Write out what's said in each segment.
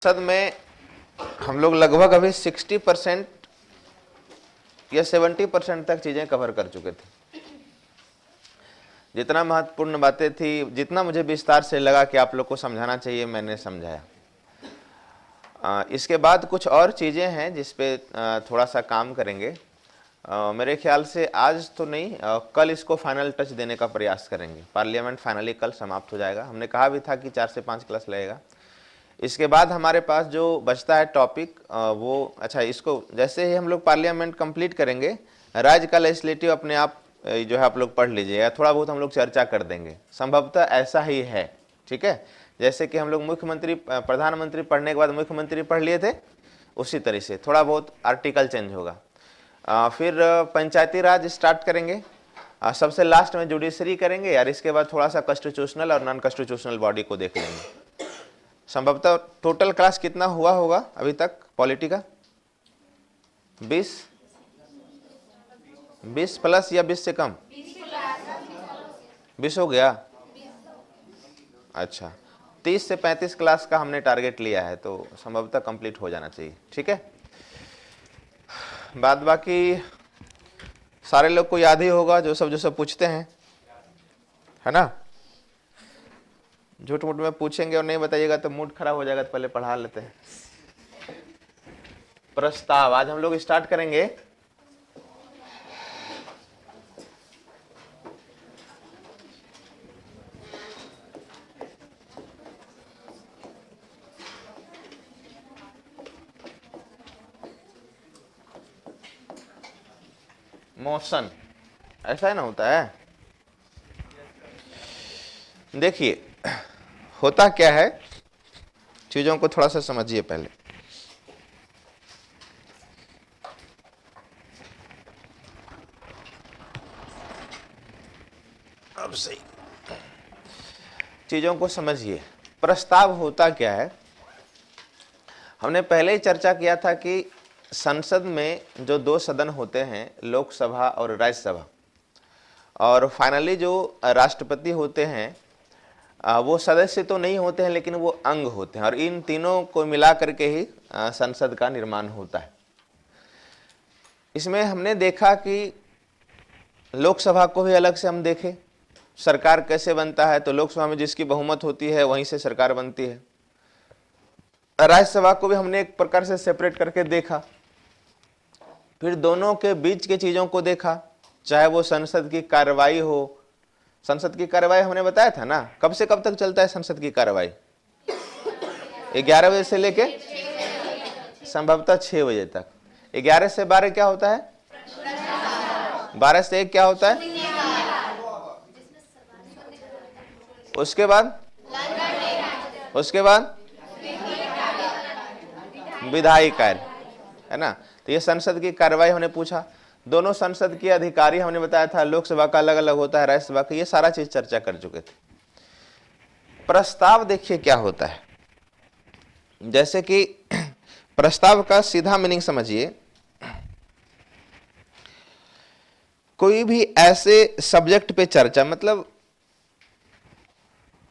संसद में हम लोग लगभग अभी 60% या 70% तक चीज़ें कवर कर चुके थे। जितना महत्वपूर्ण बातें थी, जितना मुझे विस्तार से लगा कि आप लोग को समझाना चाहिए, मैंने समझाया। इसके बाद कुछ और चीज़ें हैं जिस पे थोड़ा सा काम करेंगे। मेरे ख्याल से आज तो नहीं, कल इसको फाइनल टच देने का प्रयास करेंगे। पार्लियामेंट फाइनली कल समाप्त हो जाएगा। हमने कहा भी था कि 4 से 5 क्लास लगेगा। इसके बाद हमारे पास जो बचता है टॉपिक वो, अच्छा, इसको जैसे ही हम लोग पार्लियामेंट कंप्लीट करेंगे, राज्य का लेजिस्लेटिव अपने आप जो है आप लोग पढ़ लीजिएगा। थोड़ा बहुत हम लोग चर्चा कर देंगे, संभवतः ऐसा ही है। ठीक है, जैसे कि हम लोग मुख्यमंत्री प्रधानमंत्री पढ़ने के बाद मुख्यमंत्री पढ़ लिए थे, उसी तरह से थोड़ा बहुत आर्टिकल चेंज होगा। फिर पंचायती राज स्टार्ट करेंगे, सबसे लास्ट में जुडिशरी करेंगे, और इसके बाद थोड़ा सा कॉन्स्टिट्यूशनल और नॉन कॉन्स्टिट्यूशनल बॉडी को देख लेंगे। संभवतः टोटल क्लास कितना हुआ होगा अभी तक पॉलिटी का? 20 प्लस या 20 से कम? 20 हो गया। अच्छा, 30 से 35 क्लास का हमने टारगेट लिया है, तो संभवतः कंप्लीट हो जाना चाहिए। ठीक है, बाद बाकी सारे लोग को याद ही होगा जो सब पूछते हैं, है ना। झूठ मूठ में पूछेंगे और नहीं बताइएगा तो मूड खराब हो जाएगा, तो पहले पढ़ा लेते हैं। प्रस्ताव आज हम लोग स्टार्ट करेंगे। मोशन ऐसा है ना, होता है। देखिए होता क्या है, चीजों को थोड़ा सा समझिए पहले। अब सही चीजों को समझिए। प्रस्ताव होता क्या है, हमने पहले ही चर्चा किया था कि संसद में जो 2 सदन होते हैं, लोकसभा और राज्यसभा, और फाइनली जो राष्ट्रपति होते हैं वो सदस्य तो नहीं होते हैं, लेकिन वो अंग होते हैं, और इन तीनों को मिला करके ही संसद का निर्माण होता है। इसमें हमने देखा कि लोकसभा को भी अलग से हम देखें, सरकार कैसे बनता है, तो लोकसभा में जिसकी बहुमत होती है वहीं से सरकार बनती है। राज्यसभा को भी हमने एक प्रकार से सेपरेट करके देखा, फिर दोनों के बीच के चीजों को देखा, चाहे वो संसद की कार्रवाई हो। संसद की कार्रवाई हमने बताया था ना, कब से कब तक चलता है संसद की कार्रवाई? 11 बजे से लेके संभवतः 6 बजे तक। 11 से 12 क्या होता है? 12 से 1 क्या होता है? उसके बाद विधायी कार्य, है ना। तो ये संसद की कार्रवाई हमने पूछा। दोनों संसद के अधिकारी हमने बताया था, लोकसभा का अलग अलग होता है, राज्यसभा का, ये सारा चीज चर्चा कर चुके थे। प्रस्ताव देखिए क्या होता है। जैसे कि प्रस्ताव का सीधा मीनिंग समझिए, कोई भी ऐसे सब्जेक्ट पे चर्चा, मतलब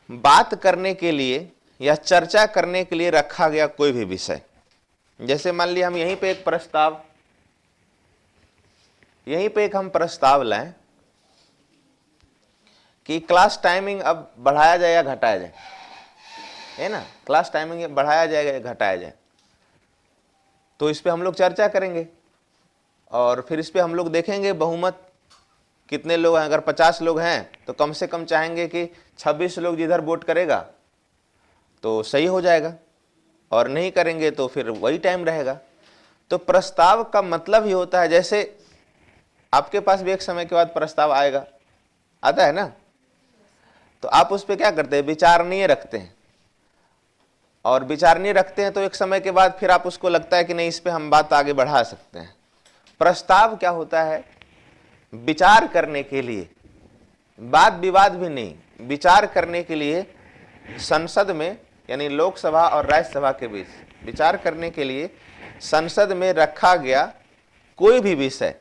बात करने के लिए या चर्चा करने के लिए रखा गया कोई भी विषय। जैसे मान लिया हम यहीं पे एक प्रस्ताव लाएं कि क्लास टाइमिंग अब बढ़ाया जाए या घटाया जाए, है ना। क्लास टाइमिंग बढ़ाया जाएगा या घटाया जाए, तो इस पे हम लोग चर्चा करेंगे, और फिर इस पे हम लोग देखेंगे बहुमत कितने लोग हैं। अगर 50 लोग हैं तो कम से कम चाहेंगे कि 26 लोग जिधर वोट करेगा तो सही हो जाएगा, और नहीं करेंगे तो फिर वही टाइम रहेगा। तो प्रस्ताव का मतलब ही होता है, जैसे आपके पास भी एक समय के बाद प्रस्ताव आएगा, आता है ना, तो आप उस पर क्या करते हैं? विचारणीय रखते हैं, और विचारणीय रखते हैं तो एक समय के बाद फिर आप उसको लगता है कि नहीं, इस पे हम बात आगे बढ़ा सकते हैं। प्रस्ताव क्या होता है? विचार करने के लिए, वाद विवाद भी नहीं, विचार करने के लिए संसद में, यानी लोकसभा और राज्यसभा के बीच विचार करने के लिए संसद में रखा गया कोई भी विषय,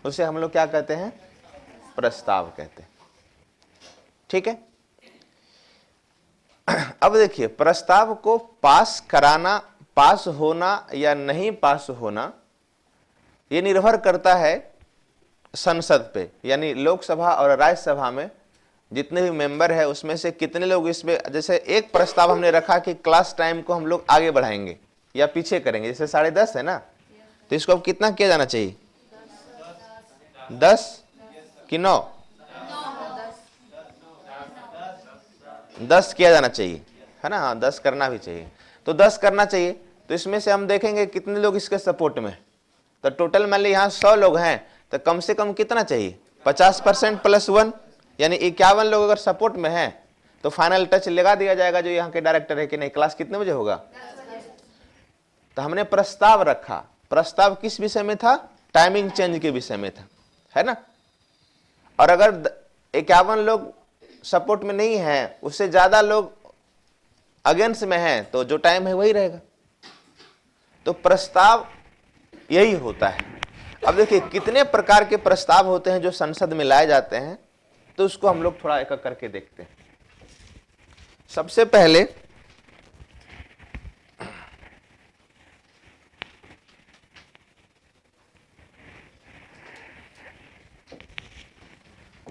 उसे हम लोग क्या कहते हैं? प्रस्ताव कहते हैं। ठीक है, अब देखिए, प्रस्ताव को पास कराना, पास होना या नहीं पास होना, ये निर्भर करता है संसद पे, यानी लोकसभा और राज्यसभा में जितने भी मेंबर है उसमें से कितने लोग इसमें, जैसे एक प्रस्ताव हमने रखा कि क्लास टाइम को हम लोग आगे बढ़ाएंगे या पीछे करेंगे, जैसे 10:30 है ना, तो इसको अब कितना किया जाना चाहिए? 10 कि 9? 10 किया जाना चाहिए, है ना। हाँ, 10 करना भी चाहिए, तो 10 करना चाहिए। तो इसमें से हम देखेंगे कितने लोग इसके सपोर्ट में। तो टोटल मान लीजिए यहाँ 100 लोग हैं, तो कम से कम कितना चाहिए? 50% प्लस 1, यानी 51 लोग अगर सपोर्ट में हैं तो फाइनल टच लगा दिया जाएगा जो यहाँ के डायरेक्टर है कि नहीं, क्लास कितने बजे होगा। तो हमने प्रस्ताव रखा, प्रस्ताव किस विषय में था? टाइमिंग चेंज के विषय में था, है ना। और अगर 51 लोग सपोर्ट में नहीं है, उससे ज्यादा लोग अगेंस्ट में हैं, तो जो टाइम है वही रहेगा। तो प्रस्ताव यही होता है। अब देखिए कितने प्रकार के प्रस्ताव होते हैं जो संसद में लाए जाते हैं, तो उसको हम लोग थोड़ा एक एक करके देखते हैं। सबसे पहले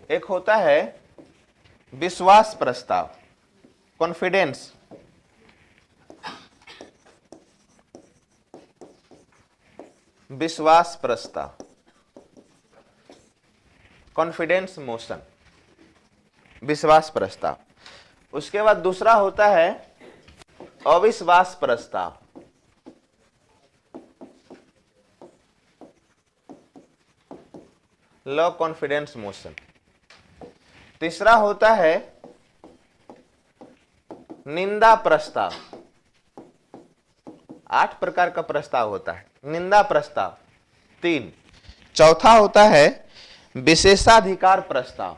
एक होता है विश्वास प्रस्ताव, कॉन्फिडेंस। विश्वास प्रस्ताव, कॉन्फिडेंस मोशन, विश्वास प्रस्ताव। उसके बाद दूसरा होता है अविश्वास प्रस्ताव, लो कॉन्फिडेंस मोशन। तीसरा होता है निंदा प्रस्ताव। 8 प्रकार का प्रस्ताव होता है। निंदा प्रस्ताव 3। चौथा होता है विशेषाधिकार प्रस्ताव।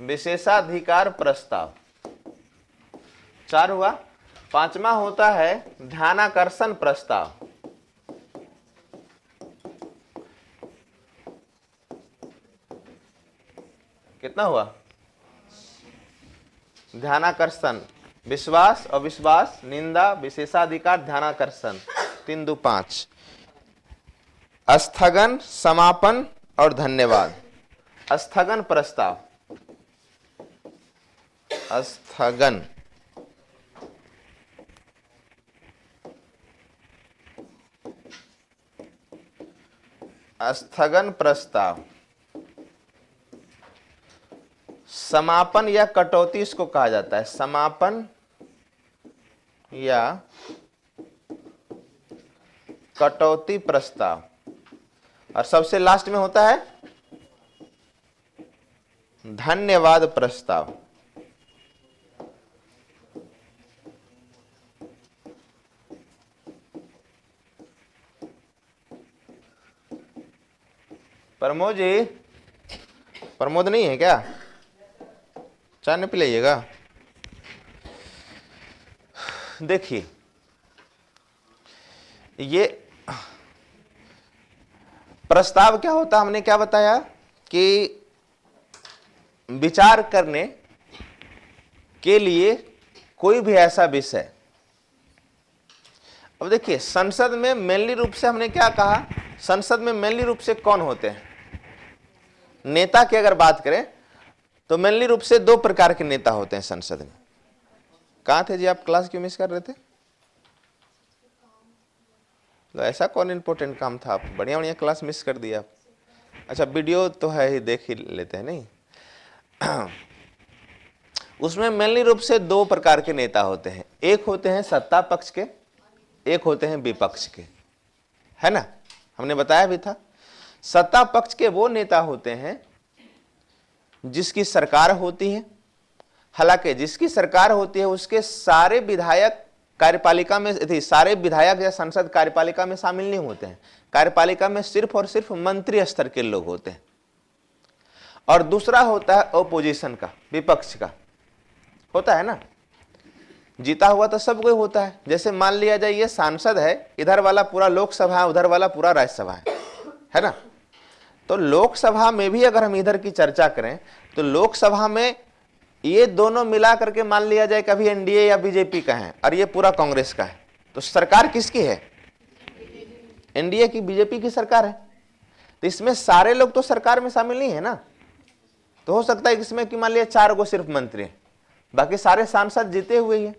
विशेषाधिकार प्रस्ताव 4 हुआ। 5वां होता है ध्यानाकर्षण प्रस्ताव। कितना हुआ? ध्यानाकर्षण, विश्वास, अविश्वास, निंदा, विशेषाधिकार, ध्यानाकर्षण, 3 2 5। स्थगन, समापन और धन्यवाद। स्थगन प्रस्ताव, स्थगन, स्थगन प्रस्ताव। समापन या कटौती इसको कहा जाता है, समापन या कटौती प्रस्ताव। और सबसे लास्ट में होता है धन्यवाद प्रस्ताव। प्रमोद जी, प्रमोद नहीं है क्या? चाय नहीं पिलाइएगा। देखिए ये प्रस्ताव क्या होता है, हमने क्या बताया कि विचार करने के लिए कोई भी ऐसा विषय। अब देखिए संसद में मेनली रूप से हमने क्या कहा, संसद में मेनली रूप से कौन होते हैं? नेता की अगर बात करें तो मेनली रूप से 2 प्रकार के नेता होते हैं संसद में। कहां थे जी आप? क्लास क्यों मिस कर रहे थे? तो ऐसा कौन इंपॉर्टेंट काम था? आप बढ़िया बढ़िया क्लास मिस कर दिया आप। अच्छा वीडियो तो है ही, देख ही लेते हैं नहीं। उसमें मेनली रूप से 2 प्रकार के नेता होते हैं। एक होते हैं सत्ता पक्ष के, एक होते हैं विपक्ष के, है ना। हमने बताया भी था सत्ता पक्ष के वो नेता होते हैं जिसकी सरकार होती है। हालांकि जिसकी सरकार होती है उसके सारे विधायक कार्यपालिका में, सारे विधायक या संसद कार्यपालिका में शामिल नहीं होते हैं। कार्यपालिका में सिर्फ और सिर्फ मंत्री स्तर के लोग होते हैं। और दूसरा होता है ओपोजिशन का, विपक्ष का होता है ना। जीता हुआ तो सब कोई होता है। जैसे मान लिया जाए ये सांसद है, इधर वाला पूरा लोकसभा है, उधर वाला पूरा राज्यसभा है ना। तो लोकसभा में भी अगर हम इधर की चर्चा करें तो लोकसभा में ये दोनों मिला करके मान लिया जाए कभी एनडीए या बीजेपी का है और ये पूरा कांग्रेस का है, तो सरकार किसकी है? एनडीए की, बीजेपी की सरकार है। तो इसमें सारे लोग तो सरकार में शामिल नहीं है ना, तो हो सकता है इसमें कि मान लिया 4 गो सिर्फ मंत्री हैं, बाकी सारे सांसद जीते हुए हैं।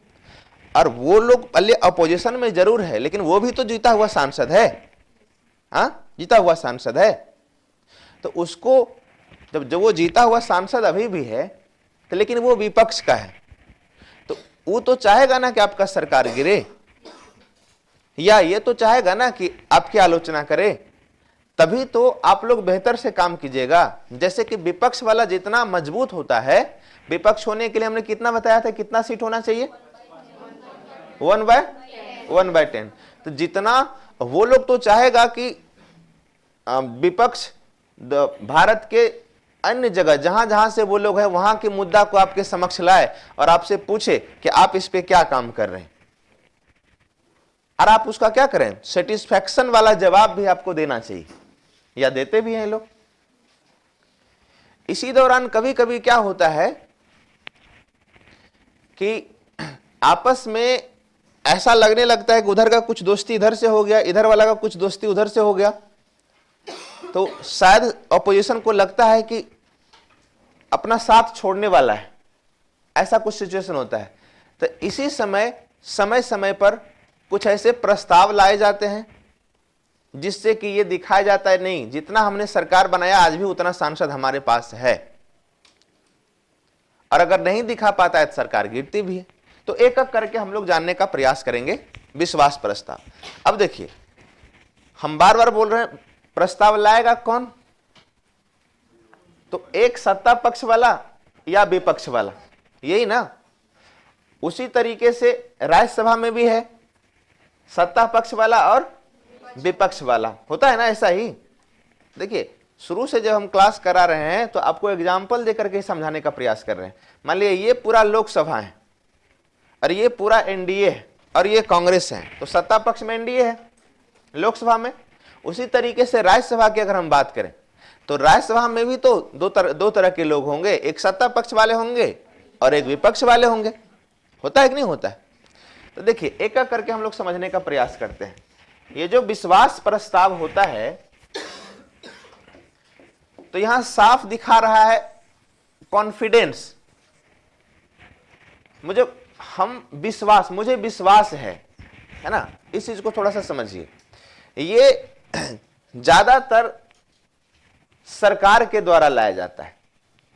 और वो लोग पहले अपोजिशन में जरूर है लेकिन वो भी तो जीता हुआ सांसद है, हाँ जीता हुआ सांसद है। तो उसको जब वो जीता हुआ सांसद अभी भी है तो लेकिन वो विपक्ष का है, तो वो तो चाहेगा ना कि आपका सरकार गिरे, या ये तो चाहेगा ना कि आपकी आलोचना करे, तभी तो आप लोग बेहतर से काम कीजिएगा। जैसे कि विपक्ष वाला जितना मजबूत होता है, विपक्ष होने के लिए हमने कितना बताया था, कितना सीट होना चाहिए? 1/10। तो जितना वो लोग तो चाहेगा कि विपक्ष भारत के अन्य जगह जहां जहां से वो लोग हैं वहां के मुद्दा को आपके समक्ष लाए और आपसे पूछे कि आप इस पे क्या काम कर रहे हैं, और आप उसका क्या करें, सेटिस्फैक्शन वाला जवाब भी आपको देना चाहिए, या देते भी हैं लोग। इसी दौरान कभी कभी क्या होता है कि आपस में ऐसा लगने लगता है कि उधर का कुछ दोस्ती इधर से हो गया, इधर वाला का कुछ दोस्ती उधर से हो गया, तो शायद ऑपोजिशन को लगता है कि अपना साथ छोड़ने वाला है, ऐसा कुछ सिचुएशन होता है। तो इसी समय समय पर कुछ ऐसे प्रस्ताव लाए जाते हैं जिससे कि ये दिखाया जाता है नहीं, जितना हमने सरकार बनाया आज भी उतना सांसद हमारे पास है, और अगर नहीं दिखा पाता है तो सरकार गिरती भी है। तो एक एक करके हम लोग जानने का प्रयास करेंगे विश्वास प्रस्ताव। अब देखिए, हम बार बार बोल रहे हैं प्रस्ताव लाएगा कौन? तो एक सत्ता पक्ष वाला या विपक्ष वाला, यही ना। उसी तरीके से राज्यसभा में भी है, सत्ता पक्ष वाला और विपक्ष वाला होता है ना, ऐसा ही। देखिए, शुरू से जब हम क्लास करा रहे हैं तो आपको एग्जाम्पल देकर के समझाने का प्रयास कर रहे हैं। मान लीजिए ये पूरा लोकसभा है और ये पूरा एनडीए है और ये कांग्रेस है, तो सत्ता पक्ष में एनडीए है लोकसभा में। उसी तरीके से राज्यसभा की अगर हम बात करें तो राज्यसभा में भी तो दो तरह के लोग होंगे, एक सत्ता पक्ष वाले होंगे और एक विपक्ष वाले होंगे। होता है कि नहीं होता है? तो देखिए, एक एक करके हम लोग समझने का प्रयास करते हैं। ये जो विश्वास प्रस्ताव होता है तो यहां साफ दिखा रहा है कॉन्फिडेंस। मुझे विश्वास है ना, इस चीज को थोड़ा सा समझिए। ये ज्यादातर सरकार के द्वारा लाया जाता है,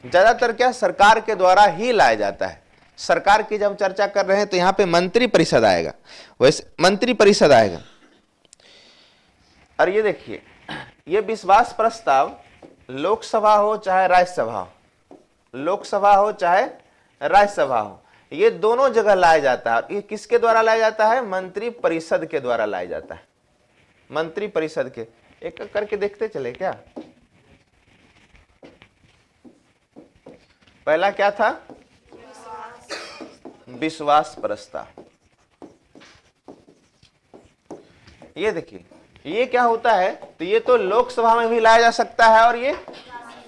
ज्यादातर क्या सरकार के द्वारा ही लाया जाता है। सरकार की जब चर्चा कर रहे हैं तो यहां पे मंत्री परिषद आएगा, वैसे मंत्री परिषद आएगा। और ये देखिए, ये विश्वास प्रस्ताव लोकसभा हो चाहे राज्यसभा हो, लोकसभा हो चाहे राज्यसभा हो, ये दोनों जगह लाया जाता है। ये किसके द्वारा लाया जाता है? मंत्री परिषद के द्वारा लाया जाता है। मंत्री परिषद के एक करके देखते चले क्या। पहला क्या था? विश्वास प्रस्ताव। ये देखिए, ये क्या होता है, तो ये तो लोकसभा में भी लाया जा सकता है और ये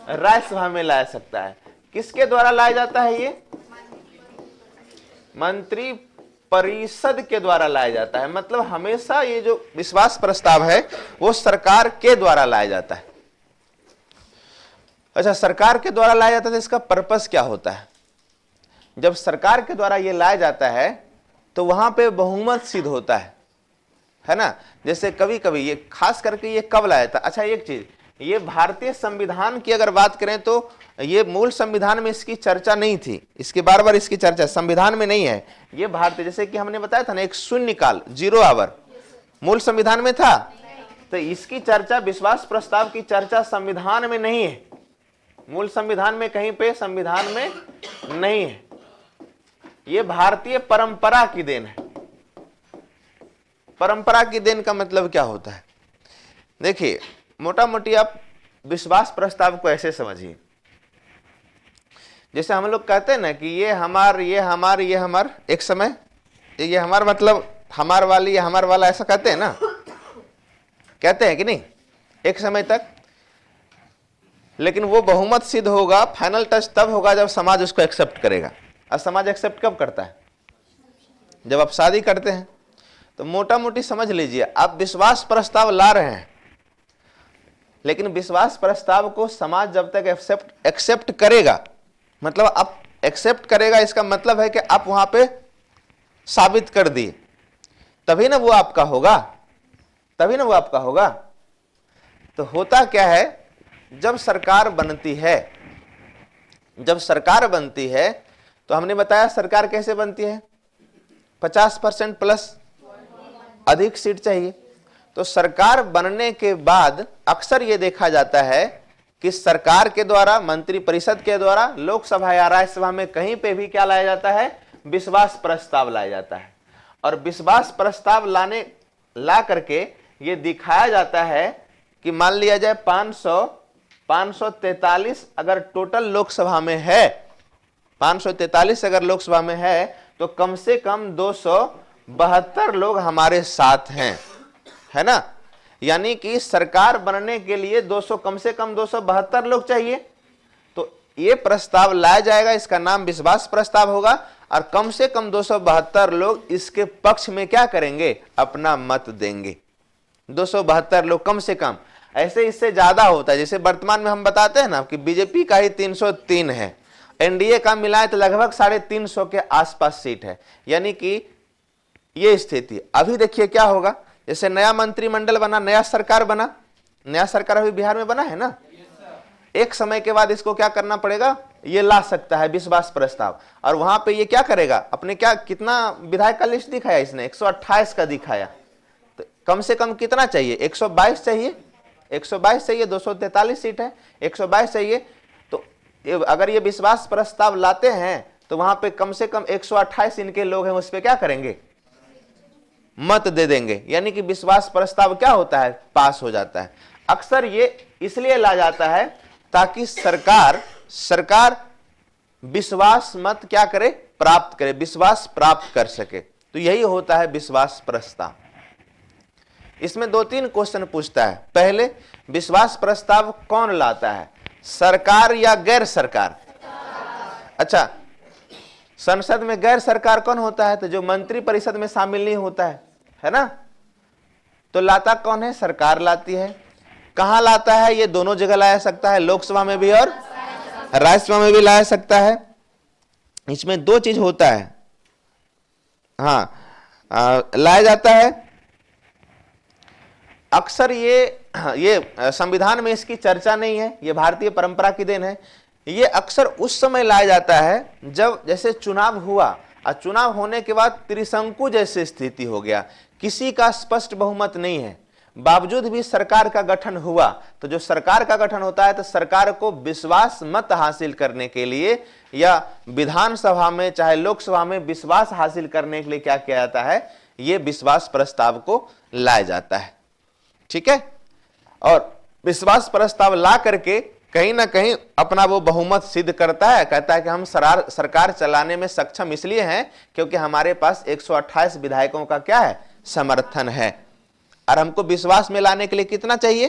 राज्यसभा में लाया सकता है। किसके द्वारा लाया जाता है? ये मंत्री परिषद के द्वारा लाया जाता है। मतलब हमेशा ये जो विश्वास प्रस्ताव है वो सरकार के द्वारा लाया जाता है। अच्छा, सरकार के द्वारा लाया जाता है तो इसका पर्पस क्या होता है? जब सरकार के द्वारा ये लाया जाता है तो वहां पे बहुमत सिद्ध होता है ना। जैसे कभी कभी ये खास करके ये कब लाया था? अच्छा, एक चीज, ये भारतीय संविधान की अगर बात करें तो ये मूल संविधान में इसकी चर्चा नहीं थी, इसकी बार बार इसकी चर्चा संविधान में नहीं है। ये भारतीय, जैसे कि हमने बताया था ना, एक शून्यकाल, 0 आवर मूल संविधान में था, तो इसकी चर्चा, विश्वास प्रस्ताव की चर्चा संविधान में नहीं है। मूल संविधान में कहीं पे संविधान में नहीं है। ये भारतीय परंपरा की देन है। परंपरा की देन का मतलब क्या होता है? देखिए, मोटा मोटी आप विश्वास प्रस्ताव को ऐसे समझिए, जैसे हम लोग कहते हैं ना कि ये हमार, एक समय ये हमार मतलब हमार वाली, ये हमार वाला, ऐसा कहते हैं ना, कहते हैं कि नहीं? एक समय तक लेकिन वो बहुमत सिद्ध होगा, फाइनल टच तब होगा जब समाज उसको एक्सेप्ट करेगा। और समाज एक्सेप्ट कब करता है? जब आप शादी करते हैं। तो मोटा मोटी समझ लीजिए, आप विश्वास प्रस्ताव ला रहे हैं, लेकिन विश्वास प्रस्ताव को समाज जब तक एक्सेप्ट करेगा, मतलब आप एक्सेप्ट करेगा, इसका मतलब है कि आप वहां पे साबित कर दिए, तभी ना वो आपका होगा, तभी ना वो आपका होगा। तो होता क्या है, जब सरकार बनती है, जब सरकार बनती है तो हमने बताया सरकार कैसे बनती है, 50% प्लस अधिक सीट चाहिए। तो सरकार बनने के बाद अक्सर यह देखा जाता है कि सरकार के द्वारा, मंत्री परिषद के द्वारा लोकसभा या राज्यसभा में कहीं पे भी क्या लाया जाता है, विश्वास प्रस्ताव लाया जाता है। और विश्वास प्रस्ताव ला करके ये दिखाया जाता है कि मान लिया जाए 543 अगर टोटल लोकसभा में है, 543 अगर लोकसभा में है, तो कम से कम 272 लोग हमारे साथ हैं, है ना। यानी कि सरकार बनने के लिए 200 कम से कम 272 लोग चाहिए। तो ये प्रस्ताव लाया जाएगा, इसका नाम विश्वास प्रस्ताव होगा, और कम से कम 272 लोग इसके पक्ष में क्या करेंगे, अपना मत देंगे। 272 लोग कम से कम। ऐसे इससे ज्यादा होता है, जैसे वर्तमान में हम बताते हैं ना कि बीजेपी का ही 303 है, एनडीए का मिलाए तो लगभग 350 के आसपास सीट है। यानी कि ये स्थिति। अभी देखिए क्या होगा, जैसे नया मंत्रिमंडल बना, नया सरकार बना, नया सरकार अभी बिहार में बना है ना, एक समय के बाद इसको क्या करना पड़ेगा, ये ला सकता है विश्वास प्रस्ताव, और वहां पे ये क्या करेगा, अपने क्या कितना विधायक का लिस्ट दिखाया इसने, 128 का दिखाया। तो कम से कम कितना चाहिए, 122 चाहिए, 122 चाहिए, 243 सीट है, 122 चाहिए। तो अगर ये विश्वास प्रस्ताव लाते हैं तो वहां पे कम से कम 128 इनके लोग हैं, उस पर क्या करेंगे, मत दे देंगे। यानी कि विश्वास प्रस्ताव क्या होता है, पास हो जाता है। अक्सर ये इसलिए ला जाता है ताकि सरकार विश्वास मत क्या करे, प्राप्त करे, विश्वास प्राप्त कर सके। तो यही होता है विश्वास प्रस्ताव। इसमें 2-3 क्वेश्चन पूछता है। पहले, विश्वास प्रस्ताव कौन लाता है, सरकार या गैर सरकार? अच्छा, संसद में गैर सरकार कौन होता है, तो जो मंत्री परिषद में शामिल नहीं होता है ना। तो लाता कौन है, सरकार लाती है। कहां लाता है, ये दोनों जगह लाया सकता है, लोकसभा में भी और राज्यसभा में भी लाया सकता है। इसमें 2 चीज होता है, लाया जाता है। अक्सर ये संविधान में इसकी चर्चा नहीं है, ये भारतीय परंपरा की देन है। ये अक्सर उस समय लाया जाता है जब जैसे चुनाव हुआ, और चुनाव होने के बाद त्रिशंकु जैसी स्थिति हो गया, किसी का स्पष्ट बहुमत नहीं है, बावजूद भी सरकार का गठन हुआ। तो जो सरकार का गठन होता है, तो सरकार को विश्वास मत हासिल करने के लिए या विधानसभा में चाहे लोकसभा में विश्वास हासिल करने के लिए क्या किया जाता है, ये विश्वास प्रस्ताव को लाया जाता है। ठीक है। और विश्वास प्रस्ताव ला करके कहीं ना कहीं अपना वो बहुमत सिद्ध करता है, कहता है कि हम सरकार चलाने में सक्षम इसलिए हैं क्योंकि हमारे पास 128 विधायकों का क्या है, समर्थन है। और हमको विश्वास में लाने के लिए कितना चाहिए,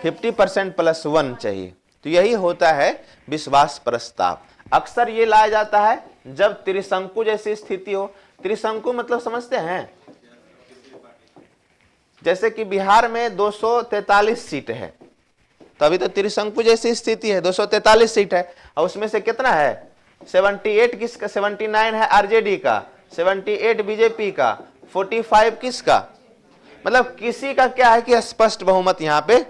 50% + 1 चाहिए। तो यही होता है विश्वास प्रस्ताव। अक्सर ये लाया जाता है जब त्रिशंकु जैसी स्थिति हो। त्रिशंकु मतलब समझते हैं, जैसे कि बिहार में 243 सीट है, तो अभी तो त्रिशंकु जैसी स्थिति है, 243 सीट है, और उसमें से कितना है, 78 किसका, 79 है आरजेडी का, 78 बीजेपी का, 45 किसका, मतलब किसी का क्या है कि स्पष्ट बहुमत यहां पे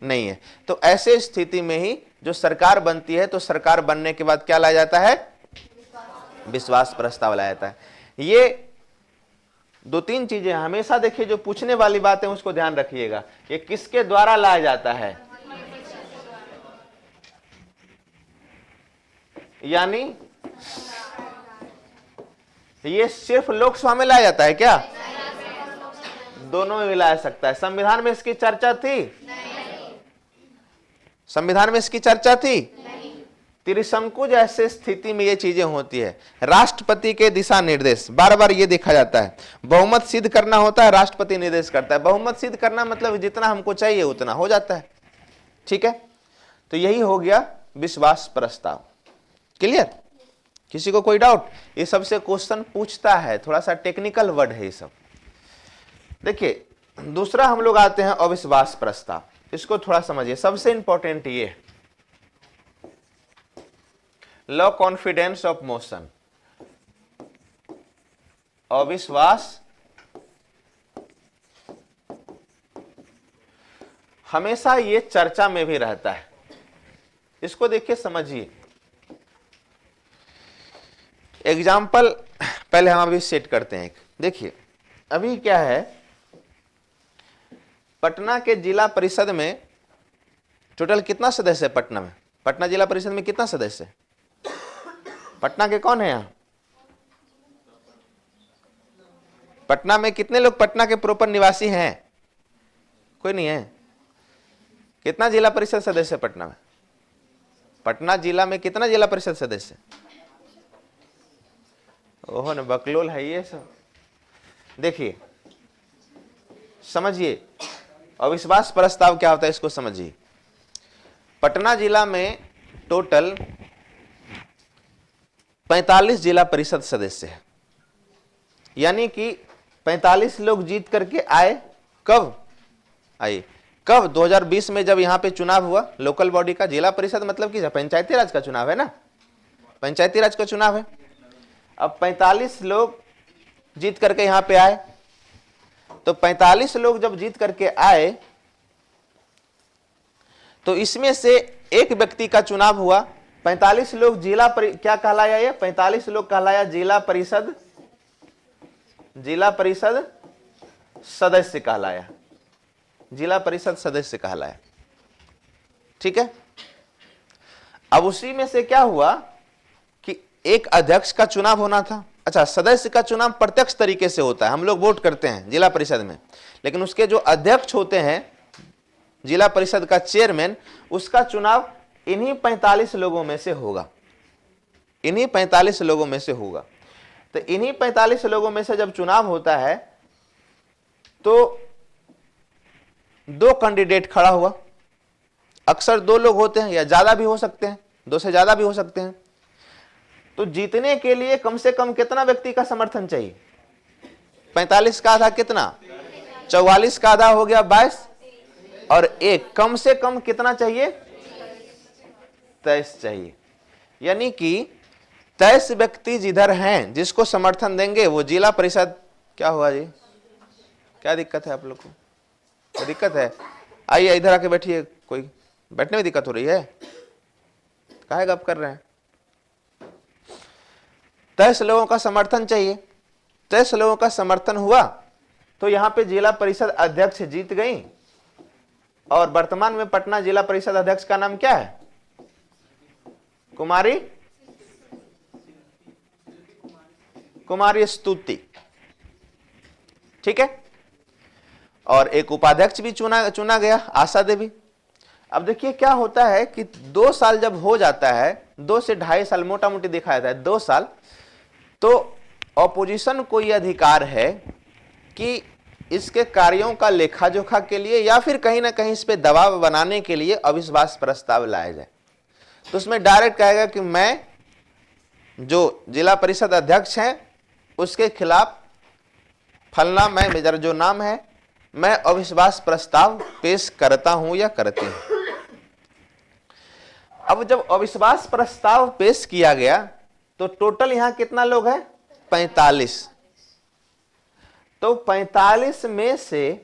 नहीं है। तो ऐसे स्थिति में ही जो सरकार बनती है, तो सरकार बनने के बाद क्या लाया जाता है, विश्वास प्रस्ताव लाया जाता है। ये 2-3 चीजें हमेशा देखिए, जो पूछने वाली बात है उसको ध्यान रखिएगा। ये किसके द्वारा लाया जाता है, यानी ये सिर्फ लोकसभा में लाया जाता है क्या, दोनों में भी लाया सकता है। संविधान में इसकी चर्चा थी, संविधान में इसकी चर्चा थी। त्रिशंकु जैसे स्थिति में ये चीजें होती है। राष्ट्रपति के दिशा निर्देश, बार बार ये देखा जाता है, बहुमत सिद्ध करना होता है, राष्ट्रपति निर्देश करता है। बहुमत सिद्ध करना मतलब जितना हमको चाहिए उतना हो जाता है। ठीक है। तो यही हो गया विश्वास प्रस्ताव। क्लियर? किसी को कोई डाउट? ये सबसे क्वेश्चन पूछता है, थोड़ा सा टेक्निकल वर्ड है ये सब। देखिए दूसरा हम लोग आते हैं अविश्वास प्रस्ताव। इसको थोड़ा समझिए, सबसे इंपॉर्टेंट ये है लॉ कॉन्फिडेंस ऑफ मोशन। अविश्वास हमेशा ये चर्चा में भी रहता है। इसको देखिए, समझिए। एग्जाम्पल पहले हम अभी सेट करते हैं। देखिए अभी क्या है, पटना के जिला परिषद में टोटल कितना सदस्य है? पटना में, पटना जिला परिषद में कितना सदस्य है? पटना के कौन है यहाँ? पटना में कितने लोग पटना के प्रॉपर निवासी हैं? कोई नहीं है। कितना जिला परिषद सदस्य है पटना में? पटना जिला में कितना जिला परिषद सदस्य? ओहो न बकलोल है ये सब। देखिए समझिए, अविश्वास प्रस्ताव क्या होता है इसको समझिए। पटना जिला में टोटल 45 जिला परिषद सदस्य है, यानी कि 45 लोग जीत करके आए। कब आए? कब? 2020 में जब यहां पे चुनाव हुआ लोकल बॉडी का। जिला परिषद मतलब कि पंचायती राज का चुनाव है ना, पंचायती राज का चुनाव है। अब 45 लोग जीत करके यहां पे आए, तो 45 लोग जब जीत करके आए तो इसमें से एक व्यक्ति का चुनाव हुआ। 45 लोग क्या कहलाया? ये 45 लोग कहलाया जिला परिषद सदस्य कहलाया, जिला परिषद सदस्य कहलाया। ठीक है। अब उसी में से क्या हुआ कि एक अध्यक्ष का चुनाव होना था। अच्छा, सदस्य का चुनाव प्रत्यक्ष तरीके से होता है, हम लोग वोट करते हैं जिला परिषद में, लेकिन उसके जो अध्यक्ष होते हैं जिला परिषद का चेयरमैन, उसका चुनाव इन्हीं 45 लोगों में से होगा, इन्हीं 45 लोगों में से होगा। तो इन्हीं 45 लोगों में से जब चुनाव होता है तो 2 कैंडिडेट खड़ा हुआ। अक्सर 2 लोग होते हैं, या ज्यादा भी हो सकते हैं, 2 से ज्यादा भी हो सकते हैं। तो जीतने के लिए कम से कम कितना व्यक्ति का समर्थन चाहिए? 45 का आधा कितना? 44 का आधा हो गया 22, और एक कम से कम कितना चाहिए? 23 चाहिए। यानी कि 23 व्यक्ति जिधर हैं जिसको समर्थन देंगे वो जिला परिषद। क्या हुआ जी? क्या दिक्कत है आप लोग को? क्या दिक्कत है? आइए इधर आके बैठिए। कोई बैठने में दिक्कत हो रही है? काहे गप कर रहे हैं? 23 लोगों का समर्थन चाहिए। 23 लोगों का समर्थन हुआ तो यहां पे जिला परिषद अध्यक्ष जीत गई। और वर्तमान में पटना जिला परिषद अध्यक्ष का नाम क्या है? कुमारी स्तुति। ठीक है। और एक उपाध्यक्ष भी चुना गया, आशा देवी। अब देखिए क्या होता है कि 2 साल जब हो जाता है, 2 से 2.5 साल मोटा मोटी देखा जाता है, 2 साल, तो ऑपोजिशन को यह अधिकार है कि इसके कार्यों का लेखा जोखा के लिए या फिर कहीं ना कहीं इस पे दबाव बनाने के लिए अविश्वास प्रस्ताव लाया जाए। तो उसमें डायरेक्ट कहेगा कि मैं जो जिला परिषद अध्यक्ष हैं उसके खिलाफ फलना, मैं मेरा जो नाम है, मैं अविश्वास प्रस्ताव पेश करता हूं या करती हूं। अब जब अविश्वास प्रस्ताव पेश किया गया तो टोटल यहां कितना लोग हैं? 45। तो 45 में से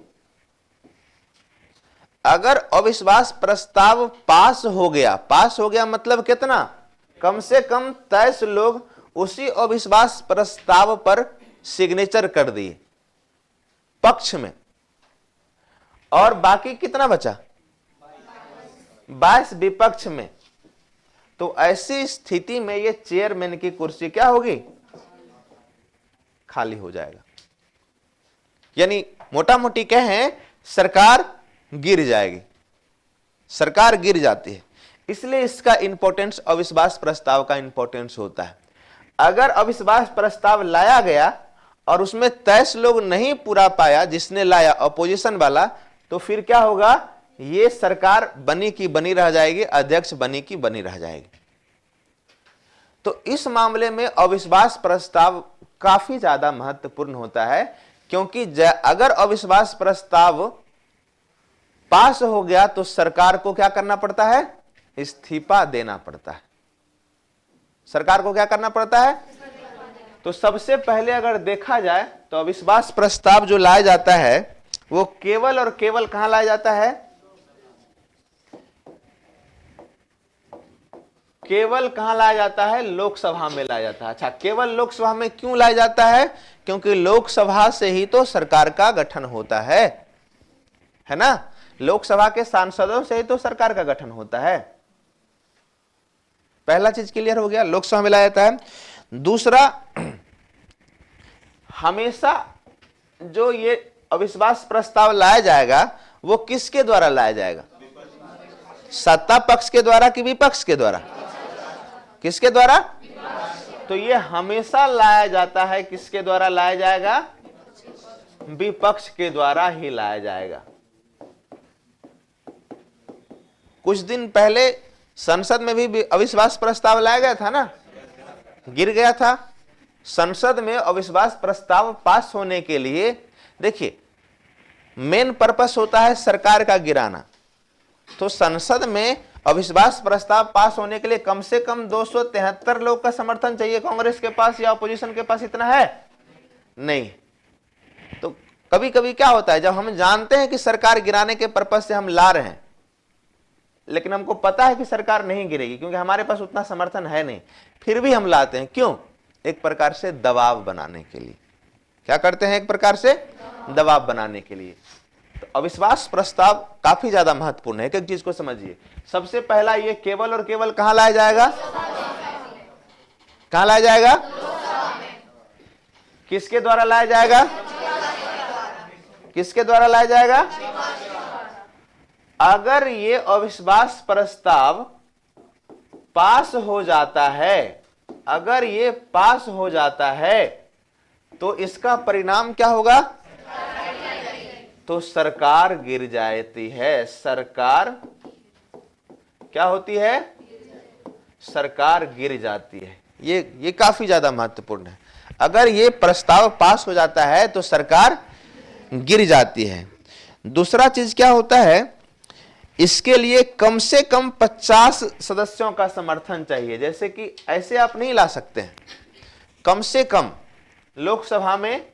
अगर अविश्वास प्रस्ताव पास हो गया मतलब कितना? कम से कम 23 लोग उसी अविश्वास प्रस्ताव पर सिग्नेचर कर दिए पक्ष में, और बाकी कितना बचा? 22 विपक्ष में। तो ऐसी स्थिति में ये चेयरमैन की कुर्सी क्या होगी? खाली हो जाएगा। यानी मोटा मोटी कहें सरकार गिर जाएगी, सरकार गिर जाती है। इसलिए इसका इंपॉर्टेंस अविश्वास प्रस्ताव का इंपॉर्टेंस होता है। अगर अविश्वास प्रस्ताव लाया गया और उसमें 23 लोग नहीं पूरा पाया जिसने लाया अपोजिशन वाला, तो फिर क्या होगा? ये सरकार बनी की बनी रह जाएगी, अध्यक्ष बनी की बनी रह जाएगी। तो इस मामले में अविश्वास प्रस्ताव काफी ज्यादा महत्वपूर्ण होता है, क्योंकि अगर अविश्वास प्रस्ताव पास हो गया तो सरकार को क्या करना पड़ता है? इस्तीफा देना पड़ता है। सरकार को क्या करना पड़ता है? तो सबसे पहले अगर देखा जाए तो अविश्वास प्रस्ताव जो लाया जाता है वो केवल और केवल कहां लाया जाता है? केवल कहां लाया जाता है? लोकसभा में लाया जाता है। अच्छा, केवल लोकसभा में क्यों लाया जाता है? क्योंकि लोकसभा से ही तो सरकार का गठन होता है ना? लोकसभा के सांसदों से ही तो सरकार का गठन होता है। पहला चीज क्लियर हो गया, लोकसभा में लाया जाता है। दूसरा, हमेशा जो ये अविश्वास प्रस्ताव लाया जाएगा वो किसके द्वारा लाया जाएगा? सत्ता पक्ष के द्वारा कि विपक्ष के द्वारा? किसके द्वारा? तो ये हमेशा लाया जाता है, किसके द्वारा लाया जाएगा? विपक्ष के द्वारा ही लाया जाएगा। कुछ दिन पहले संसद में भी अविश्वास प्रस्ताव लाया गया था ना, गिर गया था। संसद में अविश्वास प्रस्ताव पास होने के लिए देखिए मेन पर्पस होता है सरकार का गिराना। तो संसद में अविश्वास प्रस्ताव पास होने के लिए कम से कम 273 लोग का समर्थन चाहिए। कांग्रेस के पास या अपोजिशन के पास इतना है नहीं। तो कभी कभी क्या होता है, जब हम जानते हैं कि सरकार गिराने के पर्पस से हम ला रहे हैं, लेकिन हमको पता है कि सरकार नहीं गिरेगी क्योंकि हमारे पास उतना समर्थन है नहीं, फिर भी हम लाते हैं। क्यों? एक प्रकार से दबाव बनाने के लिए। क्या करते हैं? एक प्रकार से दबाव बनाने के लिए। तो अविश्वास प्रस्ताव काफी ज्यादा महत्वपूर्ण है। एक एक चीज को समझिए। सबसे पहला, ये केवल और केवल कहां लाया जाएगा? कहां लाया जाएगा? किसके द्वारा लाया जाएगा? किसके द्वारा लाया जाएगा? अगर ये अविश्वास प्रस्ताव पास हो जाता है, अगर ये पास हो जाता है तो इसका परिणाम क्या होगा? तो सरकार गिर जाती है। सरकार क्या होती है? सरकार गिर जाती है। ये काफी ज्यादा महत्वपूर्ण है। अगर ये प्रस्ताव पास हो जाता है तो सरकार गिर जाती है। दूसरा चीज क्या होता है, इसके लिए कम से कम 50 सदस्यों का समर्थन चाहिए। जैसे कि ऐसे आप नहीं ला सकते हैं। कम से कम लोकसभा में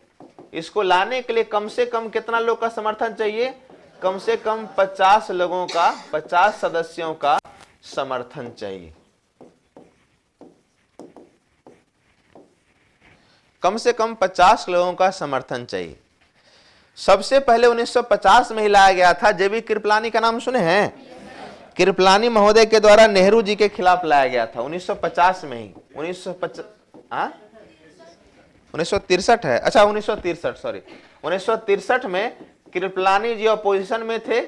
इसको लाने के लिए कम से कम कितना लोग का समर्थन चाहिए? कम से कम 50 लोगों का, 50 सदस्यों का समर्थन चाहिए। कम से कम 50 लोगों का समर्थन चाहिए। सबसे पहले 1950 में ही लाया गया था। जेबी कृपलानी का नाम सुने हैं? कृपलानी महोदय के द्वारा नेहरू जी के खिलाफ लाया गया था 1950 में ही। 1963 है। अच्छा 1963, सॉरी 1963 में कृपलानी जी अपोजिशन में थे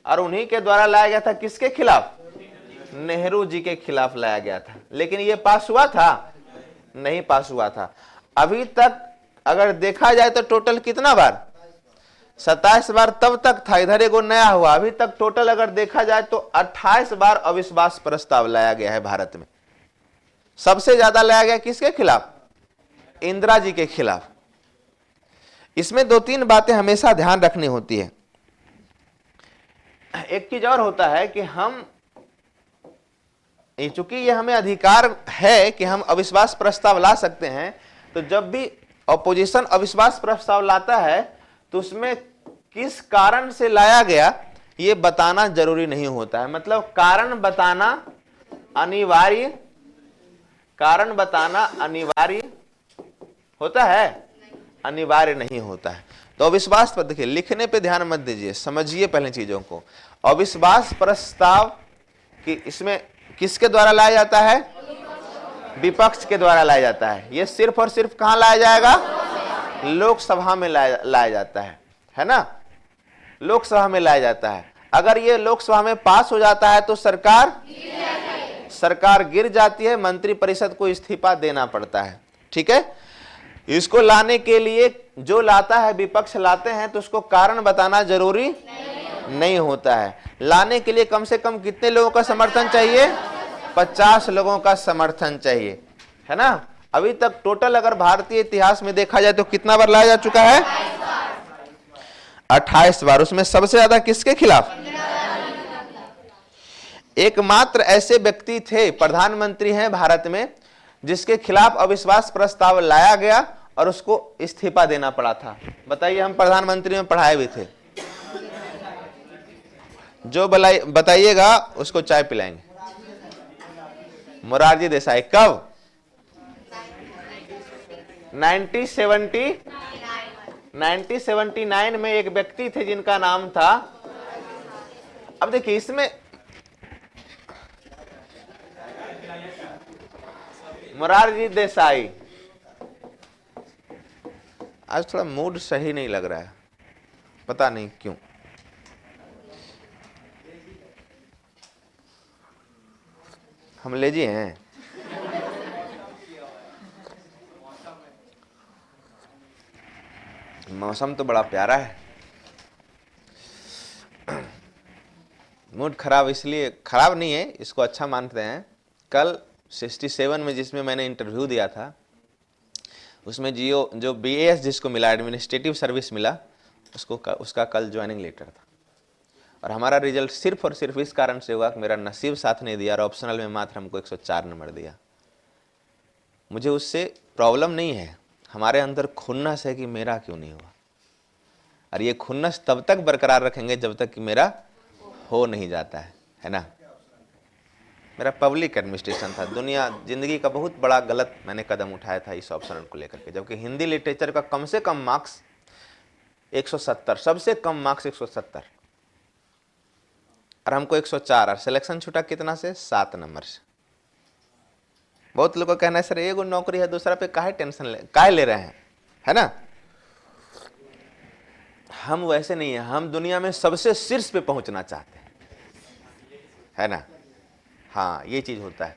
और उन्हीं के द्वारा लाया गया था। किसके खिलाफ? नेहरू जी के खिलाफ लाया गया था। लेकिन ये पास हुआ था? नहीं पास हुआ था। अभी तक अगर देखा जाए तो टोटल कितना बार? 27 बार तब तक था, इधर एगो नया हुआ। अभी तक टोटल अगर देखा जाए तो 28 बार अविश्वास प्रस्ताव लाया गया है भारत में। सबसे ज्यादा लाया गया किसके खिलाफ? इंदिरा जी के खिलाफ। इसमें 2-3 बातें हमेशा ध्यान रखनी होती है। एक चीज और होता है कि हम, चूंकि ये हमें अधिकार है कि हम अविश्वास प्रस्ताव ला सकते हैं, तो जब भी अपोजिशन अविश्वास प्रस्ताव लाता है तो उसमें किस कारण से लाया गया ये बताना जरूरी नहीं होता है। मतलब कारण बताना अनिवार्य, कारण बताना अनिवार्य होता है? अनिवार्य नहीं होता है। तो अविश्वास पर देखिए, लिखने पे ध्यान मत दीजिए, समझिए पहले चीजों को। अविश्वास प्रस्ताव कि इसमें किसके द्वारा लाया जाता है? विपक्ष के द्वारा लाया जाता है। ये सिर्फ और सिर्फ कहां लाया जाएगा? लोकसभा में लाया जाता है ना? लोकसभा में लाया जाता है। अगर ये लोकसभा में पास हो जाता है तो सरकार गिर जाती है। मंत्रिपरिषद को इस्तीफा देना पड़ता है। ठीक है? इसको लाने के लिए जो लाता है विपक्ष लाते हैं तो उसको कारण बताना जरूरी नहीं होता है। लाने के लिए कम से कम कितने लोगों का समर्थन चाहिए? 50 लोगों का समर्थन चाहिए, है ना। अभी तक टोटल अगर भारतीय इतिहास में देखा जाए तो कितना बार लाया जा चुका है? 28 बार। उसमें सबसे ज्यादा किसके खिलाफ? एकमात्र ऐसे व्यक्ति थे, प्रधानमंत्री हैं भारत में, जिसके खिलाफ अविश्वास प्रस्ताव लाया गया और उसको इस्तीफा देना पड़ा था। बताइए, हम प्रधानमंत्री में पढ़ाए भी थे। जो बताइएगा उसको चाय पिलाएंगे। मोरारजी देसाई। कब? 1979 में एक व्यक्ति थे जिनका नाम था, अब देखिए इसमें मोरारजी देसाई। आज थोड़ा मूड सही नहीं लग रहा है, पता नहीं क्यों। हम लेजी हैं। मौसम तो बड़ा प्यारा है। मूड खराब इसलिए, खराब नहीं है, इसको अच्छा मानते हैं। कल 67 में जिसमें मैंने इंटरव्यू दिया था, उसमें जो BAS जिसको मिला, एडमिनिस्ट्रेटिव सर्विस मिला, उसका कल ज्वाइनिंग लेटर था। और हमारा रिजल्ट सिर्फ और सिर्फ इस कारण से हुआ कि मेरा नसीब साथ नहीं दिया और ऑप्शनल में मात्र हमको 104 नंबर दिया। मुझे उससे प्रॉब्लम नहीं है, हमारे अंदर खुन्नस है कि मेरा क्यों नहीं हुआ। और ये खुन्नस तब तक बरकरार रखेंगे जब तक कि मेरा हो नहीं जाता है ना। मेरा पब्लिक एडमिनिस्ट्रेशन था। जिंदगी का बहुत बड़ा गलत मैंने कदम उठाया था इस ऑप्शनल को लेकर के, जबकि हिंदी लिटरेचर का कम से कम मार्क्स 170, सबसे कम मार्क्स 170, और हमको 104, और सिलेक्शन छूटा कितना से? 7 नंबर से। बहुत लोगों का कहना है सर एगो नौकरी है, दूसरा पे काहे टेंशन ले रहे हैं, है ना। हम वैसे नहीं है, हम दुनिया में सबसे शीर्ष पे पहुंचना चाहते हैं, है ना। हाँ, ये चीज होता है।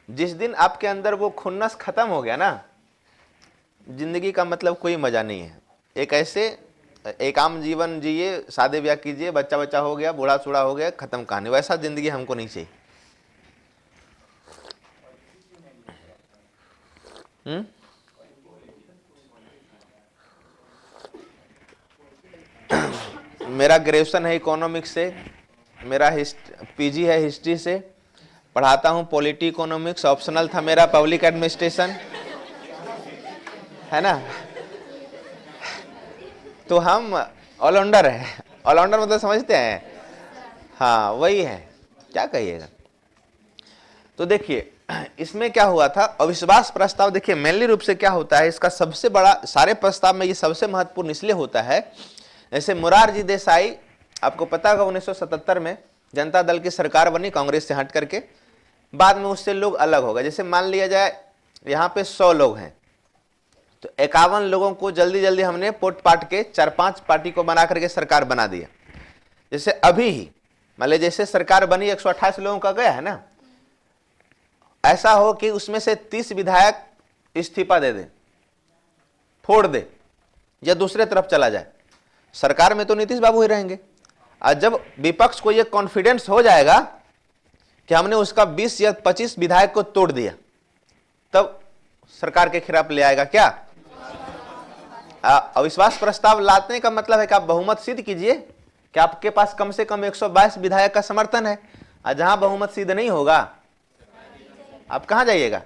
जिस दिन आपके अंदर वो खुन्नस खत्म हो गया ना, जिंदगी का मतलब कोई मजा नहीं है। एक आम जीवन जिए, शादी ब्याह कीजिए, बच्चा हो गया, बूढ़ा सूढ़ा हो गया, खत्म कहानी। वैसा जिंदगी हमको नहीं चाहिए। मेरा ग्रेजुएशन है इकोनॉमिक्स से, मेरा PG है हिस्ट्री से, पढ़ाता हूँ पॉलिटी इकोनॉमिक्स, ऑप्शनल था मेरा पब्लिक एडमिनिस्ट्रेशन, है ना। तो हम ऑलराउंडर हैं। ऑलराउंडर मतलब समझते हैं? हाँ, वही है, क्या कहिएगा। तो देखिए इसमें क्या हुआ था, अविश्वास प्रस्ताव। देखिए मेनली रूप से क्या होता है, इसका सबसे बड़ा, सारे प्रस्ताव में ये सबसे महत्वपूर्ण इसलिए होता है, जैसे मोरारजी देसाई, आपको पता होगा 1977 में जनता दल की सरकार बनी कांग्रेस से हट करके, बाद में उससे लोग अलग हो गए। जैसे मान लिया जाए यहाँ पे 100 लोग हैं, तो 51 लोगों को जल्दी जल्दी हमने पोट पाट के 4-5 पार्टी को बना करके सरकार बना दिया। जैसे अभी ही मान लीजिए जैसे सरकार बनी 128 लोगों का गया है ना, ऐसा हो कि उसमें से 30 विधायक इस्तीफा दे दे, फोड़ दे, या दूसरे तरफ चला जाए। सरकार में तो नीतीश बाबू ही रहेंगे। और जब विपक्ष को यह कॉन्फिडेंस हो जाएगा कि हमने उसका 20 या 25 विधायक को तोड़ दिया, तब सरकार के खिलाफ ले आएगा क्या? अविश्वास प्रस्ताव लाने का मतलब है कि आप बहुमत सिद्ध कीजिए कि आपके पास कम से कम 122 विधायक का समर्थन है। और जहां बहुमत सिद्ध नहीं होगा, आप कहां जाइएगा?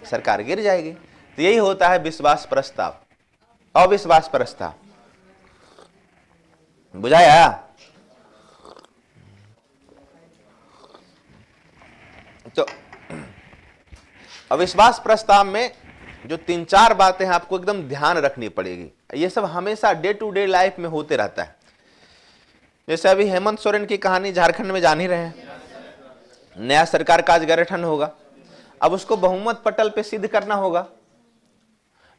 सरकार गिर जाएगी। तो यही होता है विश्वास प्रस्ताव, अविश्वास प्रस्ताव। बुझाया? तो अविश्वास प्रस्ताव में जो 3-4 बातें हैं आपको एकदम ध्यान रखनी पड़ेगी। ये सब हमेशा डे टू डे लाइफ में होते रहता है। जैसे अभी हेमंत सोरेन की कहानी झारखंड में जान ही रहे हैं, नया सरकार का आज गठन होगा, अब उसको बहुमत पटल पे सिद्ध करना होगा।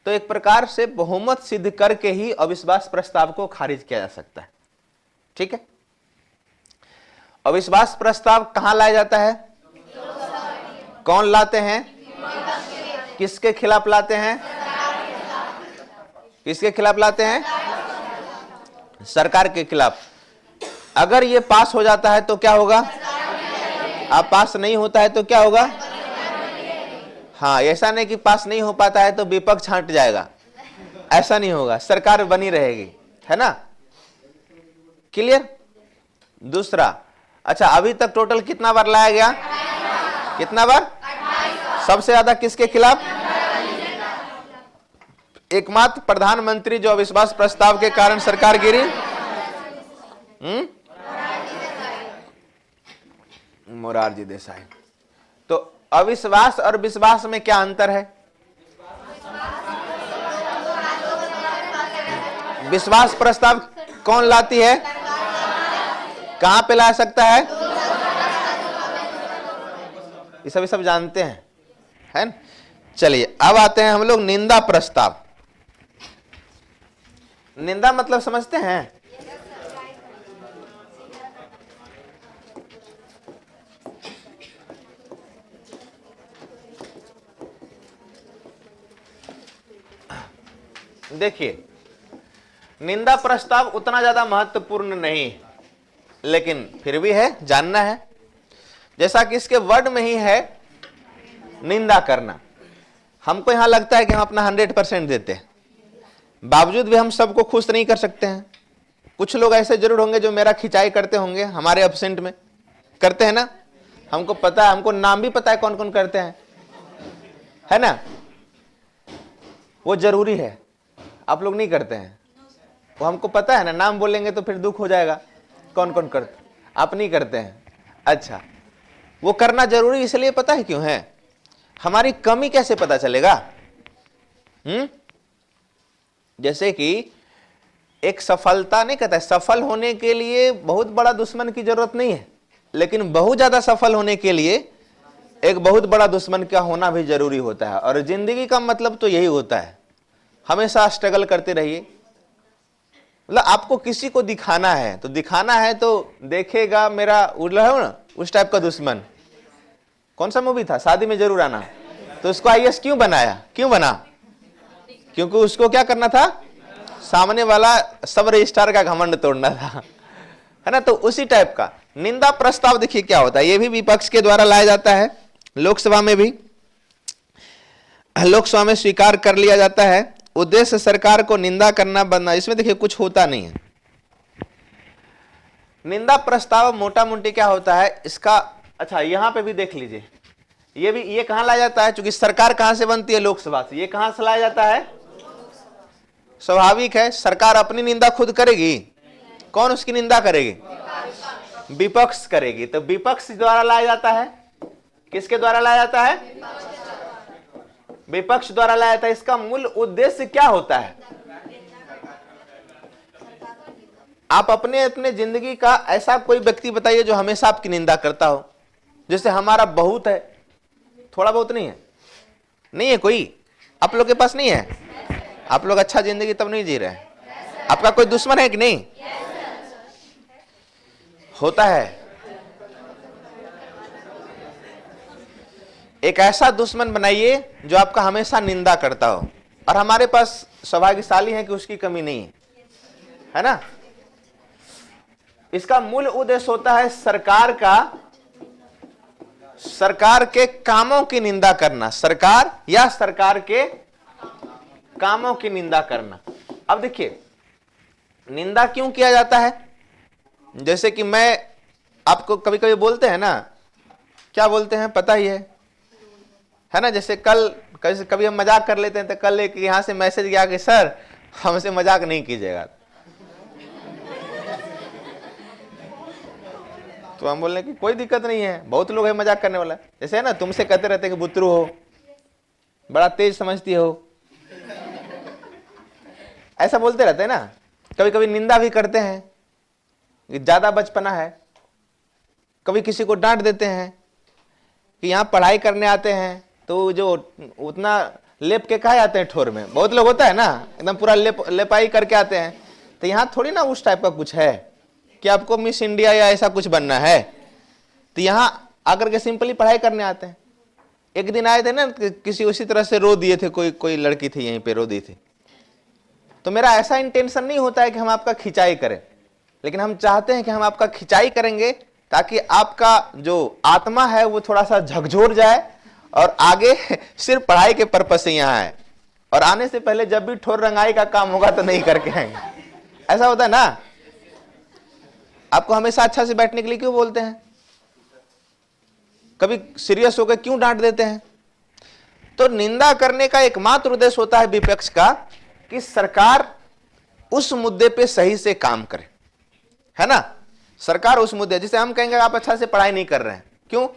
तो एक प्रकार से बहुमत सिद्ध करके ही अविश्वास प्रस्ताव को खारिज किया जा सकता है। ठीक है, अविश्वास प्रस्ताव कहां लाया जाता है? कौन लाते हैं? किसके खिलाफ लाते हैं? किसके खिलाफ लाते हैं? सरकार के खिलाफ। अगर ये पास हो जाता है तो क्या होगा, अब पास नहीं होता है तो क्या होगा, हाँ ऐसा नहीं कि पास नहीं हो पाता है तो विपक्ष हट जाएगा, ऐसा नहीं होगा, सरकार बनी रहेगी, है ना, क्लियर। दूसरा, अच्छा अभी तक टोटल कितना बार लाया गया, कितना बार, सबसे ज्यादा किसके खिलाफ, एकमात्र प्रधानमंत्री जो अविश्वास प्रस्ताव के कारण सरकार गिरी, मोरारजी देसाई। तो अविश्वास और विश्वास में क्या अंतर है, विश्वास प्रस्ताव कौन लाती है, कहां पे ला सकता है, ये सब जानते हैं, है ना। चलिए अब आते हैं हम लोग निंदा प्रस्ताव। निंदा मतलब समझते हैं, देखिए निंदा प्रस्ताव उतना ज्यादा महत्वपूर्ण नहीं, लेकिन फिर भी है, जानना है। जैसा कि इसके वर्ड में ही है निंदा करना। हमको यहां लगता है कि हम अपना 100% देते हैं, बावजूद भी हम सबको खुश नहीं कर सकते हैं। कुछ लोग ऐसे जरूर होंगे जो मेरा खिंचाई करते होंगे, हमारे एब्सेंट में करते हैं ना, हमको पता है, हमको नाम भी पता है कौन कौन करते हैं, है ना, वो जरूरी है। आप लोग नहीं करते हैं, वो हमको पता है ना, नाम बोलेंगे तो फिर दुख हो जाएगा, कौन कौन करते, आप नहीं करते हैं। अच्छा, वो करना जरूरी इसलिए पता है क्यों है, हमारी कमी कैसे पता चलेगा। जैसे कि एक सफलता नहीं कहता है, सफल होने के लिए बहुत बड़ा दुश्मन की जरूरत नहीं है, लेकिन बहुत ज्यादा सफल होने के लिए एक बहुत बड़ा दुश्मन का होना भी जरूरी होता है। और जिंदगी का मतलब तो यही होता है, हमेशा स्ट्रगल करते रहिए। मतलब आपको किसी को दिखाना है तो देखेगा मेरा उड़ला है ना, उस टाइप का दुश्मन। कौन सा मूवी था, शादी में जरूर आना, तो उसको आईएएस क्यों बनाया, क्यों बना, क्योंकि उसको क्या करना था, सामने वाला सब रजिस्ट्रार का घमंड तोड़ना था, है ना। तो उसी टाइप का निंदा प्रस्ताव देखिए क्या होता है, ये भी विपक्ष के द्वारा लाया जाता है, लोकसभा में भी, लोकसभा में स्वीकार कर लिया जाता है। उद्देश्य सरकार को निंदा करना बनना, इसमें देखिए कुछ होता नहीं है। निंदा प्रस्ताव मोटा मोटी क्या होता है इसका, अच्छा यहां पे भी देख लीजिए, ये कहां लाया जाता है, क्योंकि सरकार कहां से बनती है, लोकसभा से। ये कहां से लाया जाता है, स्वाभाविक है, सरकार अपनी निंदा खुद करेगी, कौन उसकी निंदा करेगी, विपक्ष करेगी। तो विपक्ष द्वारा लाया जाता है, किसके द्वारा लाया जाता है, विपक्ष द्वारा लाया जाता है। इसका मूल उद्देश्य क्या होता है, आप अपने अपने जिंदगी का ऐसा कोई व्यक्ति बताइए जो हमेशा आपकी निंदा करता हो। जैसे हमारा बहुत है, थोड़ा बहुत नहीं है, नहीं है कोई, आप लोग के पास नहीं है, आप लोग अच्छा जिंदगी तब नहीं जी रहे हैं। आपका कोई दुश्मन है कि नहीं, होता है। एक ऐसा दुश्मन बनाइए जो आपका हमेशा निंदा करता हो, और हमारे पास सौभाग्यशाली है कि उसकी कमी नहीं है ना। इसका मूल उद्देश्य होता है सरकार के कामों की निंदा करना, सरकार या सरकार के कामों की निंदा करना। अब देखिए निंदा क्यों किया जाता है, जैसे कि मैं आपको कभी कभी बोलते हैं ना, क्या बोलते हैं पता ही है ना। जैसे कभी हम मजाक कर लेते हैं, तो कल एक यहां से मैसेज गया कि सर हमसे मजाक नहीं कीजिएगा, तो हम बोलने की कोई दिक्कत नहीं है, बहुत लोग है मजाक करने वाला। जैसे है ना, तुमसे कहते रहते कि बुतरू हो, बड़ा तेज समझती हो, ऐसा बोलते रहते हैं ना। कभी कभी निंदा भी करते हैं, ज्यादा बचपना है। कभी किसी को डांट देते हैं कि यहाँ पढ़ाई करने आते हैं तो जो उतना लेप के कहा आते हैं ठोर में, बहुत लोग होता है ना, एकदम पूरा लेपाई करके आते हैं। तो यहाँ थोड़ी ना उस टाइप का कुछ है कि आपको मिस इंडिया या ऐसा कुछ बनना है। तो यहाँ आकर के सिंपली पढ़ाई करने आते हैं। एक दिन आए थे ना, किसी उसी तरह से रो दिए थे, कोई लड़की थी यहीं पे रो दी थी। तो मेरा ऐसा इंटेंशन नहीं होता है कि हम आपका खिंचाई करें, लेकिन हम चाहते हैं कि हम आपका खिंचाई करेंगे ताकि आपका जो आत्मा है वो थोड़ा सा झकझोर जाए और आगे सिर्फ पढ़ाई के पर्पज से यहाँ आए, और आने से पहले जब भी ठोर रंगाई का काम होगा तो नहीं करके आएंगे। ऐसा होता है ना? आपको हमेशा अच्छा से बैठने के लिए क्यों बोलते हैं? कभी सीरियस होकर क्यों डांट देते हैं? तो निंदा करने का एकमात्र उद्देश्य होता है विपक्ष का कि सरकार उस मुद्दे पे सही से काम करे, है ना? सरकार उस मुद्दे, जिसे हम कहेंगे आप अच्छा से पढ़ाई नहीं कर रहे हैं, क्यों?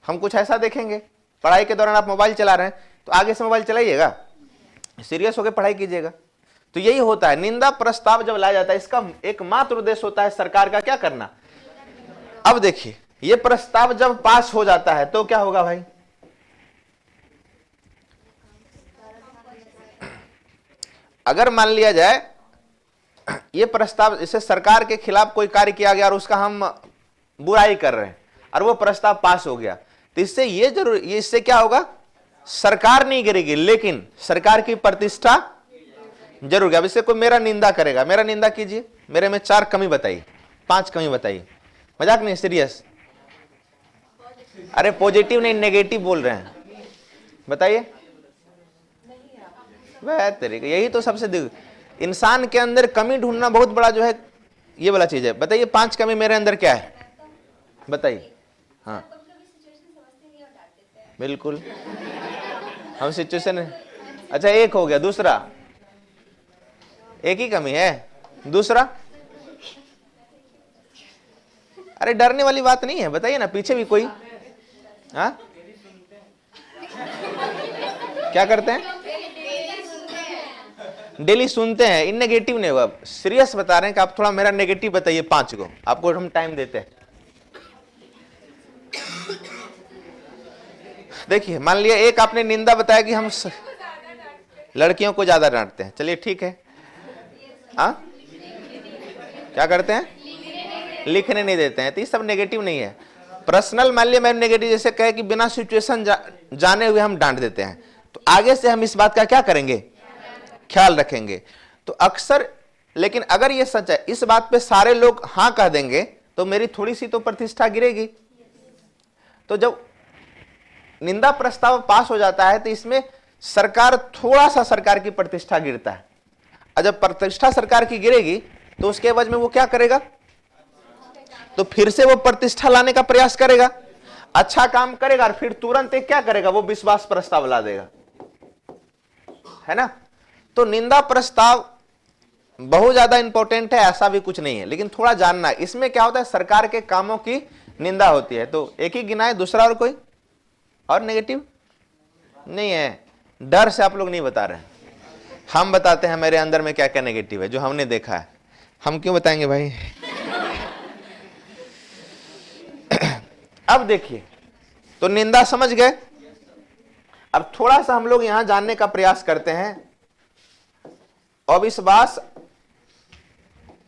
हम कुछ ऐसा देखेंगे, पढ़ाई के दौरान आप मोबाइल चला रहे हैं तो आगे से मोबाइल चलाइएगा, सीरियस होकर पढ़ाई कीजिएगा। तो यही होता है, निंदा प्रस्ताव जब लाया जाता है इसका एकमात्र उद्देश्य होता है सरकार का क्या करना। अब देखिए, ये प्रस्ताव जब पास हो जाता है तो क्या होगा भाई? अगर मान लिया जाए ये प्रस्ताव, इसे सरकार के खिलाफ कोई कार्य किया गया और उसका हम बुराई कर रहे हैं और वो प्रस्ताव पास हो गया, तो इससे ये जरूर, ये इससे क्या होगा? सरकार नहीं गिरेगी लेकिन सरकार की प्रतिष्ठा जरूर गिरेगी। अब इससे कोई मेरा निंदा करेगा, मेरा निंदा कीजिए, मेरे में 4 कमी बताइए, 5 कमी बताइए, मजाक नहीं, सीरियस। अरे पॉजिटिव नहीं नेगेटिव बोल रहे हैं, बताइए। वह तरीके, यही तो सबसे इंसान के अंदर कमी ढूंढना बहुत बड़ा जो है ये वाला चीज है। बताइए 5 कमी मेरे अंदर क्या है, बताइए। हाँ बिल्कुल, हम सिचुएशन, अच्छा एक हो गया, दूसरा एक ही कमी है, दूसरा अरे डरने वाली बात नहीं है, बताइए ना, पीछे भी कोई। हाँ क्या करते हैं? डेली सुनते हैं, इन नेगेटिव नहीं होगा, सीरियस बता रहे हैं कि आप थोड़ा मेरा नेगेटिव बताइए 5 को, आपको हम टाइम देते हैं। देखिए मान लिया एक आपने निंदा बताया कि हम लड़कियों को ज्यादा डांटते हैं, चलिए ठीक है। हाँ क्या करते हैं? लिखने नहीं देते हैं, तो ये सब नेगेटिव नहीं है। पर्सनल मान लिया मैंने नेगेटिव जैसे कहे कि बिना सिचुएशन जाने हुए हम डांट देते हैं, तो आगे से हम इस बात का क्या करेंगे? ख्याल रखेंगे। तो अक्सर, लेकिन अगर ये सच है, इस बात पे सारे लोग हाँ कह देंगे तो मेरी थोड़ी सी तो प्रतिष्ठा गिरेगी। तो जब निंदा प्रस्ताव पास हो जाता है तो इसमें सरकार, थोड़ा सा सरकार की प्रतिष्ठा गिरता है, और जब प्रतिष्ठा सरकार की गिरेगी तो उसके एवज में वो क्या करेगा? तो फिर से वो प्रतिष्ठा लाने का प्रयास करेगा, अच्छा काम करेगा, और फिर तुरंत एक क्या करेगा? वो विश्वास प्रस्ताव ला देगा, है ना? तो निंदा प्रस्ताव बहुत ज्यादा इंपॉर्टेंट है, ऐसा भी कुछ नहीं है, लेकिन थोड़ा जानना है इसमें क्या होता है। सरकार के कामों की निंदा होती है, तो एक ही गिना है, दूसरा और कोई और नेगेटिव नहीं है। डर से आप लोग नहीं बता रहे हैं, हम बताते हैं मेरे अंदर में क्या क्या नेगेटिव है जो हमने देखा है। हम क्यों बताएंगे भाई? अब देखिए, तो निंदा समझ गए। अब थोड़ा सा हम लोग यहां जानने का प्रयास करते हैं अविश्वास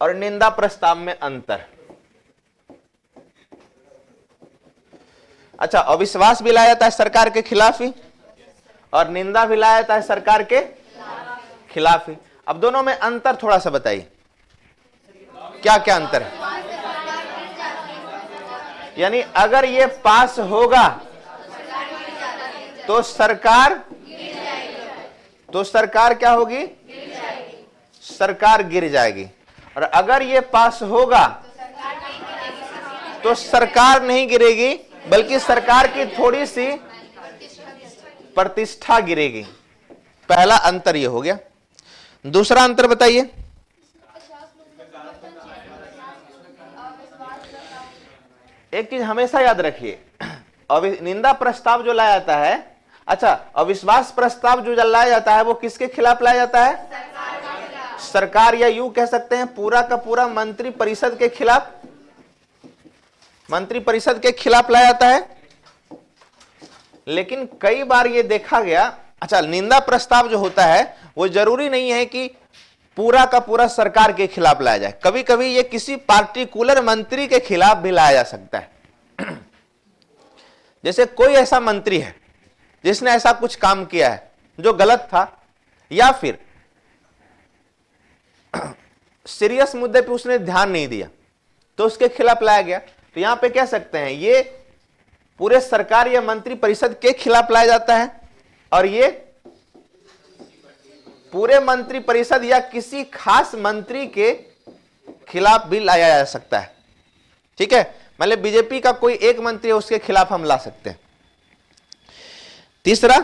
और निंदा प्रस्ताव में अंतर। अच्छा, अविश्वास भी लाया जाता है सरकार के खिलाफ ही, और निंदा भी लाया जाता है सरकार के खिलाफ ही। अब दोनों में अंतर थोड़ा सा बताइए, क्या क्या अंतर है? यानी अगर ये पास होगा तो सरकार क्या होगी? सरकार गिर जाएगी। और अगर ये पास होगा तो सरकार नहीं गिरेगी, बल्कि सरकार की थोड़ी सी प्रतिष्ठा गिरेगी। पहला अंतर ये हो गया। दूसरा अंतर बताइए। एक चीज हमेशा याद रखिए, निंदा प्रस्ताव जो लाया जाता है, अच्छा अविश्वास प्रस्ताव जो लाया जाता है वो किसके खिलाफ लाया जाता है? सरकार, या यूं कह सकते हैं पूरा का पूरा मंत्री परिषद के खिलाफ, मंत्री परिषद के खिलाफ लाया जाता है। लेकिन कई बार ये देखा गया, अच्छा निंदा प्रस्ताव जो होता है वो जरूरी नहीं है कि पूरा का पूरा सरकार के खिलाफ लाया जाए, कभी कभी ये किसी पार्टिकुलर मंत्री के खिलाफ भी लाया जा सकता है। जैसे कोई ऐसा मंत्री है जिसने ऐसा कुछ काम किया है जो गलत था, या फिर सीरियस मुद्दे पे उसने ध्यान नहीं दिया तो उसके खिलाफ लाया गया। तो यहां पे कह सकते हैं ये पूरे सरकार या मंत्री परिषद के खिलाफ लाया जाता है और ये पूरे मंत्री परिषद या किसी खास मंत्री के खिलाफ भी लाया जा सकता है। ठीक है, मतलब बीजेपी का कोई एक मंत्री है उसके खिलाफ हम ला सकते हैं। तीसरा,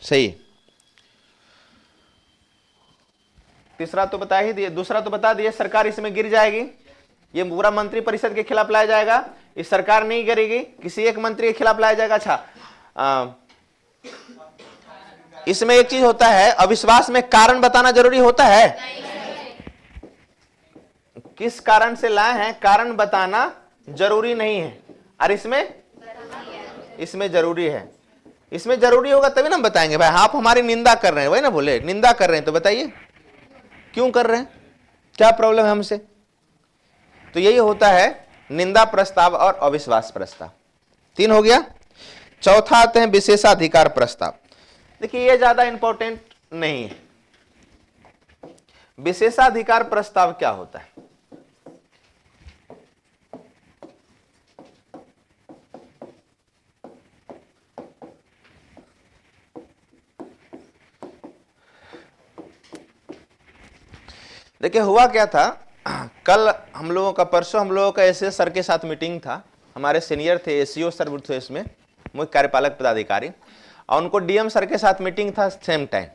सही, तीसरा तो बता ही दिए, दूसरा तो बता दिए, सरकार इसमें गिर जाएगी, ये पूरा मंत्री परिषद के खिलाफ लाया जाएगा, इस सरकार नहीं गिरेगी, किसी एक मंत्री के खिलाफ लाया जाएगा। अच्छा, इसमें एक चीज होता है, अविश्वास में कारण बताना जरूरी होता है। किस कारण से लाए हैं कारण बताना जरूरी नहीं है, और इसमें जरूरी है। इसमें जरूरी होगा तभी ना हम बताएंगे भाई आप हमारी निंदा कर रहे हैं, वही ना बोले निंदा कर रहे हैं, तो बताइए क्यों कर रहे हैं, क्या प्रॉब्लम है हमसे। तो यही होता है निंदा प्रस्ताव और अविश्वास प्रस्ताव। 3 हो गया। चौथा आते हैं विशेषाधिकार प्रस्ताव। देखिए ये ज्यादा इंपॉर्टेंट नहीं है। विशेषाधिकार प्रस्ताव क्या होता है? देखिए हुआ क्या था, कल हम लोगों का, परसों हम लोगों का एसएस सर के साथ मीटिंग था। हमारे सीनियर थे, एसईओ सर थे इसमें, मुख्य कार्यपालक पदाधिकारी, और उनको डीएम सर के साथ मीटिंग था सेम टाइम,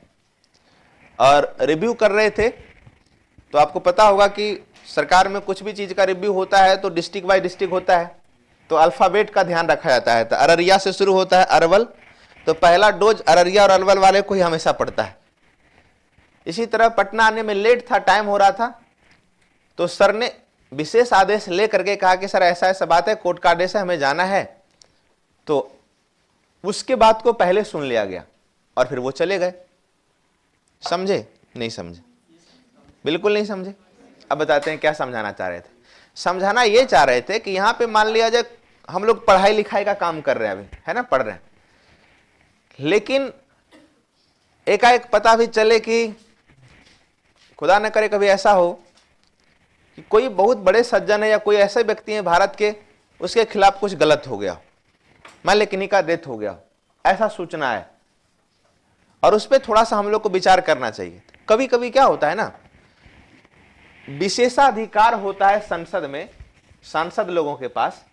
और रिव्यू कर रहे थे। तो आपको पता होगा कि सरकार में कुछ भी चीज का रिव्यू होता है तो डिस्ट्रिक्ट बाय डिस्ट्रिक्ट होता है, तो अल्फाबेट का ध्यान रखा जाता है। तो अररिया से शुरू होता है अरवल, तो पहला डोज अररिया और अरवल वाले को ही हमेशा पड़ता है। इसी तरह पटना आने में लेट था, टाइम हो रहा था, तो सर ने विशेष आदेश ले करके कहा कि सर ऐसा ऐसा बात है, कोर्ट का आदेश है, हमें जाना है। तो उसके बाद को पहले सुन लिया गया और फिर वो चले गए। समझे? नहीं समझे? बिल्कुल नहीं समझे। अब बताते हैं क्या समझाना चाह रहे थे। समझाना ये चाह रहे थे कि यहां पे मान लिया जाए हम लोग पढ़ाई लिखाई का काम कर रहे हैं, अभी है ना, पढ़ रहे हैं, लेकिन एकाएक पता भी चले कि खुदा न करे कभी ऐसा हो कि कोई बहुत बड़े सज्जन है या कोई ऐसे व्यक्ति है भारत के, उसके खिलाफ कुछ गलत हो गया, मान ले किन्हीं का डेथ हो गया, ऐसा सूचना है, और उस पर थोड़ा सा हम लोग को विचार करना चाहिए। कभी कभी क्या होता है ना, विशेषाधिकार होता है संसद में, सांसद लोगों के पास,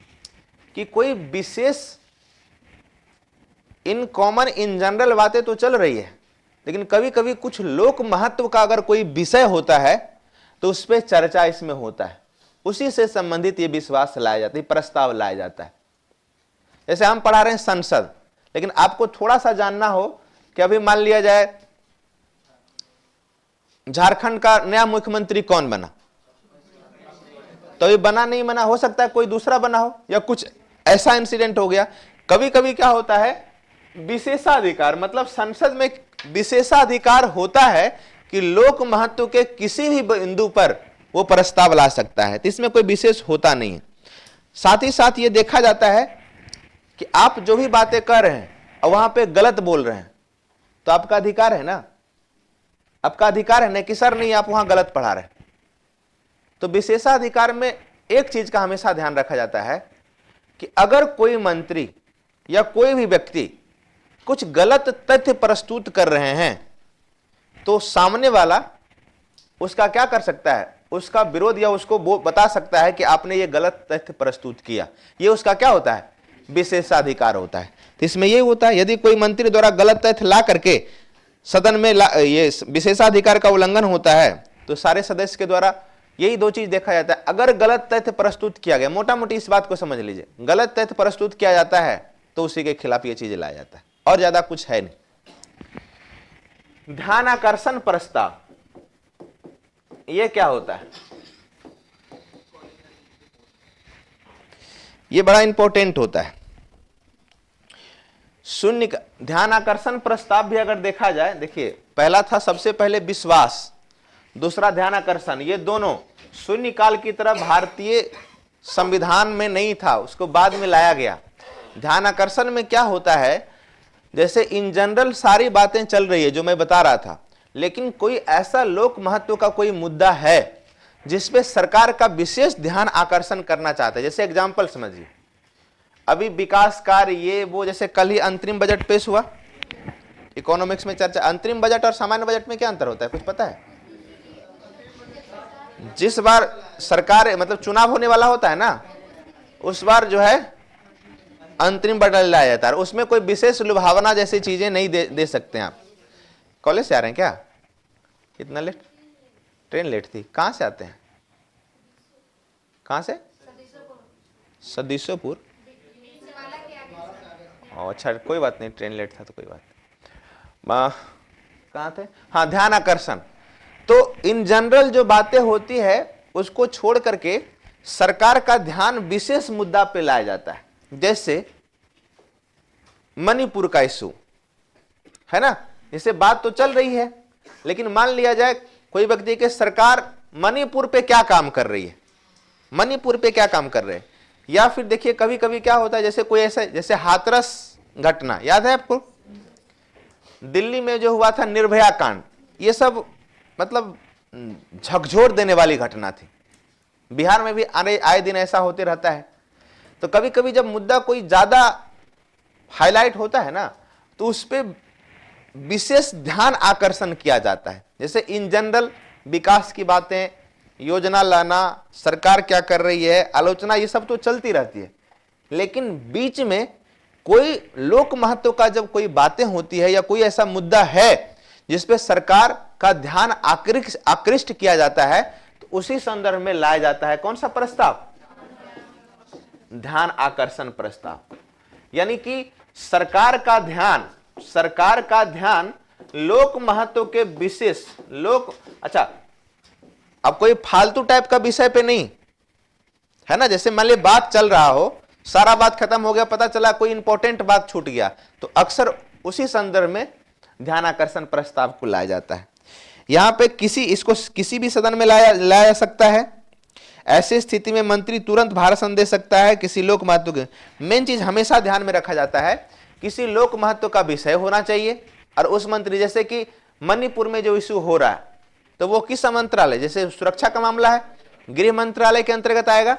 कि कोई विशेष इन कॉमन इन जनरल बातें तो चल रही है, लेकिन कभी कभी कुछ लोक महत्व का अगर कोई विषय होता है तो उस पर चर्चा इसमें होता है, उसी से संबंधित ये विश्वास लाया जाता है, प्रस्ताव लाया जाता है। जैसे हम पढ़ा रहे हैं संसद, लेकिन आपको थोड़ा सा जानना हो कि अभी मान लिया जाए झारखंड का नया मुख्यमंत्री कौन बना, तो ये बना नहीं बना, हो सकता है कोई दूसरा बना हो या कुछ ऐसा इंसिडेंट हो गया। कभी कभी क्या होता है, विशेषाधिकार मतलब संसद में विशेषाधिकार होता है कि लोक महत्व के किसी भी बिंदु पर वो प्रस्ताव ला सकता है, तो इसमें कोई विशेष होता नहीं है। साथ ही साथ ये देखा जाता है कि आप जो भी बातें कर रहे हैं और वहां पे गलत बोल रहे हैं, तो आपका अधिकार है ना, आपका अधिकार है ना कि सर नहीं आप वहां गलत पढ़ा रहे हैं। तो विशेषाधिकार में एक चीज का हमेशा ध्यान रखा जाता है कि अगर कोई मंत्री या कोई भी व्यक्ति कुछ गलत तथ्य प्रस्तुत कर रहे हैं तो सामने वाला उसका क्या कर सकता है, उसका विरोध या उसको बता सकता है कि आपने ये गलत तथ्य प्रस्तुत किया। ये उसका क्या होता है, विशेषाधिकार होता है। तो इसमें ये होता है, यदि कोई मंत्री द्वारा गलत तथ्य ला करके सदन में ये विशेषाधिकार का उल्लंघन होता है, तो सारे सदस्य के द्वारा यही 2 चीज देखा जाता है। अगर गलत तथ्य प्रस्तुत किया गया, मोटा मोटी इस बात को समझ लीजिए, गलत तथ्य प्रस्तुत किया जाता है तो उसी के खिलाफ ये चीज लाया जाता है, और ज्यादा कुछ है नहीं। ध्यान आकर्षण प्रस्ताव, ये क्या होता है? ये बड़ा इंपॉर्टेंट होता है। शून्य ध्यान आकर्षण प्रस्ताव भी अगर देखा जाए, देखिए पहला था सबसे पहले विश्वास, दूसरा ध्यान आकर्षण, ये दोनों शून्य काल की तरह भारतीय संविधान में नहीं था, उसको बाद में लाया गया। ध्यान आकर्षण में क्या होता है जैसे इन जनरल सारी बातें चल रही है जो मैं बता रहा था, लेकिन कोई ऐसा लोक महत्व का कोई मुद्दा है जिसपे सरकार का विशेष ध्यान आकर्षण करना चाहता है। जैसे एग्जाम्पल समझिए, अभी विकास कार्य ये वो, जैसे कल ही अंतरिम बजट पेश हुआ, इकोनॉमिक्स में चर्चा। अंतरिम बजट और सामान्य बजट में क्या अंतर होता है, कुछ पता है? जिस बार सरकार मतलब चुनाव होने वाला होता है ना, उस बार जो है अंतरिम बजट लाया जाता है, उसमें कोई विशेष लुभावना जैसी चीजें नहीं दे सकते हैं। आप कॉलेज से आ रहे हैं क्या? कितना लेट? ट्रेन लेट थी। कहां से आते हैं? कहां से? सदीसोपुर। अच्छा, कोई बात नहीं, ट्रेन लेट था तो कोई बात नहीं। कहां थे? हाँ, ध्यान आकर्षण। तो इन जनरल जो बातें होती है उसको छोड़ करके सरकार का ध्यान विशेष मुद्दा पे लाया जाता है। जैसे मणिपुर का इशू है ना, इसे बात तो चल रही है, लेकिन मान लिया जाए कोई व्यक्ति के सरकार मणिपुर पे क्या काम कर रही है, मणिपुर पे क्या काम कर रहे हैं। या फिर देखिए कभी कभी क्या होता है, जैसे कोई ऐसा, जैसे हाथरस घटना याद है आपको, दिल्ली में जो हुआ था निर्भया कांड, ये सब मतलब झकझोर देने वाली घटना थी। बिहार में भी आए दिन ऐसा होते रहता है। तो कभी कभी जब मुद्दा कोई ज्यादा हाईलाइट होता है ना, तो उस पर विशेष ध्यान आकर्षण किया जाता है। जैसे इन जनरल विकास की बातें, योजना लाना, सरकार क्या कर रही है, आलोचना, ये सब तो चलती रहती है, लेकिन बीच में कोई लोक महत्व का जब कोई बातें होती है या कोई ऐसा मुद्दा है जिसपे सरकार का ध्यान आकृष्ट किया जाता है, तो उसी संदर्भ में लाया जाता है कौन सा प्रस्ताव? ध्यान आकर्षण प्रस्ताव। यानी कि सरकार का ध्यान लोक महत्व के विशेष अच्छा, अब कोई फालतू टाइप का विषय पे नहीं है ना। जैसे मान ली बात चल रहा हो, सारा बात खत्म हो गया, पता चला कोई इंपॉर्टेंट बात छूट गया, तो अक्सर उसी संदर्भ में ध्यान आकर्षण प्रस्ताव को लाया जाता है। यहां पे इसको किसी भी सदन में लाया जा सकता है। ऐसी स्थिति में मंत्री तुरंत भाषण दे सकता है। किसी लोक महत्व के मेन चीज हमेशा ध्यान में रखा जाता है, किसी लोक महत्व का विषय होना चाहिए, और उस मंत्री, जैसे कि मणिपुर में जो इशू हो रहा है, तो वो किस मंत्रालय, जैसे सुरक्षा का मामला है, गृह मंत्रालय के अंतर्गत आएगा,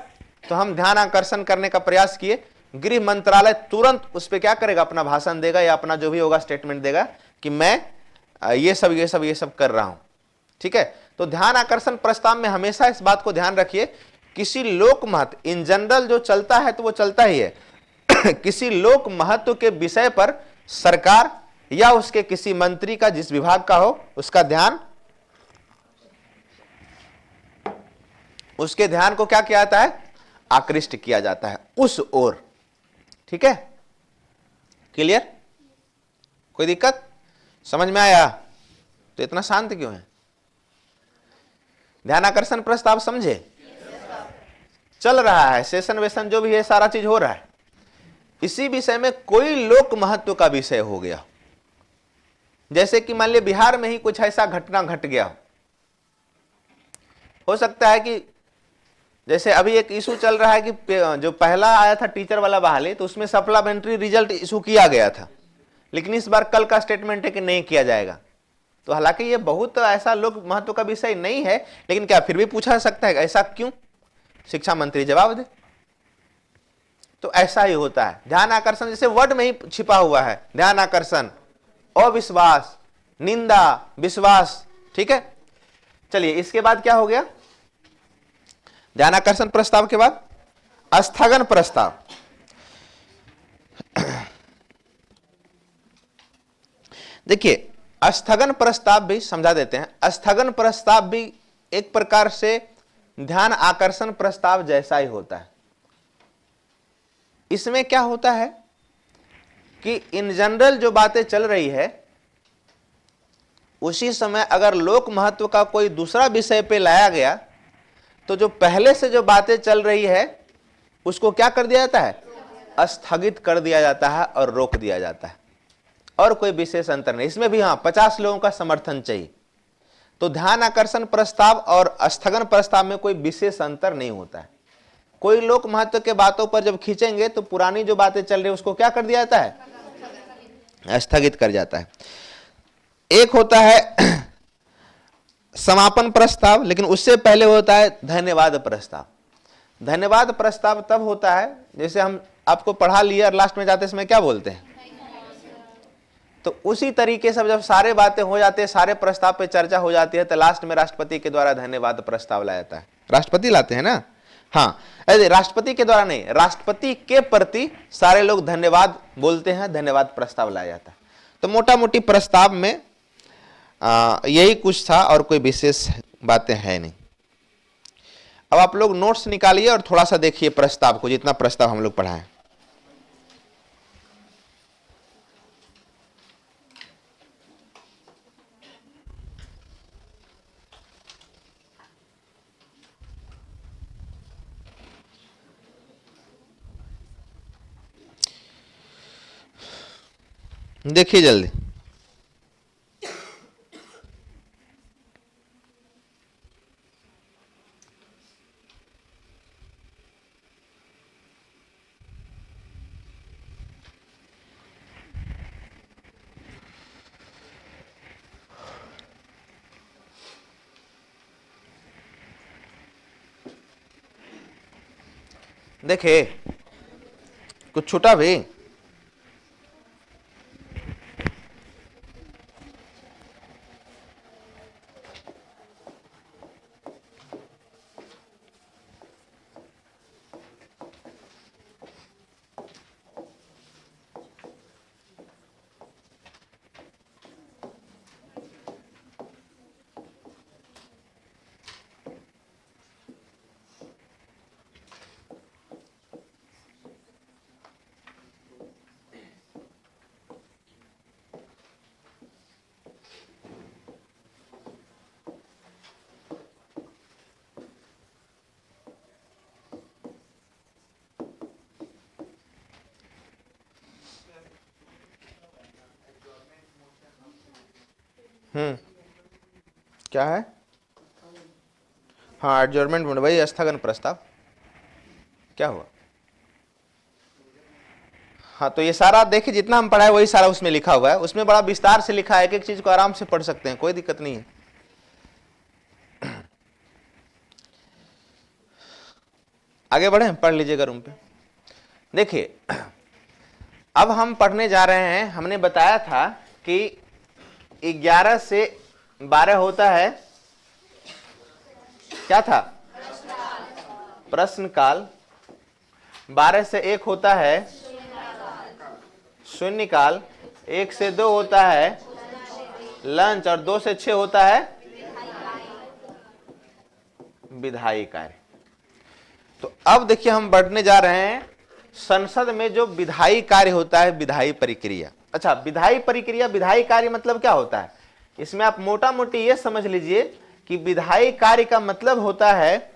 तो हम ध्यान आकर्षण करने का प्रयास किए, गृह मंत्रालय तुरंत उस पर क्या करेगा, अपना भाषण देगा या अपना जो भी होगा स्टेटमेंट देगा कि मैं ये सब कर रहा हूं। ठीक है, तो ध्यान आकर्षण प्रस्ताव में हमेशा इस बात को ध्यान रखिए, किसी लोक महत्व, इन जनरल जो चलता है तो वो चलता ही है किसी लोक महत्व के विषय पर सरकार या उसके किसी मंत्री का, जिस विभाग का हो, उसके ध्यान को क्या किया जाता है, आकृष्ट किया जाता है उस ओर। ठीक है, क्लियर? कोई दिक्कत? समझ में आया? तो इतना शांत क्यों है? ध्यान आकर्षण प्रस्ताव समझे? चल रहा है, सेशन वेशन जो भी है, सारा चीज हो रहा है। इसी विषय में कोई लोक महत्व का विषय हो गया, जैसे कि मान लिया बिहार में ही कुछ ऐसा घटना घट गया, हो सकता है कि जैसे अभी एक इशू चल रहा है कि जो पहला आया था टीचर वाला बहाली, तो उसमें सप्लीमेंट्री रिजल्ट इशू किया गया था, लेकिन इस बार कल का स्टेटमेंट है कि नहीं किया जाएगा। तो हालांकि ये बहुत ऐसा लोक महत्व का विषय नहीं है, लेकिन क्या फिर भी पूछा जा सकता है ऐसा क्यों? शिक्षा मंत्री जवाब दे। तो ऐसा ही होता है ध्यान आकर्षण, जैसे वर्ड में ही छिपा हुआ है ध्यान आकर्षण, अविश्वास, निंदा, विश्वास। ठीक है, चलिए इसके बाद क्या हो गया? ध्यान आकर्षण प्रस्ताव के बाद स्थगन प्रस्ताव। देखिए, स्थगन प्रस्ताव भी समझा देते हैं। स्थगन प्रस्ताव भी एक प्रकार से ध्यान आकर्षण प्रस्ताव जैसा ही होता है। इसमें क्या होता है कि इन जनरल जो बातें चल रही है, उसी समय अगर लोक महत्व का कोई दूसरा विषय पे लाया गया, तो जो पहले से जो बातें चल रही है उसको क्या कर दिया जाता है? स्थगित कर दिया जाता है और रोक दिया जाता है, और कोई विशेष अंतर नहीं। इसमें भी हाँ 50 लोगों का समर्थन चाहिए। तो ध्यान आकर्षण प्रस्ताव और स्थगन प्रस्ताव में कोई विशेष अंतर नहीं होता है। कोई लोक महत्व के बातों पर जब खींचेंगे तो पुरानी जो बातें चल रही है उसको क्या कर दिया जाता है? स्थगित कर जाता है। एक होता है समापन प्रस्ताव, लेकिन उससे पहले होता है धन्यवाद प्रस्ताव। धन्यवाद प्रस्ताव तब होता है जैसे हम आपको पढ़ा लिया और लास्ट में जाते समय क्या बोलते हैं, तो उसी तरीके से जब सारे बातें हो जाते हैं, सारे प्रस्ताव पे चर्चा हो जाती है, तो लास्ट में राष्ट्रपति के द्वारा धन्यवाद प्रस्ताव लाया जाता है। राष्ट्रपति लाते हैं ना, हाँ, अरे राष्ट्रपति के द्वारा नहीं, राष्ट्रपति के प्रति सारे लोग धन्यवाद बोलते हैं, धन्यवाद प्रस्ताव लाया जाता है। तो मोटा मोटी प्रस्ताव में यही कुछ था और कोई विशेष बातें है नहीं। अब आप लोग नोट्स निकालिए और थोड़ा सा देखिए प्रस्ताव को, जितना प्रस्ताव हम लोग पढ़ाएं। देखिए जल्दी। देखिए कुछ छूटा भी, क्या है, हाँ एडजॉर्नमेंट, वही स्थगन प्रस्ताव। क्या हुआ, हाँ तो ये सारा देखिए जितना हम पढ़ा है वही सारा उसमें लिखा हुआ है। उसमें बड़ा विस्तार से लिखा है, एक एक चीज को आराम से पढ़ सकते हैं, कोई दिक्कत नहीं है। आगे बढ़े, पढ़ लीजिएगा रूम पे। देखिए अब हम पढ़ने जा रहे हैं। हमने बताया था कि 11 से 12 होता है, क्या था, प्रश्न काल। 12 से 1 होता है शून्य काल। 1 से 2 होता है लंच, और 2 से 6 होता है विधायी कार्य। तो अब देखिए हम बढ़ने जा रहे हैं संसद में जो विधायी कार्य होता है, विधायी प्रक्रिया। अच्छा, विधायी प्रक्रिया, विधायी कार्य मतलब क्या होता है, इसमें आप मोटा मोटी ये समझ लीजिए कि विधायी कार्य का मतलब होता है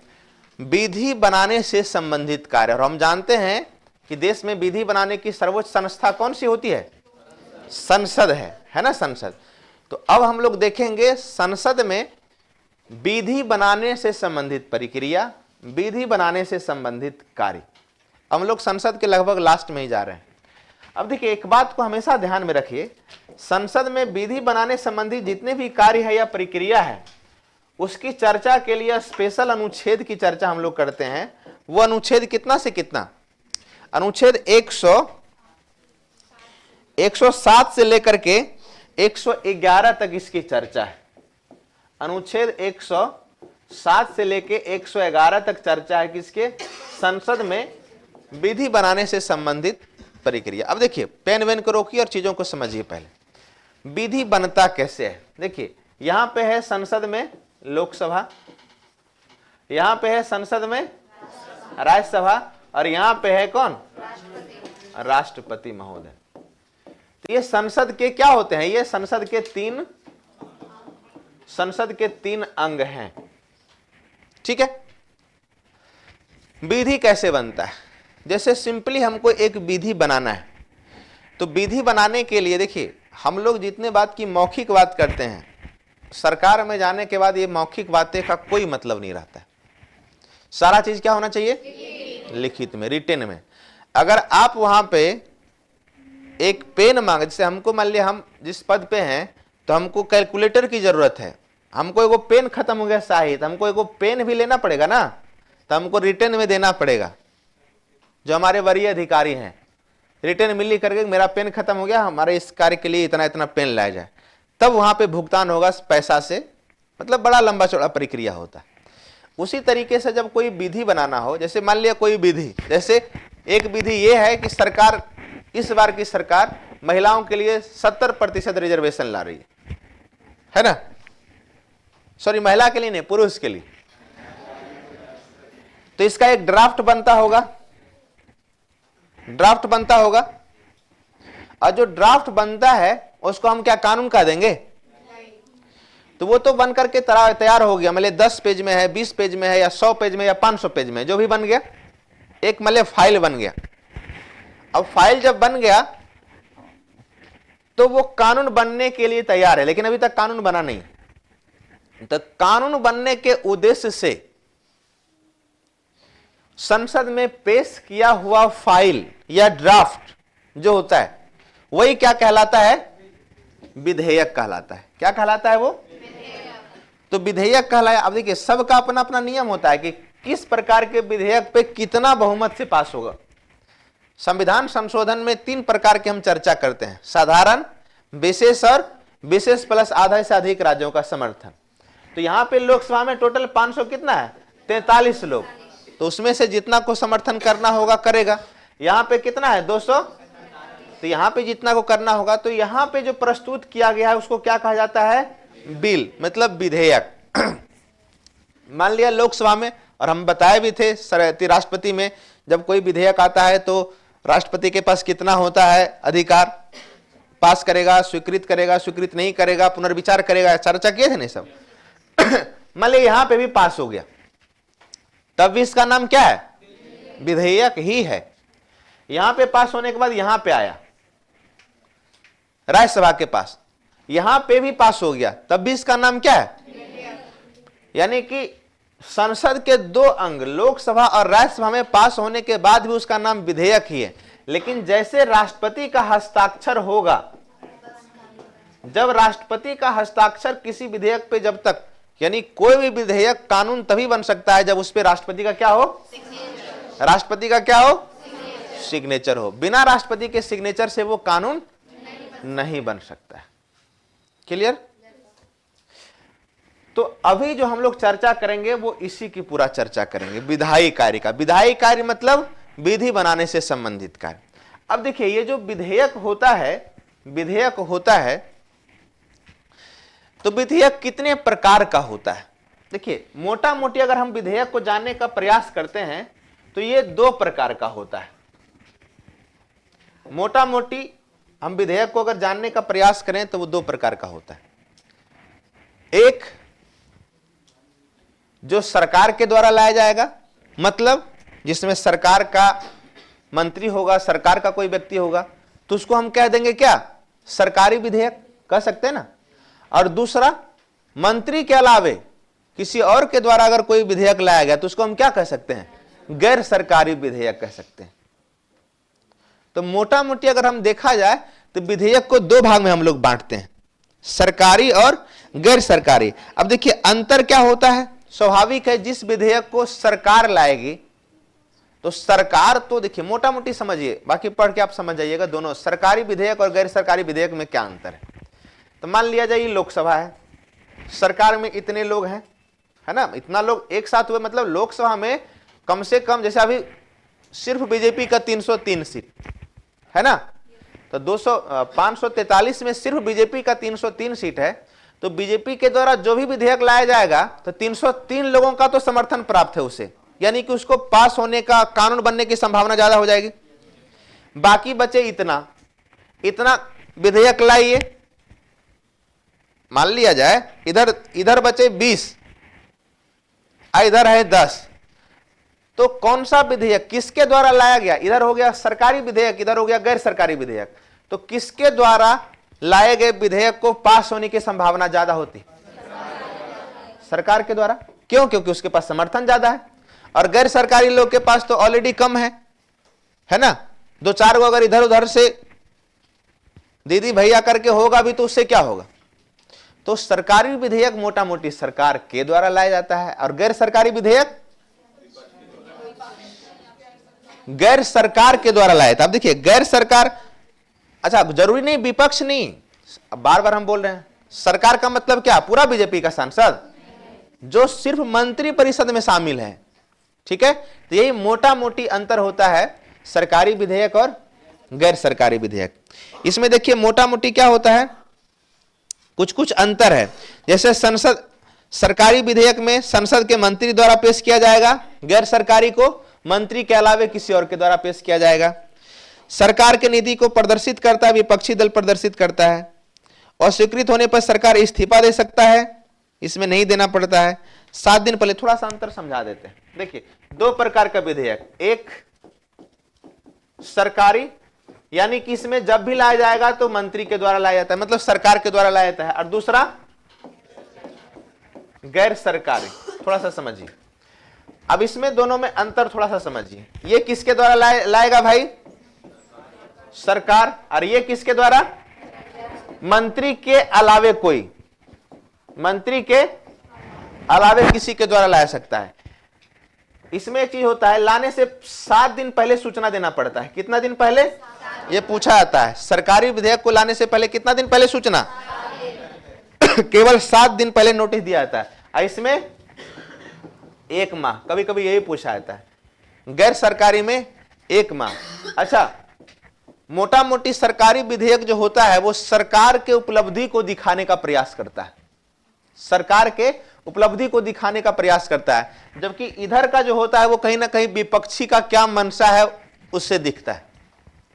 विधि बनाने से संबंधित कार्य। और हम जानते हैं कि देश में विधि बनाने की सर्वोच्च संस्था कौन सी होती है, संसद है ना, संसद। तो अब हम लोग देखेंगे संसद में विधि बनाने से संबंधित प्रक्रिया, विधि बनाने से संबंधित कार्य। हम लोग संसद के लगभग लास्ट में ही जा रहे हैं। अब देखिए एक बात को हमेशा ध्यान में रखिए, संसद में विधि बनाने संबंधी जितने भी कार्य है या प्रक्रिया है, उसकी चर्चा के लिए स्पेशल अनुच्छेद की चर्चा हम लोग करते हैं। वो अनुच्छेद कितना से कितना, अनुच्छेद 107 से लेकर के 111 तक इसकी चर्चा है। अनुच्छेद 107 से लेके 111 तक चर्चा है किसके, संसद में विधि बनाने से संबंधित प्रक्रिया। अब देखिए पेन वेन को रोकिए और चीजों को समझिए। पहले विधि बनता कैसे है, देखिए यहां पे है संसद में लोकसभा, यहां पे है संसद में राज्यसभा, और यहां पे है कौन, राष्ट्रपति महोदय। तो ये संसद के क्या होते हैं, ये संसद के तीन अंग हैं, ठीक है। विधि कैसे बनता है, जैसे सिंपली हमको एक विधि बनाना है, तो विधि बनाने के लिए देखिए हम लोग जितने बात की मौखिक बात करते हैं, सरकार में जाने के बाद ये मौखिक बातें का कोई मतलब नहीं रहता है। सारा चीज क्या होना चाहिए, लिखित में, रिटेन में। अगर आप वहां पे एक पेन मांगे, जैसे हमको मान लिया हम जिस पद पे हैं तो हमको कैलकुलेटर की जरूरत है, हमको एगो पेन खत्म हो गया साहित्य, हमको एगो पेन भी लेना पड़ेगा ना, तो हमको रिटर्न में देना पड़ेगा। जो हमारे वरीय अधिकारी हैं, रिटर्न मिल करके मेरा पेन खत्म हो गया, हमारे इस कार्य के लिए इतना इतना पेन लाया जाए, तब वहां पे भुगतान होगा पैसा से, मतलब बड़ा लंबा चौड़ा प्रक्रिया होता है। उसी तरीके से जब कोई विधि बनाना हो, जैसे मान लिया कोई विधि, जैसे एक विधि ये है कि सरकार, इस बार की सरकार महिलाओं के लिए 70% रिजर्वेशन ला रही है ना, सॉरी महिला के लिए नहीं, पुरुष के लिए। तो इसका एक ड्राफ्ट बनता होगा, ड्राफ्ट बनता होगा, और जो ड्राफ्ट बनता है उसको हम क्या कानून का देंगे? तो वो तो बन करके तैयार हो गया, मतलब 10 पेज में है, 20 पेज में है, या 100 पेज में, या 500 पेज में, जो भी बन गया, एक मतलब फाइल बन गया। अब फाइल जब बन गया तो वो कानून बनने के लिए तैयार है, लेकिन अभी तक कानून बना नहीं। तो कानून बनने के उद्देश्य से संसद में पेश किया हुआ फाइल या ड्राफ्ट जो होता है वही क्या कहलाता है? विधेयक कहलाता है। क्या कहलाता है वो? तो विधेयक कहलाया। अब देखिए सबका अपना अपना नियम होता है कि किस प्रकार के विधेयक पे कितना बहुमत से पास होगा। संविधान संशोधन में 3 प्रकार के हम चर्चा करते हैं, साधारण, विशेष और विशेष प्लस आधा से अधिक राज्यों का समर्थन। तो यहां पे लोकसभा में टोटल 500 कितना है? 43 लोग, तो उसमें से जितना को समर्थन करना होगा करेगा। यहां पे कितना है? 200, तो यहां पे जितना को करना होगा। तो यहां पे जो प्रस्तुत किया गया है उसको क्या कहा जाता है? बिल, मतलब विधेयक। मान लिया लोकसभा में, और हम बताए भी थे राष्ट्रपति में, जब कोई विधेयक आता है तो राष्ट्रपति के पास कितना होता है अधिकार? पास करेगा, स्वीकृत करेगा, स्वीकृत नहीं करेगा, पुनर्विचार करेगा, चर्चा किए थे नहीं सब। मान लिया यहां पे भी पास हो गया, तब भी इसका नाम क्या है? विधेयक ही है। यहां पे पास होने के बाद यहां पे आया राज्यसभा के पास, यहां पे भी पास हो गया, तब भी इसका नाम क्या है? यानी कि संसद के 2 अंग लोकसभा और राज्यसभा में पास होने के बाद भी उसका नाम विधेयक ही है। लेकिन जैसे राष्ट्रपति का हस्ताक्षर होगा, जब राष्ट्रपति का हस्ताक्षर किसी विधेयक पे, जब तक, यानी कोई भी विधेयक कानून तभी बन सकता है जब उस पे राष्ट्रपति का क्या हो? राष्ट्रपति का क्या हो? सिग्नेचर हो। बिना राष्ट्रपति के सिग्नेचर से वो कानून नहीं बन सकता है। क्लियर? तो अभी जो हम लोग चर्चा करेंगे वो इसी की पूरा चर्चा करेंगे, विधायी कार्य का। विधायी कार्य मतलब विधि बनाने से संबंधित कार्य। अब देखिए ये जो विधेयक होता है, विधेयक होता है, तो विधेयक कितने प्रकार का होता है? देखिए मोटा मोटी अगर हम विधेयक को जानने का प्रयास करते हैं तो ये 2 प्रकार का होता है। मोटा मोटी हम विधेयक को अगर जानने का प्रयास करें तो वो 2 प्रकार का होता है। एक जो सरकार के द्वारा लाया जाएगा, मतलब जिसमें सरकार का मंत्री होगा, सरकार का कोई व्यक्ति होगा, तो उसको हम कह देंगे क्या? सरकारी विधेयक कह सकते हैं ना। और दूसरा, मंत्री के अलावे किसी और के द्वारा अगर कोई विधेयक लाया गया तो उसको हम क्या कह सकते हैं? गैर सरकारी विधेयक कह सकते हैं। तो मोटा मोटी अगर हम देखा जाए तो विधेयक को 2 भाग में हम लोग बांटते हैं, सरकारी और गैर सरकारी। अब देखिए अंतर क्या होता है? स्वाभाविक है जिस विधेयक को सरकार लाएगी, तो सरकार तो देखिए मोटा मोटी समझिए, बाकी पढ़ के आप समझ जाइएगा दोनों सरकारी विधेयक और गैर सरकारी विधेयक में क्या अंतर है। तो मान लिया जाए लोकसभा है, सरकार में इतने लोग हैं, है ना, इतना लोग एक साथ हुए, मतलब लोकसभा में कम से कम, जैसे अभी सिर्फ बीजेपी का 303 सीट है ना, तो 543 में सिर्फ बीजेपी का 303 सीट है। तो बीजेपी के द्वारा जो भी विधेयक लाया जाएगा तो 303 लोगों का तो समर्थन प्राप्त है उसे, यानी कि उसको पास होने का, कानून बनने की संभावना ज्यादा हो जाएगी। बाकी बचे इतना विधेयक लाइए, मान लिया जाए इधर बचे 20, इधर है 10, तो कौन सा विधेयक किसके द्वारा लाया गया? इधर हो गया सरकारी विधेयक, इधर हो गया गैर सरकारी विधेयक। तो किसके द्वारा लाए गए विधेयक को पास होने की संभावना ज्यादा होती? सरकार के द्वारा। क्यों? क्योंकि उसके पास समर्थन ज्यादा है, और गैर सरकारी लोग के पास तो ऑलरेडी कम है ना। 2-4 को अगर इधर उधर से दीदी भैया करके होगा भी तो उससे क्या होगा। तो सरकारी विधेयक मोटा मोटी सरकार के द्वारा लाया जाता है, और गैर सरकारी विधेयक गैर सरकार के द्वारा लाया था। अब देखिए गैर सरकार, अच्छा जरूरी नहीं विपक्ष नहीं, बार बार हम बोल रहे हैं सरकार का मतलब क्या, पूरा बीजेपी का सांसद जो सिर्फ मंत्री परिषद में शामिल है। ठीक है, तो यही मोटा मोटी अंतर होता है सरकारी विधेयक और गैर सरकारी विधेयक। इसमें देखिए मोटा मोटी क्या होता है, कुछ कुछ अंतर है। जैसे संसद, सरकारी विधेयक में संसद के मंत्री द्वारा पेश किया जाएगा, गैर सरकारी को मंत्री के अलावे किसी और के द्वारा पेश किया जाएगा। सरकार के नीति को प्रदर्शित करता है विपक्षी दल प्रदर्शित करता है, और स्वीकृत होने पर सरकार इस्तीफा दे सकता है, इसमें नहीं देना पड़ता है। 7 दिन पहले थोड़ा सा अंतर समझा देते हैं। देखिए 2 प्रकार का विधेयक, एक सरकारी यानी कि इसमें जब भी लाया जाएगा तो मंत्री के द्वारा लाया जाता है, मतलब सरकार के द्वारा लाया जाता है, और दूसरा गैर सरकारी। थोड़ा सा समझिए, अब इसमें दोनों में अंतर थोड़ा सा समझिए। ये किसके द्वारा लाएगा भाई, सरकार, और ये किसके द्वारा, मंत्री के अलावे कोई, मंत्री के अलावे किसी के द्वारा लाया सकता है। इसमें एक चीज होता है, लाने से 7 दिन पहले सूचना देना पड़ता है। कितना दिन पहले, ये पूछा जाता है, सरकारी विधेयक को लाने से पहले कितना दिन पहले सूचना केवल 7 दिन पहले नोटिस दिया जाता है। इसमें 1 माह, कभी कभी यही पूछा जाता है। गैर सरकारी में 1 माह। अच्छा, मोटा मोटी सरकारी विधेयक जो होता है वो सरकार के उपलब्धि को दिखाने का प्रयास करता है, सरकार के उपलब्धि को दिखाने का प्रयास करता है, जबकि इधर का जो होता है वो कहीं ना कहीं विपक्षी का क्या मंशा है उससे दिखता है।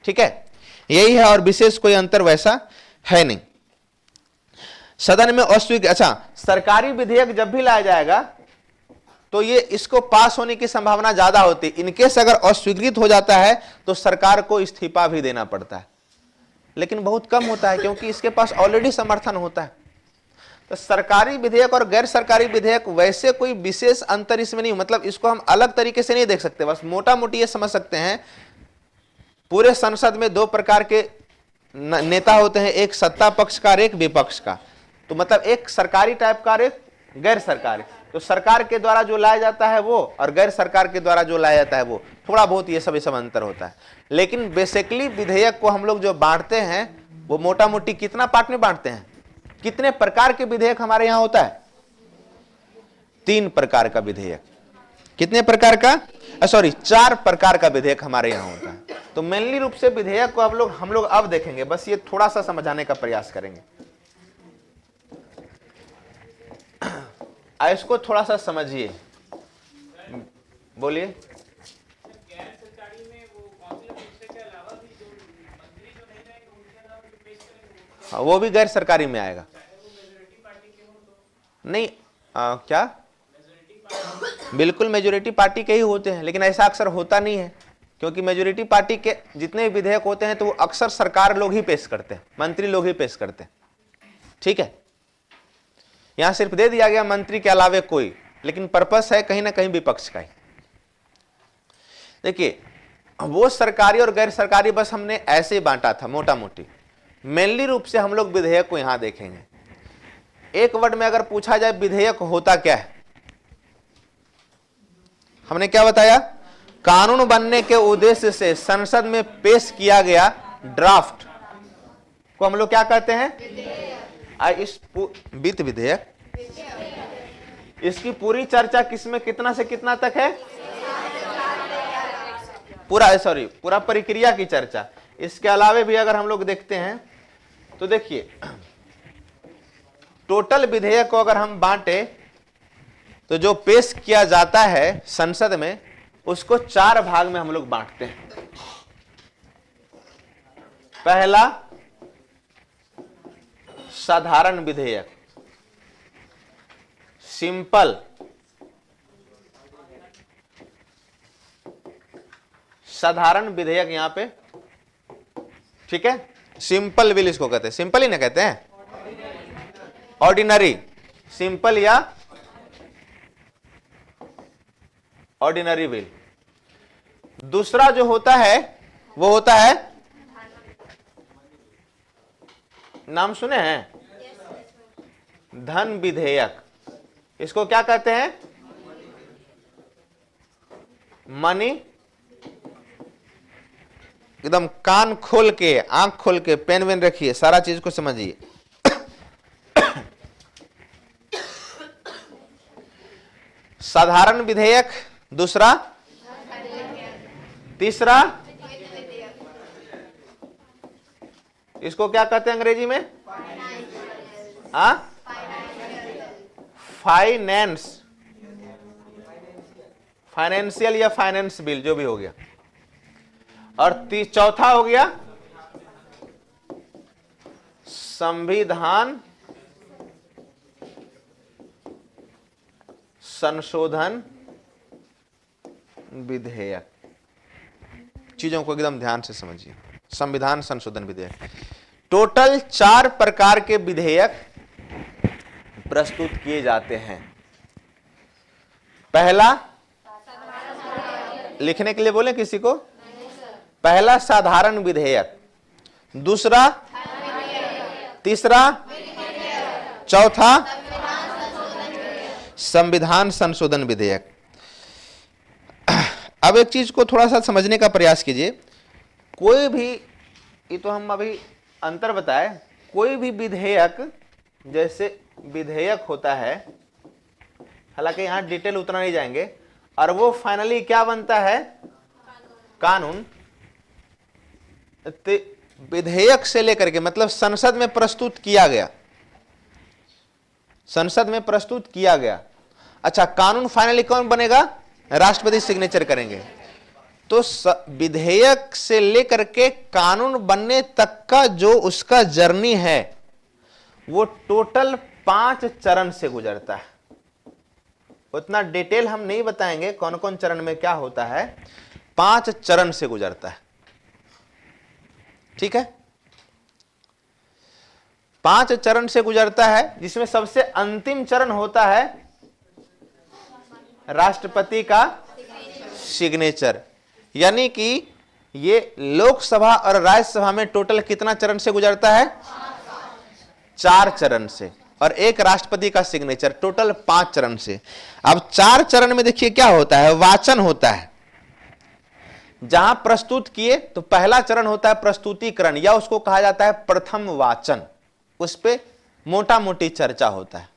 ठीक है, यही है, और विशेष कोई अंतर वैसा है नहीं। सदन में अस्वीकृत, अच्छा सरकारी विधेयक जब भी लाया जाएगा तो ये इसको पास होने की संभावना ज्यादा होती है। इनकेस अगर अस्वीकृत हो जाता है तो सरकार को इस्तीफा भी देना पड़ता है, लेकिन बहुत कम होता है क्योंकि इसके पास ऑलरेडी समर्थन होता है। तो सरकारी विधेयक और गैर सरकारी विधेयक वैसे कोई विशेष अंतर इसमें नहीं, मतलब इसको हम अलग तरीके से नहीं देख सकते। बस मोटा मोटी ये समझ सकते हैं पूरे संसद में 2 प्रकार के नेता होते हैं, एक सत्ता पक्ष का और एक विपक्ष का। तो मतलब एक सरकारी टाइप का और एक गैर सरकारी। तो सरकार के द्वारा जो लाया जाता है वो, और गैर सरकार के द्वारा जो लाया जाता है वो, थोड़ा बहुत ये सब अंतर होता है। लेकिन बेसिकली विधेयक को हम लोग जो बांटते हैं वो मोटा मोटी कितना पार्ट में बांटते हैं, कितने प्रकार के विधेयक हमारे यहां होता है, 3 प्रकार का विधेयक। कितने प्रकार का, सॉरी 4 प्रकार का विधेयक हमारे यहां होता है। तो मेनली रूप से विधेयक को हम लोग अब देखेंगे, बस ये थोड़ा सा समझाने का प्रयास करेंगे। इसको थोड़ा सा समझिए, बोलिए। हाँ, वो भी गैर सरकारी में आएगा। नहीं क्या, बिल्कुल मेजोरिटी पार्टी के ही होते हैं, लेकिन ऐसा अक्सर होता नहीं है, क्योंकि मेजोरिटी पार्टी के जितने विधेयक होते हैं तो वो अक्सर सरकार लोग ही पेश करते हैं, मंत्री लोग ही पेश करते हैं। ठीक है, यहां सिर्फ दे दिया गया मंत्री के अलावे कोई, लेकिन पर्पस है कहीं ना कहीं विपक्ष का ही। देखिए वो सरकारी और गैर सरकारी बस हमने ऐसे ही बांटा था मोटा मोटी। मेनली रूप से हम लोग विधेयक को यहां देखेंगे। एक वर्ड में अगर पूछा जाए विधेयक होता क्या है, हमने क्या बताया, कानून बनने के उद्देश्य से संसद में पेश किया गया ड्राफ्ट को हम लोग क्या कहते हैं, इस वित्त विधेयक। इसकी पूरी चर्चा किसमें कितना से कितना तक है, पूरा प्रक्रिया की चर्चा। इसके अलावे भी अगर हम लोग देखते हैं तो देखिए टोटल विधेयक को अगर हम बांटे तो जो पेश किया जाता है संसद में उसको 4 भाग में हम लोग बांटते हैं। पहला साधारण विधेयक, सिंपल, साधारण विधेयक यहां पे, ठीक है। सिंपल बिल इसको कहते हैं, सिंपल ही ना कहते हैं, ऑर्डिनरी, सिंपल या ऑर्डिनरी बिल। दूसरा जो होता है वो होता है नाम सुने हैं? धन विधेयक, इसको क्या कहते हैं? मनी, एकदम कान खोल के, आंख खोल के, पेन वेन रखिए, सारा चीज को समझिए। साधारण विधेयक दूसरा, तीसरा इसको क्या कहते हैं अंग्रेजी में? फाइनेंस, फाइनेंशियल या फाइनेंस बिल, जो भी हो गया। और चौथा हो गया संविधान संशोधन विधेयक। चीजों को एकदम ध्यान से समझिए। संविधान संशोधन विधेयक, टोटल 4 प्रकार के विधेयक प्रस्तुत किए जाते हैं। पहला, लिखने के लिए बोले किसी को? पहला साधारण विधेयक, दूसरा, तीसरा, चौथा संविधान संशोधन विधेयक। अब एक चीज को थोड़ा सा समझने का प्रयास कीजिए। कोई भी, ये तो हम अभी अंतर बताए, कोई भी विधेयक, जैसे विधेयक होता है, हालांकि यहां डिटेल उतना नहीं जाएंगे, और वो फाइनली क्या बनता है? कानून। विधेयक से लेकर के मतलब संसद में प्रस्तुत किया गया, संसद में प्रस्तुत किया गया। अच्छा, कानून फाइनली कौन बनेगा? राष्ट्रपति सिग्नेचर करेंगे। तो विधेयक से लेकर के कानून बनने तक का जो उसका जर्नी है, वो टोटल 5 चरण से गुजरता है। उतना डिटेल हम नहीं बताएंगे कौन कौन चरण में क्या होता है, 5 चरण से गुजरता है। ठीक है, 5 चरण से गुजरता है, जिसमें सबसे अंतिम चरण होता है राष्ट्रपति का सिग्नेचर। यानी कि ये लोकसभा और राज्यसभा में टोटल कितना चरण से गुजरता है? 4 चरण से, और एक राष्ट्रपति का सिग्नेचर, टोटल 5 चरण से। अब 4 चरण में देखिए क्या होता है, वाचन होता है। जहां प्रस्तुत किए तो पहला चरण होता है प्रस्तुतिकरण, या उसको कहा जाता है प्रथम वाचन, उस पे मोटा मोटी चर्चा होता है।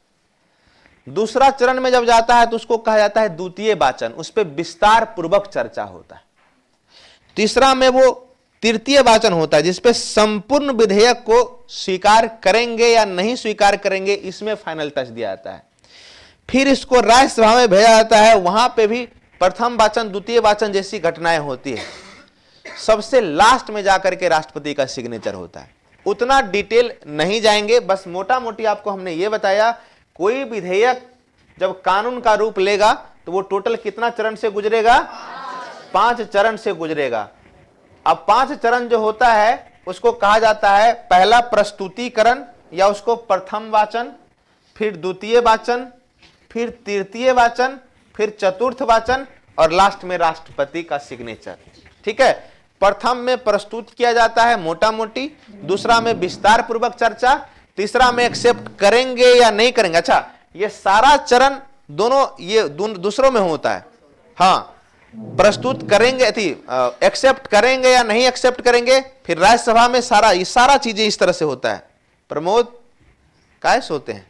दूसरा चरण में जब जाता है तो उसको कहा जाता है द्वितीय वाचन, उस पे विस्तार पूर्वक चर्चा होता है। तीसरा में वो तृतीय वाचन होता है, जिसपे संपूर्ण विधेयक को स्वीकार करेंगे या नहीं स्वीकार करेंगे, इसमें फाइनल टच दिया जाता है। फिर इसको राज्यसभा में भेजा जाता है, वहां पे भी प्रथम वाचन, द्वितीय वाचन जैसी घटनाएं होती है। सबसे लास्ट में जाकर के राष्ट्रपति का सिग्नेचर होता है। उतना डिटेल नहीं जाएंगे, बस मोटा मोटी आपको हमने ये बताया, कोई विधेयक जब कानून का रूप लेगा तो वो टोटल कितना चरण से गुजरेगा? 5 चरण से गुजरेगा। अब 5 चरण जो होता है उसको कहा जाता है, पहला प्रस्तुतिकरण या उसको प्रथम वाचन, फिर द्वितीय वाचन, फिर तृतीय वाचन, फिर चतुर्थ वाचन, और लास्ट में राष्ट्रपति का सिग्नेचर। ठीक है, प्रथम में प्रस्तुत किया जाता है मोटा मोटी, दूसरा में विस्तार पूर्वक चर्चा, तीसरा में एक्सेप्ट करेंगे या नहीं करेंगे। अच्छा, ये सारा चरण दोनों ये दूसरों में होता है। हाँ, प्रस्तुत करेंगे थी, एक्सेप्ट करेंगे या नहीं एक्सेप्ट करेंगे, फिर राज्यसभा में ये सारा चीजें इस तरह से होता है। प्रमोद काय सोते हैं?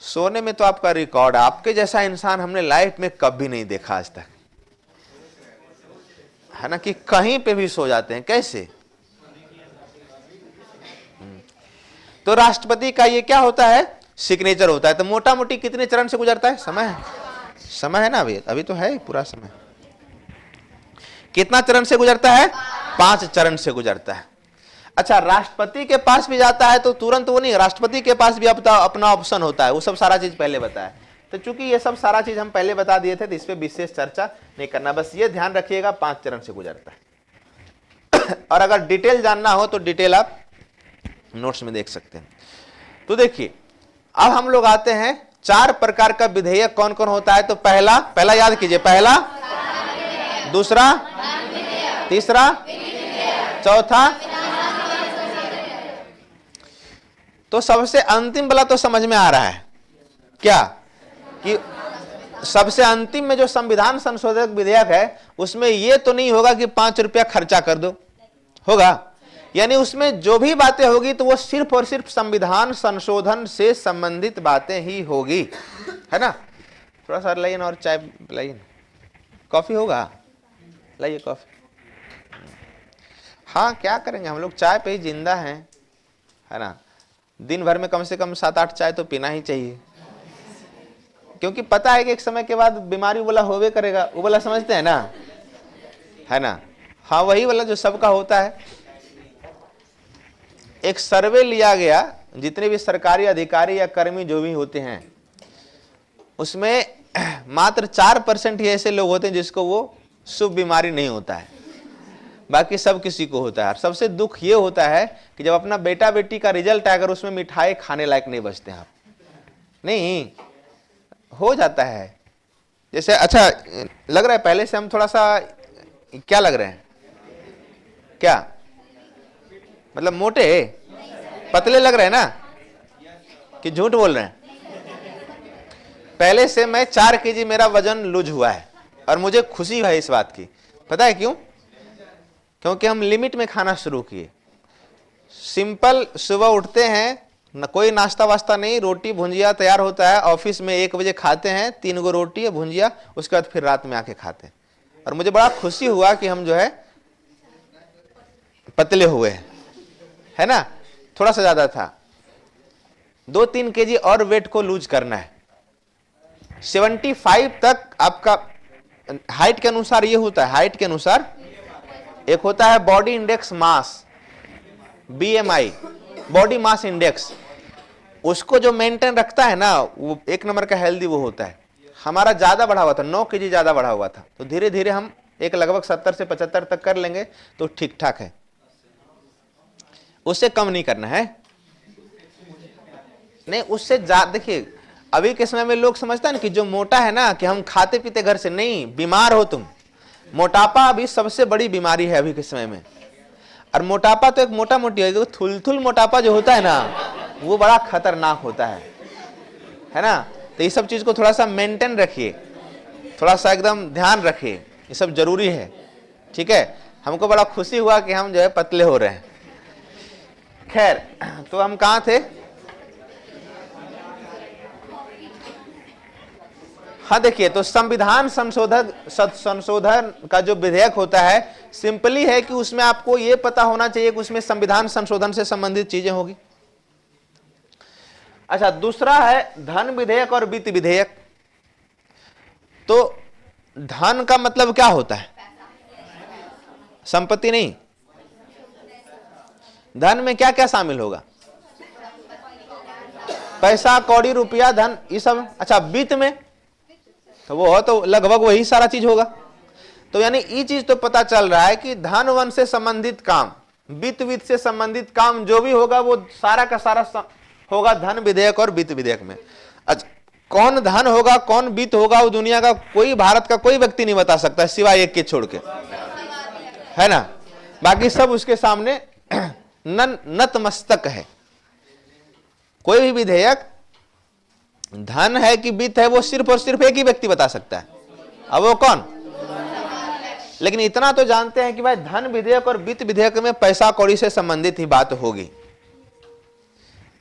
सोने में तो आपका रिकॉर्ड है, आपके जैसा इंसान हमने लाइफ में कभी नहीं देखा आज तक, है ना, कि कहीं पे भी सो जाते हैं। कैसे? तो राष्ट्रपति का ये क्या होता है? सिग्नेचर होता है। तो मोटा मोटी कितने चरण से गुजरता है? समय है ना, अभी तो है पूरा समय। कितना चरण से गुजरता है? 5 चरण से गुजरता है। अच्छा, राष्ट्रपति के पास भी जाता है तो तुरंत वो नहीं, राष्ट्रपति के पास भी अपना ऑप्शन होता है, वो सब सारा चीज पहले बताया। तो चूंकि ये सब सारा चीज हम पहले बता दिए थे, तो इस पे विशेष चर्चा नहीं करना, बस ये ध्यान रखिएगा 5 चरण से गुजरता है। और अगर डिटेल जानना हो तो डिटेल आप नोट्स में देख सकते हैं। तो देखिए, अब हम लोग आते हैं 4 प्रकार का विधेयक कौन कौन होता है। तो पहला याद कीजिए, पहला, दूसरा, तीसरा, चौथा, तो सबसे अंतिम वाला तो समझ में आ रहा है क्या, कि सबसे अंतिम में जो संविधान संशोधक विधेयक है उसमें यह तो नहीं होगा कि 5 रुपया खर्चा कर दो, होगा? यानी उसमें जो भी बातें होगी तो वो सिर्फ और सिर्फ संविधान संशोधन से संबंधित बातें ही होगी, है ना? थोड़ा सा लाइए और चाय लाइए, कॉफी होगा, लाइए कॉफी। हाँ, क्या करेंगे हम लोग, चाय पे ही जिंदा हैं, है ना? दिन भर में कम से कम 7-8 चाय तो पीना ही चाहिए, क्योंकि पता है कि एक समय के बाद बीमारी वाला होवे करेगा, वो वाला समझते हैं ना, है ना? हाँ, वही वाला जो सबका होता है। एक सर्वे लिया गया, जितने भी सरकारी अधिकारी या कर्मी जो भी होते हैं उसमें मात्र 4% ही ऐसे लोग होते हैं जिसको वो शुभ बीमारी नहीं होता है, बाकी सब किसी को होता है। सबसे दुख ये होता है कि जब अपना बेटा बेटी का रिजल्ट आकर उसमें मिठाई खाने लायक नहीं बचते हैं आप, नहीं हो जाता है। जैसे अच्छा लग रहा है पहले से हम थोड़ा सा क्या लग रहे हैं, क्या मतलब मोटे पतले लग रहे हैं ना, कि झूठ बोल रहे हैं? पहले से मैं 4 kg मेरा वजन लूज हुआ है और मुझे खुशी है इस बात की। पता है क्यों? क्योंकि हम लिमिट में खाना शुरू किए। सिंपल, सुबह उठते हैं, न कोई नाश्ता वास्ता नहीं, रोटी भुंजिया तैयार होता है, ऑफिस में 1 बजे खाते हैं, 3 गो रोटी है भुंजिया, उसके बाद फिर रात में आके खाते हैं। और मुझे बड़ा खुशी हुआ कि हम जो है पतले हुए हैं, है ना? थोड़ा सा ज्यादा था, 2-3 kg और वेट को लूज करना है। 75 तक आपका हाइट के अनुसार ये होता है, हाइट के अनुसार एक होता है बॉडी इंडेक्स मास, BMI, बॉडी मास इंडेक्स, उसको जो मेंटेन रखता है ना वो 1 नंबर का हेल्दी वो होता है। हमारा ज्यादा बढ़ा हुआ था, 9 kg ज्यादा बढ़ा हुआ था, तो धीरे धीरे हम एक लगभग 70 से 75 तक कर लेंगे तो ठीक ठाक है, उससे कम नहीं करना है। नहीं, उससे ज्यादा। देखिए अभी के समय में लोग समझता है ना कि जो मोटा है ना कि हम खाते पीते घर से, नहीं, बीमार हो तुम। मोटापा अभी सबसे बड़ी बीमारी है अभी के समय में। और मोटापा तो एक मोटा मोटी है, थुलथुल मोटापा जो होता है ना वो बड़ा खतरनाक होता है ना? तो ये सब चीज को थोड़ा सा मेंटेन रखिए, थोड़ा सा एकदम ध्यान रखिए, ये सब जरूरी है, ठीक है? हमको बड़ा खुशी हुआ कि हम जो है पतले हो रहे हैं। खैर, तो हम कहाँ थे? हाँ, देखिए, तो संविधान संशोधन का जो विधेयक होता है सिंपली है कि उसमें आपको यह पता होना चाहिए कि उसमें संविधान संशोधन से संबंधित चीजें होगी। अच्छा, दूसरा है धन विधेयक और वित्त विधेयक। तो धन का मतलब क्या होता है? संपत्ति नहीं, धन में क्या क्या शामिल होगा? पैसा, कौड़ी, रुपया, धन, ये सब। अच्छा, वित्त में तो वो हो तो लगभग वही सारा चीज होगा। तो यानी ये चीज तो पता चल रहा है कि धन वन से संबंधित काम, वित्त से संबंधित काम जो भी होगा वो सारा का सारा होगा धन विधेयक और वित्त विधेयक में। अच्छा, कौन धन होगा कौन वित्त होगा वो दुनिया का कोई, भारत का कोई व्यक्ति नहीं बता सकता सिवाय एक के छोड़ के, है ना? बाकी सब उसके सामने नतमस्तक है। कोई भी विधेयक धन है कि वित्त है वो सिर्फ और सिर्फ एक ही व्यक्ति बता सकता है। अब वो कौन? लेकिन इतना तो जानते हैं कि भाई धन विधेयक और वित्त विधेयक में पैसा कौड़ी से संबंधित ही बात होगी।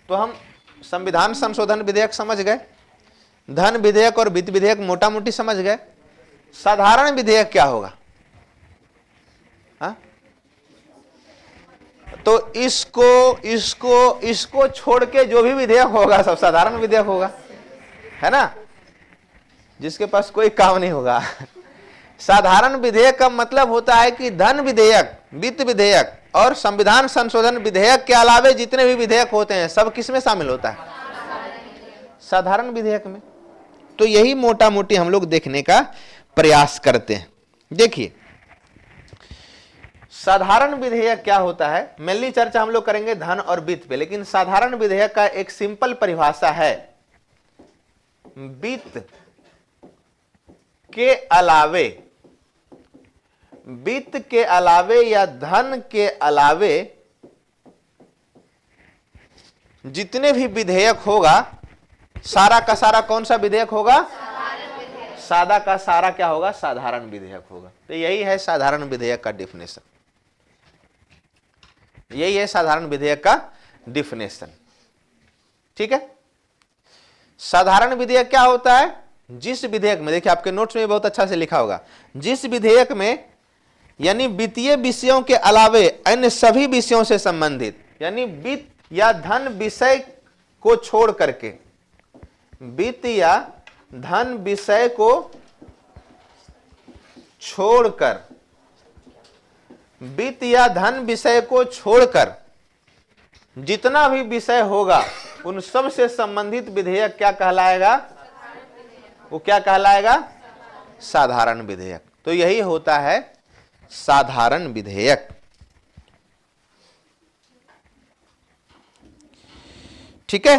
तो हम संविधान संशोधन विधेयक समझ गए, धन विधेयक और वित्त विधेयक मोटा मोटी समझ गए। साधारण विधेयक क्या होगा? हा? तो इसको छोड़ के जो भी विधेयक होगा सब साधारण विधेयक होगा, है ना? जिसके पास कोई काम नहीं होगा। साधारण विधेयक का मतलब होता है कि धन विधेयक, वित्त विधेयक और संविधान संशोधन विधेयक के अलावे जितने भी विधेयक होते हैं सब किस में शामिल होता है? साधारण विधेयक में। तो यही मोटा मोटी हम लोग देखने का प्रयास करते हैं। देखिए, साधारण विधेयक क्या होता है, मेनली चर्चा हम लोग करेंगे धन और वित्त पे, लेकिन साधारण विधेयक का एक सिंपल परिभाषा है, वित्त के अलावे या धन के अलावे जितने भी विधेयक होगा, सारा का सारा कौन सा विधेयक होगा? सादा का सारा क्या होगा? साधारण विधेयक होगा। तो यही है साधारण विधेयक का डिफिनेशन, यही है साधारण विधेयक का डिफिनेशन। ठीक है, साधारण विधेयक क्या होता है? जिस विधेयक में, देखिए आपके नोट्स में बहुत अच्छा से लिखा होगा, जिस विधेयक में यानी वित्तीय विषयों के अलावे अन्य सभी विषयों से संबंधित, यानी वित्त या धन विषय को छोड़ करके, वित्त या धन विषय को छोड़कर, वित्त या धन विषय को छोड़कर जितना भी विषय होगा उन सब से संबंधित विधेयक क्या कहलाएगा? वो क्या कहलाएगा? साधारण विधेयक। तो यही होता है साधारण विधेयक। ठीक है,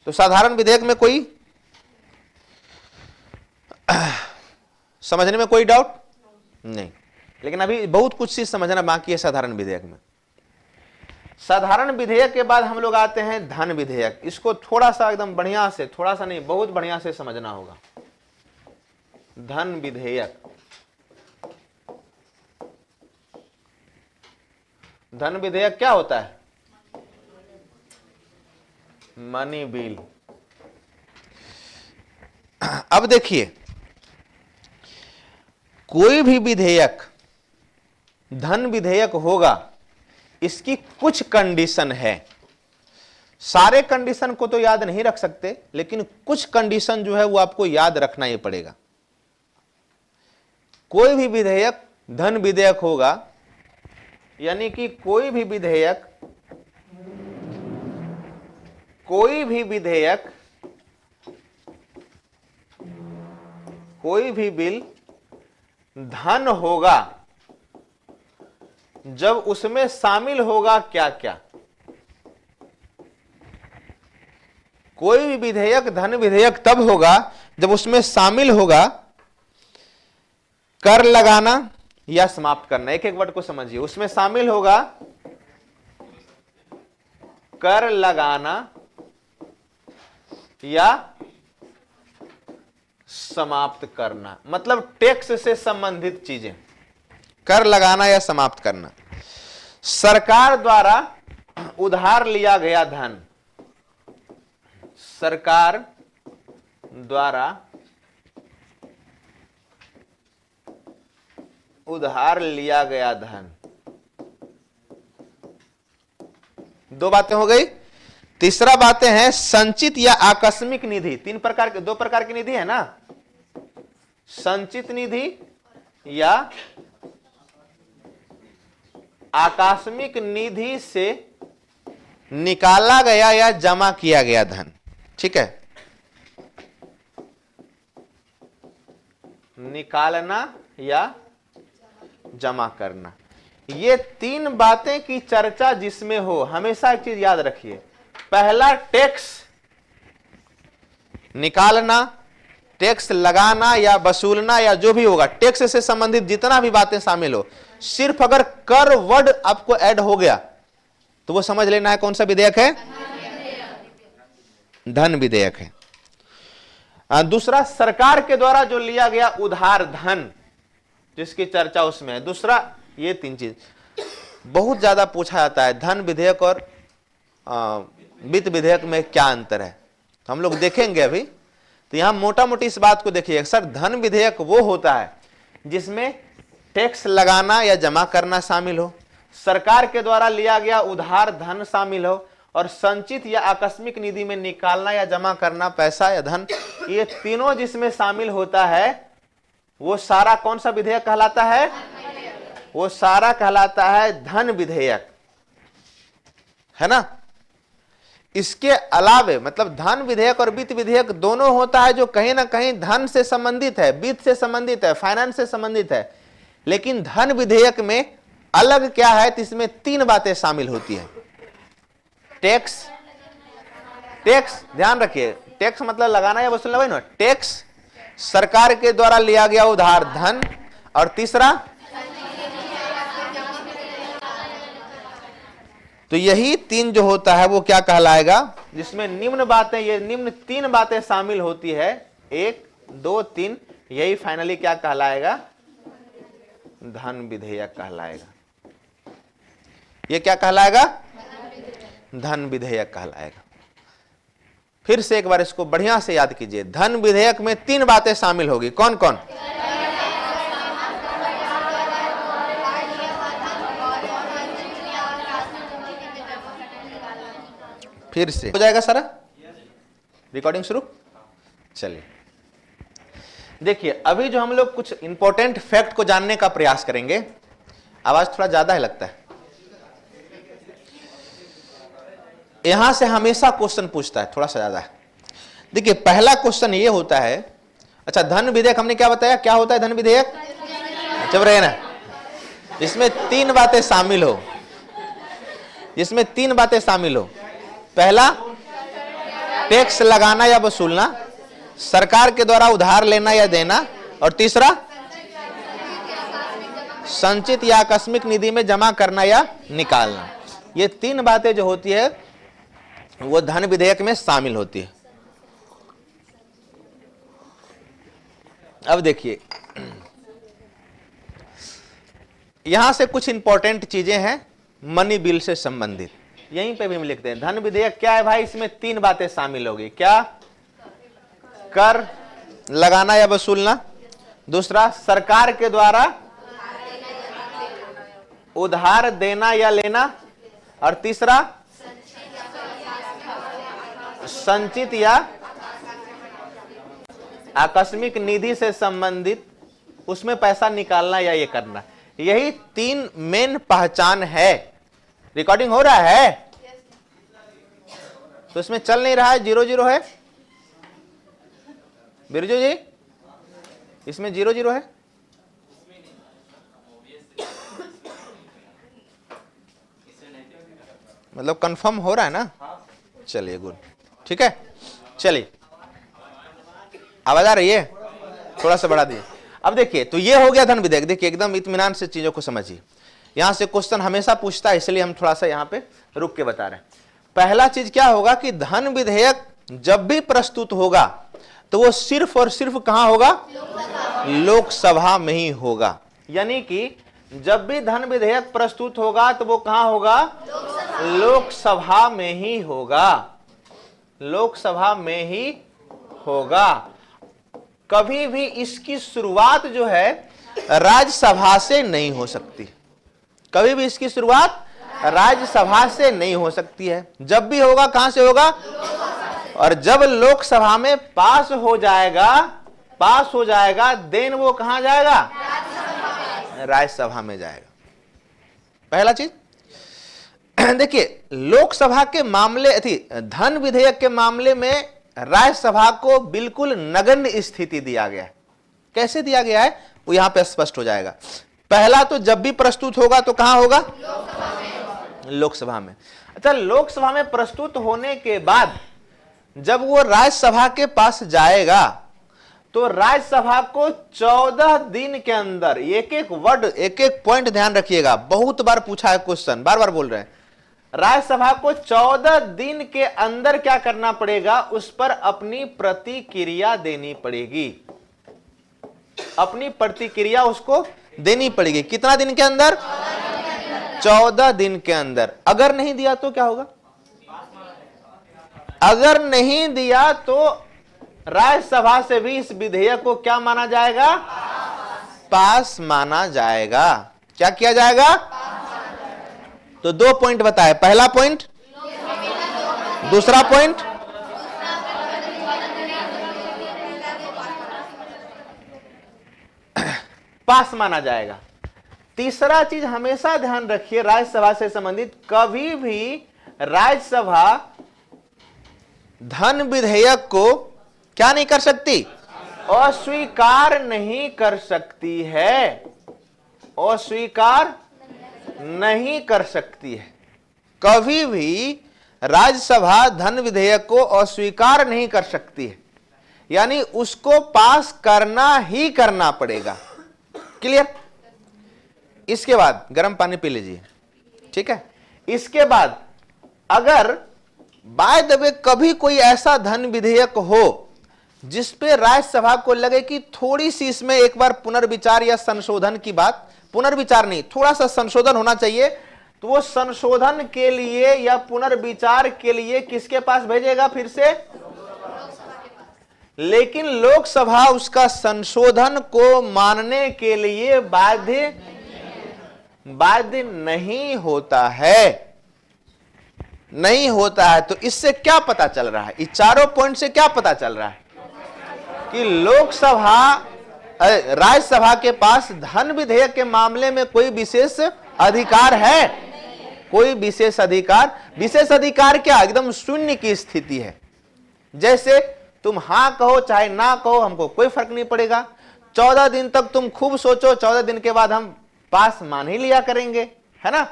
तो साधारण विधेयक में कोई समझने में कोई डाउट नहीं, लेकिन अभी बहुत कुछ चीज समझना बाकी है साधारण विधेयक में। साधारण विधेयक के बाद हम लोग आते हैं धन विधेयक। इसको थोड़ा सा एकदम बढ़िया से, थोड़ा सा नहीं बहुत बढ़िया से समझना होगा। धन विधेयक, धन विधेयक क्या होता है? Money bill. अब देखिए, कोई भी विधेयक धन विधेयक होगा, इसकी कुछ कंडीशन है। सारे कंडीशन को तो याद नहीं रख सकते, लेकिन कुछ कंडीशन जो है वो आपको याद रखना ही पड़ेगा। कोई भी विधेयक धन विधेयक होगा, यानी कि कोई भी विधेयक, कोई भी विधेयक, कोई भी बिल धन होगा जब उसमें शामिल होगा क्या क्या? कोई भी विधेयक धन विधेयक तब होगा जब उसमें शामिल होगा कर लगाना या समाप्त करना। एक एक वर्ड को समझिए। उसमें शामिल होगा कर लगाना या समाप्त करना, मतलब टैक्स से संबंधित चीजें, कर लगाना या समाप्त करना। सरकार द्वारा उधार लिया गया धन, सरकार द्वारा उधार लिया गया धन। दो बातें हो गई। तीसरा बातें हैं संचित या आकस्मिक निधि। तीन प्रकार के, दो प्रकार की निधि है ना, संचित निधि या आकस्मिक निधि से निकाला गया या जमा किया गया धन। ठीक है, निकालना या जमा करना, ये तीन बातें की चर्चा जिसमें हो, हमेशा एक चीज याद रखिए। पहला टैक्स निकालना, टैक्स लगाना या वसूलना या जो भी होगा, टैक्स से संबंधित जितना भी बातें शामिल हो, सिर्फ अगर कर वर्ड आपको ऐड हो गया तो वो समझ लेना है कौन सा विधेयक है? धन विधेयक है। दूसरा, सरकार के द्वारा जो लिया गया उधार धन जिसकी चर्चा उसमें है। दूसरा, ये तीन चीज बहुत ज्यादा पूछा जाता है, धन विधेयक और वित्त विधेयक में क्या अंतर है, हम लोग देखेंगे अभी। तो यहां मोटा मोटी इस बात को देखिए। सर, धन विधेयक वो होता है जिसमें टैक्स लगाना या जमा करना शामिल हो, सरकार के द्वारा लिया गया उधार धन शामिल हो, और संचित या आकस्मिक निधि में निकालना या जमा करना पैसा या धन, ये तीनों जिसमें शामिल होता है वो सारा कौन सा विधेयक कहलाता है? वो सारा कहलाता है धन विधेयक, है ना। इसके अलावे मतलब धन विधेयक और वित्त विधेयक दोनों होता है जो कहीं ना कहीं धन से संबंधित है, वित्त से संबंधित है, फाइनेंस से संबंधित है। लेकिन धन विधेयक में अलग क्या है? तो इसमें तीन बातें शामिल होती है। टैक्स, टैक्स ध्यान रखिए, टैक्स मतलब लगाना या वसूलना, वही ना। टैक्स, सरकार के द्वारा लिया गया उधार धन, और तीसरा तो यही 3 जो होता है वो क्या कहलाएगा, जिसमें निम्न बातें, ये निम्न 3 बातें शामिल होती है, 1 2 3, यही फाइनली क्या कहलाएगा, धन विधेयक कहलाएगा। ये क्या कहलाएगा, धन विधेयक कहलाएगा। फिर से एक बार इसको बढ़िया से याद कीजिए, धन विधेयक में 3 बातें शामिल होगी, कौन कौन, फिर से हो जाएगा सारा, रिकॉर्डिंग शुरू। चलिए देखिए, अभी जो हम लोग कुछ इंपॉर्टेंट फैक्ट को जानने का प्रयास करेंगे। आवाज थोड़ा ज्यादा है लगता है, यहां से हमेशा क्वेश्चन पूछता है, थोड़ा सा ज्यादा है। देखिए पहला क्वेश्चन ये होता है, अच्छा धन विधेयक हमने क्या बताया, क्या होता है धन विधेयक, जब रहे ना, इसमें 3 बातें शामिल हो, इसमें 3 बातें शामिल हो। पहला टैक्स लगाना या वसूलना, सरकार के द्वारा उधार लेना या देना, और तीसरा संचित या आकस्मिक निधि में जमा करना या निकालना। ये 3 बातें जो होती है वो धन विधेयक में शामिल होती है। अब देखिए यहां से कुछ इंपॉर्टेंट चीजें हैं मनी बिल से संबंधित, यहीं पे भी हम लिखते हैं। धन विधेयक क्या है भाई, इसमें 3 बातें शामिल होगी, क्या, कर लगाना या वसूलना, दूसरा सरकार के द्वारा उधार देना या लेना, और तीसरा संचित या आकस्मिक निधि से संबंधित उसमें पैसा निकालना या ये करना। यही 3 मेन पहचान है। रिकॉर्डिंग हो रहा है, तो इसमें चल नहीं रहा है, 0-0 है बिरजू जी, इसमें 0-0 है, मतलब कंफर्म हो रहा है ना, चलिए गुड, ठीक है। चलिए आवाज आ रही है, थोड़ा सा बढ़ा दिए। अब देखिए, तो ये हो गया धन विधेयक। देखिए एकदम इत्मीनान से चीजों को समझिए, यहां से क्वेश्चन हमेशा पूछता है, इसलिए हम थोड़ा सा यहां पे रुक के बता रहे हैं। पहला चीज क्या होगा कि धन विधेयक जब भी प्रस्तुत होगा तो वो सिर्फ और सिर्फ कहां होगा, लोकसभा में ही होगा। यानी कि जब भी धन विधेयक प्रस्तुत होगा तो वो कहां होगा, लोकसभा में ही होगा, लोकसभा में ही होगा। कभी भी इसकी शुरुआत जो है राज्यसभा से नहीं हो सकती, कभी भी इसकी शुरुआत राज्यसभा से नहीं हो सकती है। जब भी होगा कहां से होगा, और जब लोकसभा में पास हो जाएगा देन वो कहां जाएगा, राज्यसभा में जाएगा। पहला चीज देखिए, लोकसभा के मामले धन विधेयक के मामले में राज्यसभा को बिल्कुल नगण्य स्थिति दिया गया है। कैसे दिया गया है वो यहां पे स्पष्ट हो जाएगा। पहला तो जब भी प्रस्तुत होगा तो कहां होगा, लोकसभा में। अच्छा, लोकसभा में प्रस्तुत होने के बाद जब वो राज्यसभा के पास जाएगा तो राज्यसभा को 14 दिन के अंदर, एक एक वर्ड एक एक पॉइंट ध्यान रखिएगा, बहुत बार पूछा है क्वेश्चन, बार बार बोल रहे हैं, राज्यसभा को 14 दिन के अंदर क्या करना पड़ेगा, उस पर अपनी प्रतिक्रिया देनी पड़ेगी, अपनी प्रतिक्रिया उसको देनी पड़ेगी। कितना दिन के अंदर, 14 दिन के अंदर। अगर नहीं दिया तो क्या होगा, अगर नहीं दिया तो राज्यसभा से भी इस विधेयक को क्या माना जाएगा, पास माना जाएगा। क्या किया जाएगा, तो 2 पॉइंट बताए। पहला पॉइंट, दूसरा पॉइंट, पास माना जाएगा। तीसरा चीज हमेशा ध्यान रखिए, राज्यसभा से संबंधित, कभी भी राज्यसभा धन विधेयक को क्या नहीं कर सकती, अस्वीकार नहीं कर सकती है, अस्वीकार नहीं कर सकती है। कभी भी राज्यसभा धन विधेयक को अस्वीकार नहीं कर सकती है, यानी उसको पास करना ही करना पड़ेगा। क्लियर? इसके बाद गर्म पानी पी लीजिए, ठीक है। इसके बाद अगर बाय द वे कभी कोई ऐसा धन विधेयक हो जिस पे राज्यसभा को लगे कि थोड़ी सी इसमें एक बार पुनर्विचार या संशोधन की बात, पुनर्विचार नहीं, थोड़ा सा संशोधन होना चाहिए, तो वो संशोधन के लिए या पुनर्विचार के लिए किसके पास भेजेगा? फिर से लेकिन लोकसभा उसका संशोधन को मानने के लिए बाध्य नहीं होता है, नहीं होता है। तो इससे क्या पता चल रहा है? इस चारों पॉइंट से क्या पता चल रहा है कि लोकसभा राज्यसभा के पास धन विधेयक के मामले में कोई विशेष अधिकार है? कोई विशेष अधिकार क्या? एकदम शून्य की स्थिति है। जैसे तुम हां कहो चाहे ना कहो, हमको कोई फर्क नहीं पड़ेगा। 14 दिन तक तुम खूब सोचो, 14 दिन के बाद हम पास मान ही लिया करेंगे, है ना।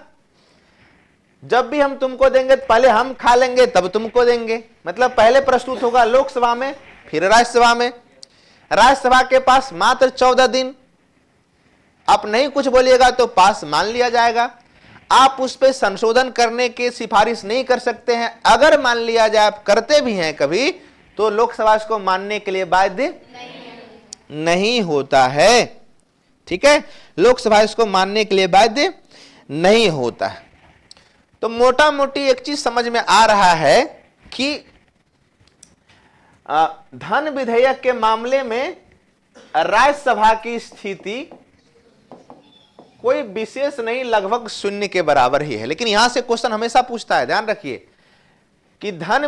जब भी हम तुमको देंगे पहले हम खा लेंगे तब तुमको देंगे, मतलब पहले प्रस्तुत होगा लोकसभा में फिर राज्यसभा में। राज्यसभा के पास मात्र 14 दिन, आप नहीं कुछ बोलिएगा तो पास मान लिया जाएगा। आप उस पर संशोधन करने की सिफारिश नहीं कर सकते हैं। अगर मान लिया जाए, आप करते भी हैं कभी, तो लोकसभा इसको मानने के लिए बाध्य नहीं होता है। ठीक है, लोकसभा इसको मानने के लिए बाध्य नहीं होता है। तो मोटा मोटी एक चीज समझ में आ रहा है कि धन विधेयक के मामले में राज्यसभा की स्थिति कोई विशेष नहीं, लगभग शून्य के बराबर ही है। लेकिन यहां से क्वेश्चन हमेशा पूछता है, ध्यान रखिए कि धन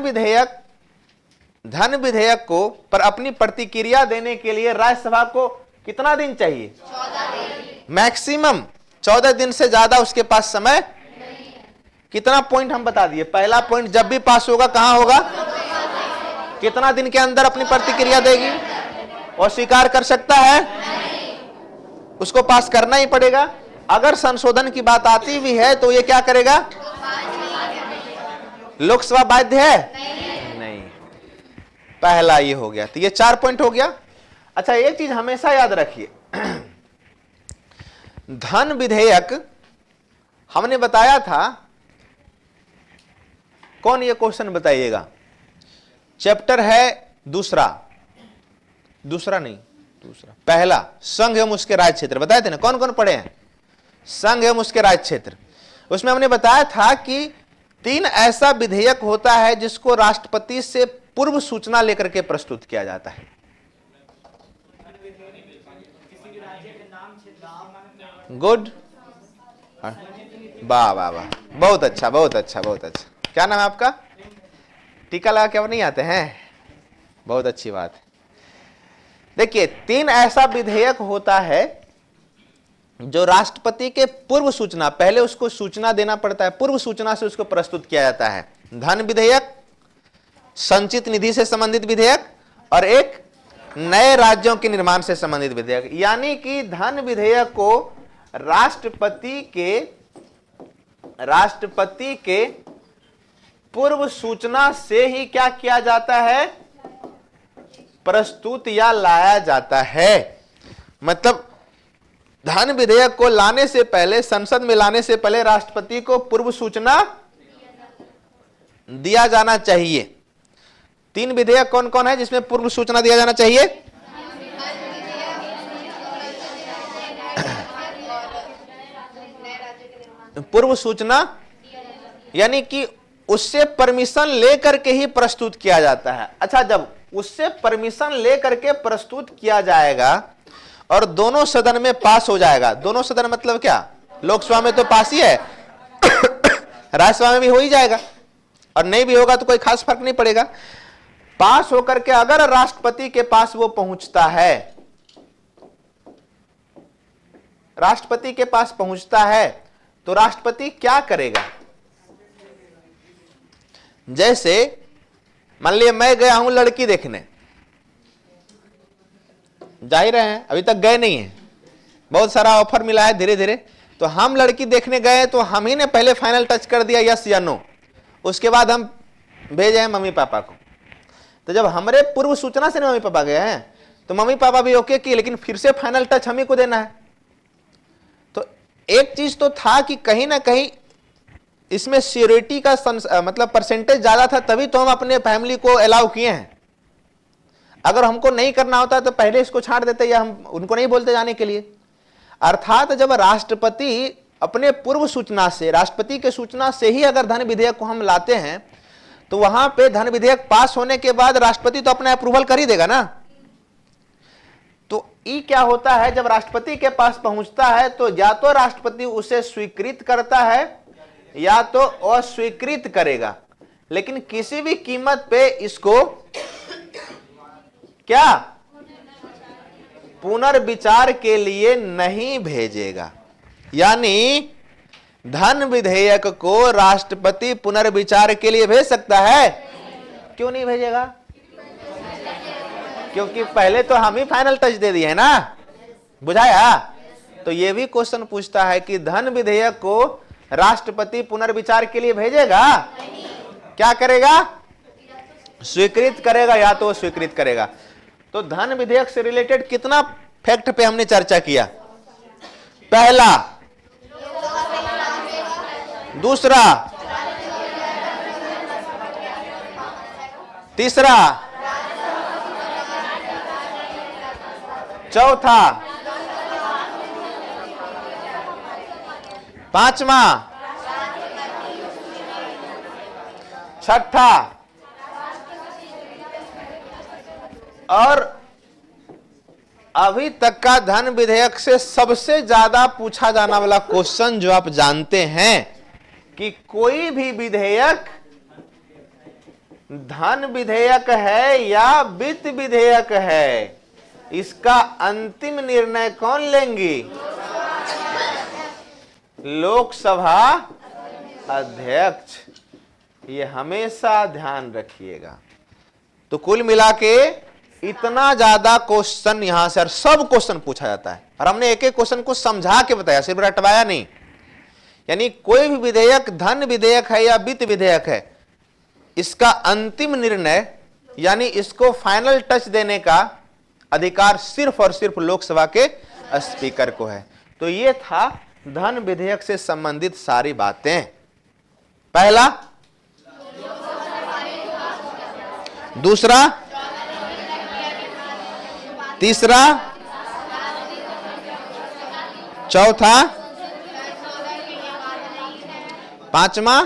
विधेयक को पर अपनी प्रतिक्रिया देने के लिए राज्यसभा को कितना दिन चाहिए? 14 दिन। मैक्सिमम 14 दिन से ज्यादा उसके पास समय नहीं। कितना पॉइंट हम बता दिए? पहला पॉइंट, जब भी पास होगा कहां होगा? कितना दिन के अंदर अपनी प्रतिक्रिया देगी और स्वीकार कर सकता है? उसको पास करना ही पड़ेगा। अगर संशोधन की बात आती भी है तो ये क्या करेगा? लोकसभा बाध्य है? नहीं। पहला ये हो गया, तो ये 4 पॉइंट हो गया। अच्छा, एक चीज हमेशा याद रखिए, धन विधेयक हमने बताया था, कौन ये क्वेश्चन बताइएगा? चैप्टर है दूसरा नहीं, पहला, संघ एवं उसके राज्य क्षेत्र, बताए थे ना? कौन कौन पढ़े हैं? संघ एवं उसके राज्य क्षेत्र। उसमें हमने बताया था कि 3 ऐसा विधेयक होता है जिसको राष्ट्रपति से पूर्व सूचना लेकर के प्रस्तुत किया जाता है। गुड, वाह वाह वाह, बहुत अच्छा बहुत अच्छा बहुत अच्छा। क्या नाम है आपका? टीका लगा के अब नहीं आते हैं? बहुत अच्छी बात है। देखिए, 3 ऐसा विधेयक होता है जो राष्ट्रपति के पूर्व सूचना, पहले उसको सूचना देना पड़ता है, पूर्व सूचना से उसको प्रस्तुत किया जाता है। धन विधेयक, संचित निधि से संबंधित विधेयक, और एक नए राज्यों के निर्माण से संबंधित विधेयक। यानी कि धन विधेयक को राष्ट्रपति के पूर्व सूचना से ही क्या किया जाता है? प्रस्तुत या लाया जाता है। मतलब धन विधेयक को लाने से पहले, संसद में लाने से पहले राष्ट्रपति को पूर्व सूचना दिया जाना चाहिए। 3 विधेयक कौन कौन है जिसमें पूर्व सूचना दिया जाना चाहिए? पूर्व सूचना यानी कि उससे परमिशन लेकर के ही प्रस्तुत किया जाता है। अच्छा, जब उससे परमिशन लेकर के प्रस्तुत किया जाएगा और दोनों सदन में पास हो जाएगा, दोनों सदन मतलब क्या? लोकसभा में तो पास ही है, राज्यसभा में भी हो ही जाएगा, और नहीं भी होगा तो कोई खास फर्क नहीं पड़ेगा। पास होकर के अगर राष्ट्रपति के पास वो पहुंचता है, राष्ट्रपति के पास पहुंचता है, तो राष्ट्रपति क्या करेगा? जैसे मान लिया मैं गया हूं लड़की देखने, जा ही रहे हैं, अभी तक गए नहीं है, बहुत सारा ऑफर मिला है धीरे धीरे, तो हम लड़की देखने गए तो हम ही ने पहले फाइनल टच कर दिया यस या नो, उसके बाद हम भेजे हैं मम्मी पापा को। तो जब हमारे पूर्व सूचना से मम्मी पापा गए हैं तो मम्मी पापा भी ओके किए, लेकिन फिर से फाइनल टच हम ही को देना है। तो एक चीज तो था कि कहीं ना कहीं इसमें श्योरिटी का मतलब परसेंटेज ज्यादा था, तभी तो हम अपने फैमिली को अलाउ किए हैं। अगर हमको नहीं करना होता तो पहले इसको छांट देते, या हम उनको नहीं बोलते जाने के लिए। अर्थात जब राष्ट्रपति अपने पूर्व सूचना से, राष्ट्रपति के सूचना से ही अगर धन विधेयक को हम लाते हैं, तो वहां पे धन विधेयक पास होने के बाद राष्ट्रपति तो अपने अप्रूवल कर ही देगा ना। तो ये क्या होता है, जब राष्ट्रपति के पास पहुंचता है तो या तो राष्ट्रपति उसे स्वीकृत करता है या तो अस्वीकृत करेगा, लेकिन किसी भी कीमत पे इसको क्या पुनर्विचार के लिए नहीं भेजेगा। यानी धन विधेयक को राष्ट्रपति पुनर्विचार के लिए भेज सकता है? क्यों नहीं भेजेगा? क्योंकि पहले तो हम ही फाइनल टच दे दिए है ना, बुझाया। तो ये भी क्वेश्चन पूछता है कि धन विधेयक को राष्ट्रपति पुनर्विचार के लिए भेजेगा? क्या करेगा? स्वीकृत करेगा या तो स्वीकृत करेगा। तो धन विधेयक से रिलेटेड कितना फैक्ट पे हमने चर्चा किया? पहला, दूसरा, तीसरा, चौथा, पांचवा, छठा, और अभी तक का धन विधेयक से सबसे ज्यादा पूछा जाने वाला क्वेश्चन जो आप जानते हैं कि कोई भी विधेयक धन विधेयक है या वित्त विधेयक है, इसका अंतिम निर्णय कौन लेंगी? लोकसभा अध्यक्ष। ये हमेशा ध्यान रखिएगा। तो कुल मिला के इतना ज्यादा क्वेश्चन यहां से, और सब क्वेश्चन पूछा जाता है, और हमने एक एक क्वेश्चन को समझा के बताया, सिर्फ रटवाया नहीं। यानी कोई भी विधेयक धन विधेयक है या वित्त विधेयक है, इसका अंतिम निर्णय यानी इसको फाइनल टच देने का अधिकार सिर्फ और सिर्फ लोकसभा के स्पीकर को है। तो ये था धन विधेयक से संबंधित सारी बातें। पहला, दूसरा, तीसरा, चौथा, पांचवा,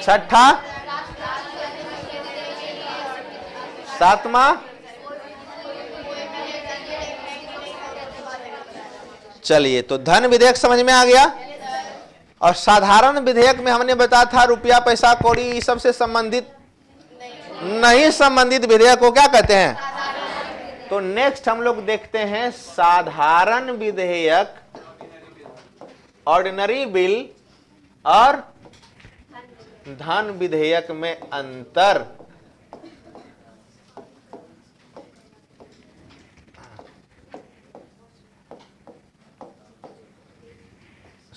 छठा, सातवां। चलिए, तो धन विधेयक समझ में आ गया। और साधारण विधेयक में हमने बताया था रुपया पैसा कौड़ी सबसे संबंधित नहीं संबंधित विधेयक को क्या कहते हैं? तो नेक्स्ट हम लोग देखते हैं साधारण विधेयक, ऑर्डिनरी बिल और धन विधेयक में अंतर।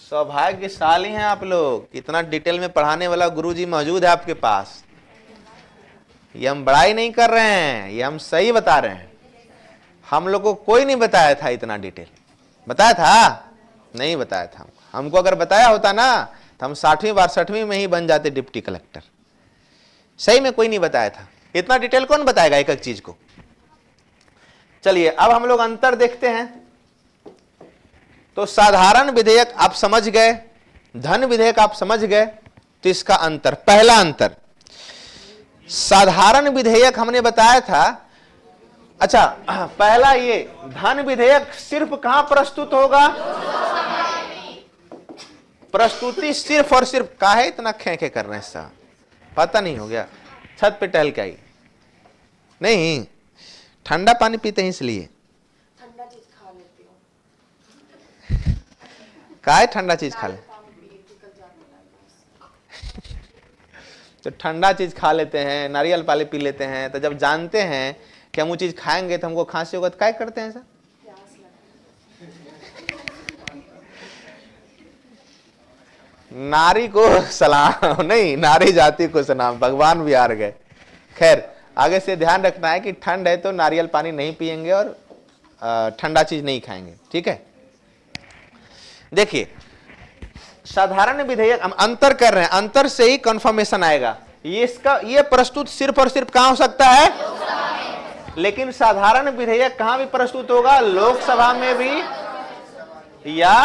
सौभाग्यशाली हैं आप लोग, इतना डिटेल में पढ़ाने वाला गुरुजी मौजूद है आपके पास। ये हम बड़ाई नहीं कर रहे हैं, ये हम सही बता रहे हैं। हम लोग को कोई नहीं बताया था इतना डिटेल। बताया था? नहीं बताया था। हमको अगर बताया होता ना तो हम 60वीं 62वीं में ही बन जाते डिप्टी कलेक्टर। सही में कोई नहीं बताया था। इतना डिटेल कौन बताएगा एक एक चीज को? चलिए, अब हम लोग अंतर देखते हैं। तो साधारण विधेयक आप समझ गए, धन विधेयक आप समझ गए, तो इसका अंतर, पहला अंतर, साधारण विधेयक हमने बताया था। अच्छा, पहला ये धन विधेयक सिर्फ कहां प्रस्तुत होगा? प्रस्तुति सिर्फ और सिर्फ, काहे इतना खेखे कर रहे हैं साहब? पता नहीं हो गया? छत पे टहल के आई नहीं, ठंडा पानी पीते हैं इसलिए। ठंडा चीज खा लेती हूँ। काहे ठंडा चीज खा ले? तो ठंडा चीज खा लेते हैं, नारियल पानी पी लेते हैं, तो जब जानते हैं कि हम वो चीज खाएंगे तो हमको खांसी होगा, तो क्या करते हैं सर? नारी को सलाम नहीं, नारी जाति को सलाम, भगवान भी हार गए। खैर, आगे से ध्यान रखना है कि ठंड है तो नारियल पानी नहीं पिएंगे और ठंडा चीज नहीं खाएंगे, ठीक है? देखिए, साधारण विधेयक हम अंतर कर रहे हैं, अंतर से ही कंफर्मेशन आएगा। ये प्रस्तुत सिर्फ और सिर्फ कहां हो सकता है? लेकिन साधारण विधेयक कहां भी प्रस्तुत होगा? लोकसभा में भी या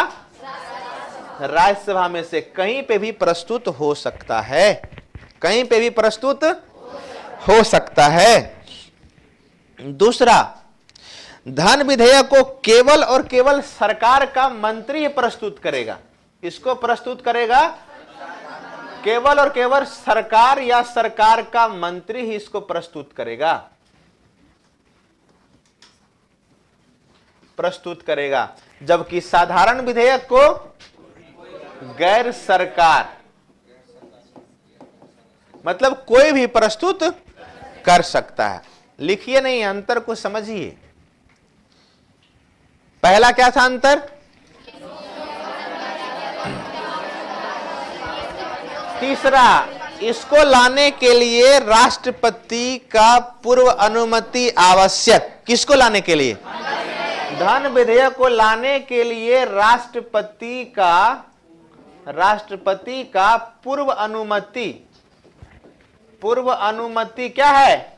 राज्यसभा में से कहीं पे भी प्रस्तुत हो सकता है, कहीं पे भी प्रस्तुत हो सकता है। दूसरा, धन विधेयक को केवल और केवल सरकार का मंत्री प्रस्तुत करेगा। इसको प्रस्तुत करेगा केवल और केवल सरकार या सरकार का मंत्री ही इसको प्रस्तुत करेगा, प्रस्तुत करेगा। जबकि साधारण विधेयक को गैर सरकार मतलब कोई भी प्रस्तुत कर सकता है। लिखिए नहीं, अंतर को समझिए। पहला क्या था अंतर? तीसरा, इसको लाने के लिए राष्ट्रपति का पूर्व अनुमति आवश्यक। किसको लाने के लिए? धन विधेयक को लाने के लिए राष्ट्रपति का पूर्व अनुमति, पूर्व अनुमति क्या है?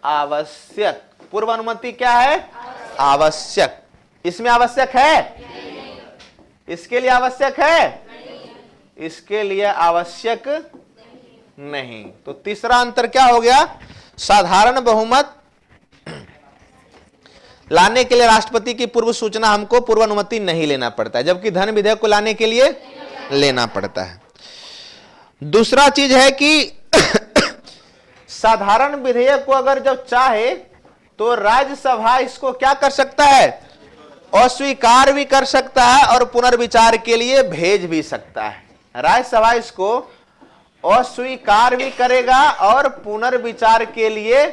आवश्यक। पूर्व अनुमति क्या है? आवश्यक। इसमें आवश्यक है? इसके लिए आवश्यक है? इसके लिए आवश्यक नहीं। तो तीसरा अंतर क्या हो गया? साधारण बहुमत लाने के लिए राष्ट्रपति की पूर्व सूचना हमको पूर्व अनुमति नहीं लेना पड़ता है, जबकि धन विधेयक को लाने के लिए लेना पड़ता है। दूसरा चीज है कि साधारण विधेयक को अगर जब चाहे तो राज्यसभा इसको क्या कर सकता है? अस्वीकार भी कर सकता है और पुनर्विचार के लिए भेज भी सकता है। राज्यसभा इसको अस्वीकार भी करेगा और पुनर्विचार के लिए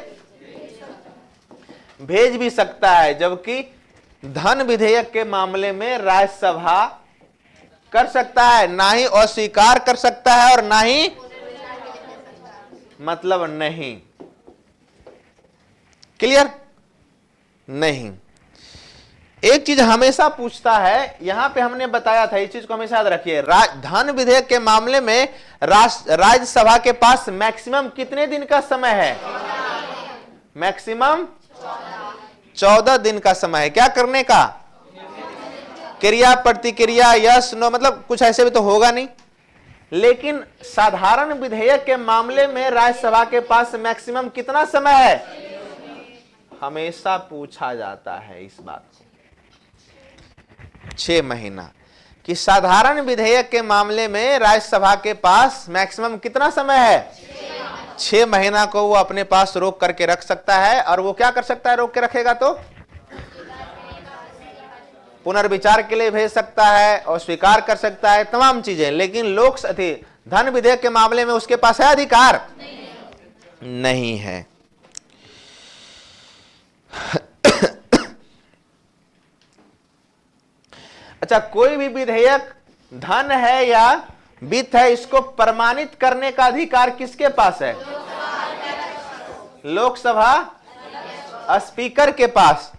भेज भी सकता है। जबकि धन विधेयक के मामले में राज्यसभा कर सकता है, ना ही अस्वीकार कर सकता है और ना ही मतलब नहीं। क्लियर? नहीं। एक चीज हमेशा पूछता है, यहां पे हमने बताया था, इस चीज को हमेशा याद रखिए। धन विधेयक के मामले में राज्यसभा के पास मैक्सिमम कितने दिन का समय है? मैक्सिमम 14 दिन का समय है। क्या करने का? क्रिया प्रतिक्रिया, यस नो, मतलब कुछ ऐसे भी तो होगा नहीं। लेकिन साधारण विधेयक के मामले में राज्यसभा के पास मैक्सिमम कितना समय है? हमेशा पूछा जाता है इस बात को, 6 महीना। कि साधारण विधेयक के मामले में राज्यसभा के पास मैक्सिमम कितना समय है? 6 महीना को वो अपने पास रोक करके रख सकता है। और वो क्या कर सकता है? रोक के रखेगा तो पुनर्विचार के लिए भेज सकता है और स्वीकार कर सकता है, तमाम चीजें। लेकिन धन विधेयक के मामले में उसके पास है अधिकार? नहीं है। अच्छा, कोई भी विधेयक धन है या वित्त है, इसको प्रमाणित करने का अधिकार किसके पास है? लोकसभा स्पीकर के पास।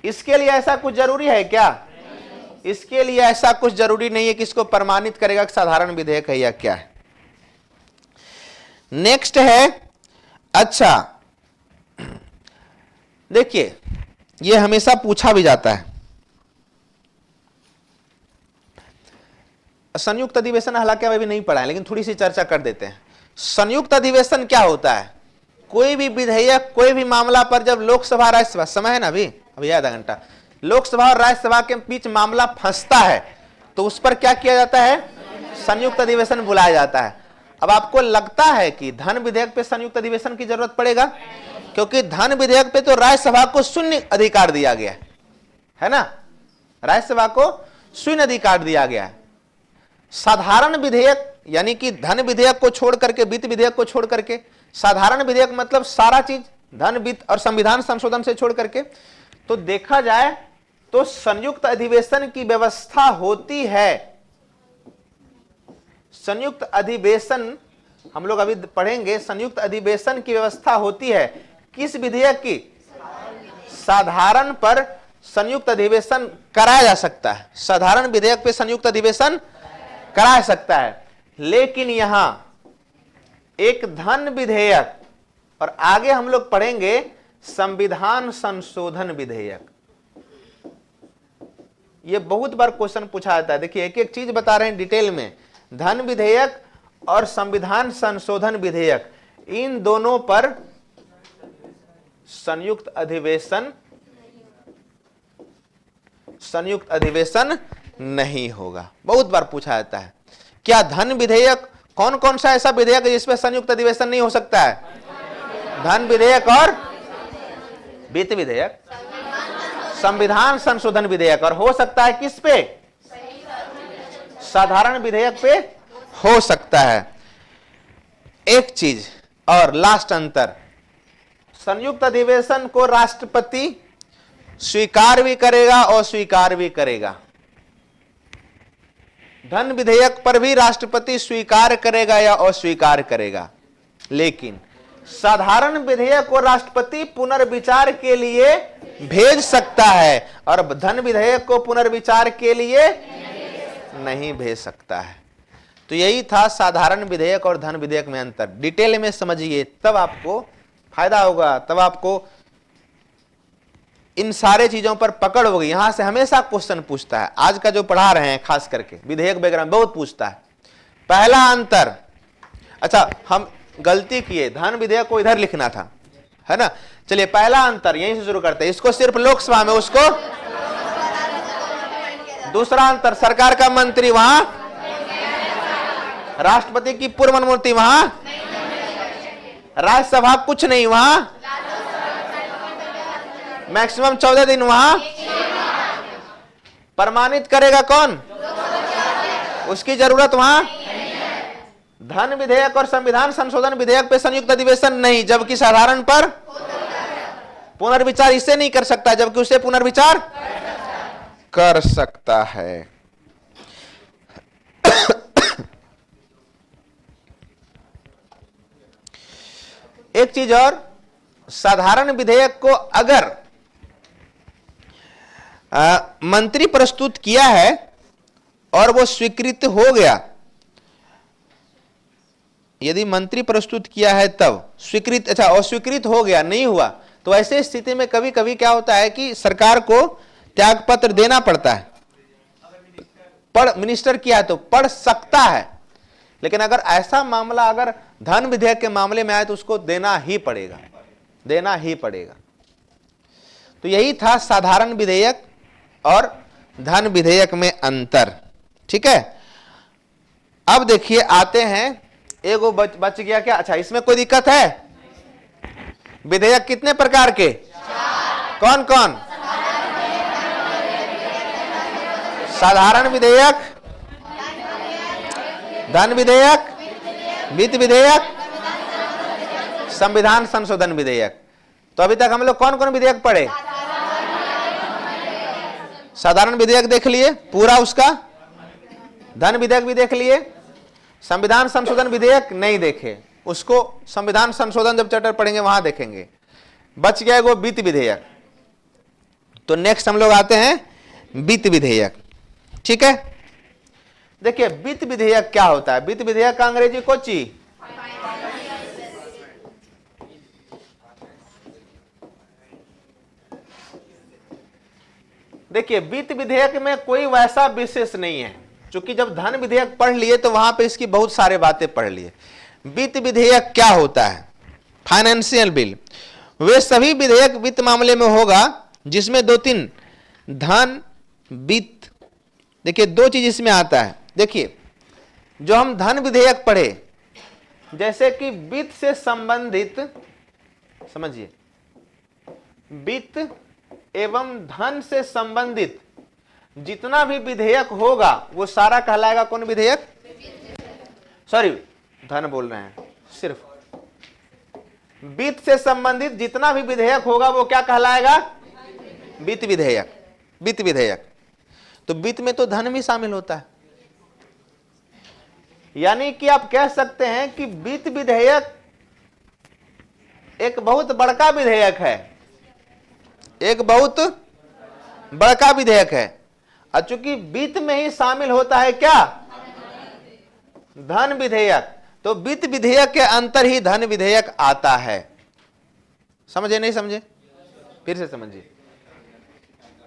इसके लिए ऐसा कुछ जरूरी है क्या? इसके लिए ऐसा कुछ जरूरी नहीं है कि इसको प्रमाणित करेगा कि साधारण विधेयक है या क्या है। नेक्स्ट है, अच्छा देखिए, यह हमेशा पूछा भी जाता है। संयुक्त अधिवेशन हालांकि अभी नहीं पढ़ा है, लेकिन थोड़ी सी चर्चा कर देते हैं। संयुक्त अधिवेशन क्या होता है? कोई भी विधेयक, कोई भी मामला पर जब लोकसभा राज्यसभा, समय है ना अभी आधा घंटा, लोकसभा और राज्यसभा के बीच मामला फंसता है तो उस पर क्या किया जाता है? संयुक्त अधिवेशन बुलाया जाता है। अब आपको लगता है कि धन विधेयक पे संयुक्त अधिवेशन की जरूरत पड़ेगा? क्योंकि धन विधेयक पे तो राज्यसभा को शून्य अधिकार दिया गया है ना, राज्यसभा को शून्य अधिकार दिया गया है। साधारण विधेयक यानी कि धन विधेयक को छोड़ करके, वित्त विधेयक को छोड़ करके, साधारण विधेयक मतलब सारा चीज धन, वित्त और संविधान संशोधन से छोड़ करके, तो देखा जाए तो संयुक्त अधिवेशन की व्यवस्था होती है। संयुक्त अधिवेशन हम लोग अभी पढ़ेंगे। संयुक्त अधिवेशन की व्यवस्था होती है किस विधेयक की? साधारण पर संयुक्त अधिवेशन कराया जा सकता है। साधारण विधेयक पे संयुक्त अधिवेशन करा सकता है। लेकिन यहां एक धन विधेयक और आगे हम लोग पढ़ेंगे संविधान संशोधन विधेयक। ये बहुत बार क्वेश्चन पूछा जाता है। देखिए एक एक चीज बता रहे हैं डिटेल में। धन विधेयक और संविधान संशोधन विधेयक, इन दोनों पर संयुक्त अधिवेशन नहीं होगा। बहुत बार पूछा जाता है क्या धन विधेयक, कौन कौन सा ऐसा विधेयक है जिसपे संयुक्त अधिवेशन नहीं हो सकता है? धन विधेयक और वित्त विधेयक, संविधान संशोधन विधेयक, और हो सकता है किस पे? साधारण विधेयक पे हो सकता है। एक चीज और लास्ट अंतर, संयुक्त अधिवेशन को राष्ट्रपति स्वीकार भी करेगा और स्वीकार भी करेगा। धन विधेयक पर भी राष्ट्रपति स्वीकार करेगा या अस्वीकार करेगा। लेकिन साधारण विधेयक को राष्ट्रपति पुनर्विचार के लिए भेज सकता है और धन विधेयक को पुनर्विचार के लिए नहीं भेज सकता है। तो यही था साधारण विधेयक और धन विधेयक में अंतर। डिटेल में समझिए तब आपको फायदा होगा, तब आपको इन सारे चीजों पर पकड़ होगी। यहां से हमेशा क्वेश्चन पूछता है, आज का जो पढ़ा रहे हैं खास करके विधेयक वगैरह बहुत पूछता है। पहला अंतर, अच्छा हम गलती किए, धन विधेयक को इधर लिखना था, है ना। चलिए पहला अंतर यहीं से शुरू करते हैं। इसको सिर्फ लोकसभा में, उसको दूसरा अंतर, सरकार का मंत्री वहां, राष्ट्रपति की पूर्व अनुमति वहां, राज्यसभा कुछ नहीं वहां, मैक्सिमम 14 दिन वहां, प्रमाणित करेगा कौन? उसकी जरूरत वहां। धन विधेयक और संविधान संशोधन विधेयक पे संयुक्त अधिवेशन नहीं, जबकि साधारण पर पुनर्विचार इसे नहीं कर सकता, जबकि उसे पुनर्विचार कर सकता है। एक चीज और, साधारण विधेयक को अगर मंत्री प्रस्तुत किया है और वो स्वीकृत हो गया, यदि मंत्री प्रस्तुत किया है तब स्वीकृत, अच्छा अस्वीकृत हो गया, नहीं हुआ, तो ऐसे स्थिति में कभी कभी क्या होता है कि सरकार को त्याग पत्र देना पड़ता है। मिनिस्टर किया तो पढ़ सकता है, लेकिन अगर ऐसा मामला अगर धन विधेयक के मामले में आए तो उसको देना ही पड़ेगा, देना ही पड़ेगा। तो यही था साधारण विधेयक और धन विधेयक में अंतर। ठीक है, अब देखिए आते हैं, एगो बच गया क्या? अच्छा इसमें कोई दिक्कत है? विधेयक कितने प्रकार के? कौन कौन? साधारण विधेयक, धन विधेयक, वित्त विधेयक, संविधान संशोधन विधेयक। तो अभी तक हम लोग कौन कौन विधेयक पढ़े? साधारण विधेयक देख लिए पूरा उसका, धन विधेयक भी देख लिए, संविधान संशोधन विधेयक नहीं देखे, उसको संविधान संशोधन जब चैप्टर पढ़ेंगे वहां देखेंगे। बच गया वो वित्त विधेयक। तो नेक्स्ट हम लोग आते हैं वित्त विधेयक। ठीक है, देखिए वित्त विधेयक क्या होता है? वित्त विधेयक का अंग्रेजी कोची? देखिए वित्त विधेयक में कोई वैसा विशेष नहीं है, क्योंकि जब धन विधेयक पढ़ लिए तो वहां पे इसकी बहुत सारे बातें पढ़ लिए। वित्त विधेयक क्या होता है? फाइनेंशियल बिल, वे सभी विधेयक वित्त मामले में होगा जिसमें दो तीन धन वित्त, देखिए दो चीज इसमें आता है। देखिए जो हम धन विधेयक पढ़े, जैसे कि वित्त से संबंधित, समझिए वित्त एवं धन से संबंधित जितना भी विधेयक होगा वो सारा कहलाएगा कौन विधेयक? सॉरी धन बोल रहे हैं, सिर्फ वित्त से संबंधित जितना भी विधेयक होगा वो क्या कहलाएगा? वित्त विधेयक। वित्त विधेयक, तो वित्त में तो धन भी शामिल होता है। यानी कि आप कह सकते हैं कि वित्त विधेयक एक बहुत बड़का विधेयक है, एक बहुत बड़का विधेयक है। और चूंकि वित्त में ही शामिल होता है क्या? धन विधेयक, तो वित्त विधेयक के अंतर ही धन विधेयक आता है। समझे नहीं समझे? फिर से समझिए।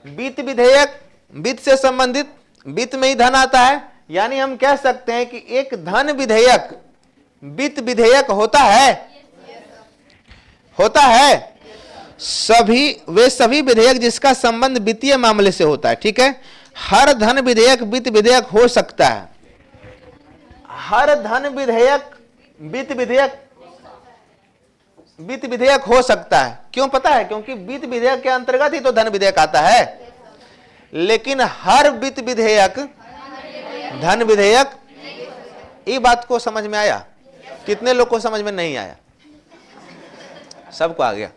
वित्त विधेयक, वित्त से संबंधित, वित्त में ही धन आता है, यानी हम कह सकते हैं कि एक धन विधेयक वित्त विधेयक होता है, होता है। वे सभी विधेयक जिसका संबंध वित्तीय मामले से होता है, ठीक है। हर धन विधेयक वित्त विधेयक हो सकता है। हर धन विधेयक वित्त विधेयक हो सकता है। क्यों पता है? क्योंकि वित्त विधेयक के अंतर्गत ही तो धन विधेयक आता है। लेकिन हर वित्त विधेयक धन विधेयक, ये बात को समझ में आया? कितने लोग को समझ में नहीं आया? सबको आ गया।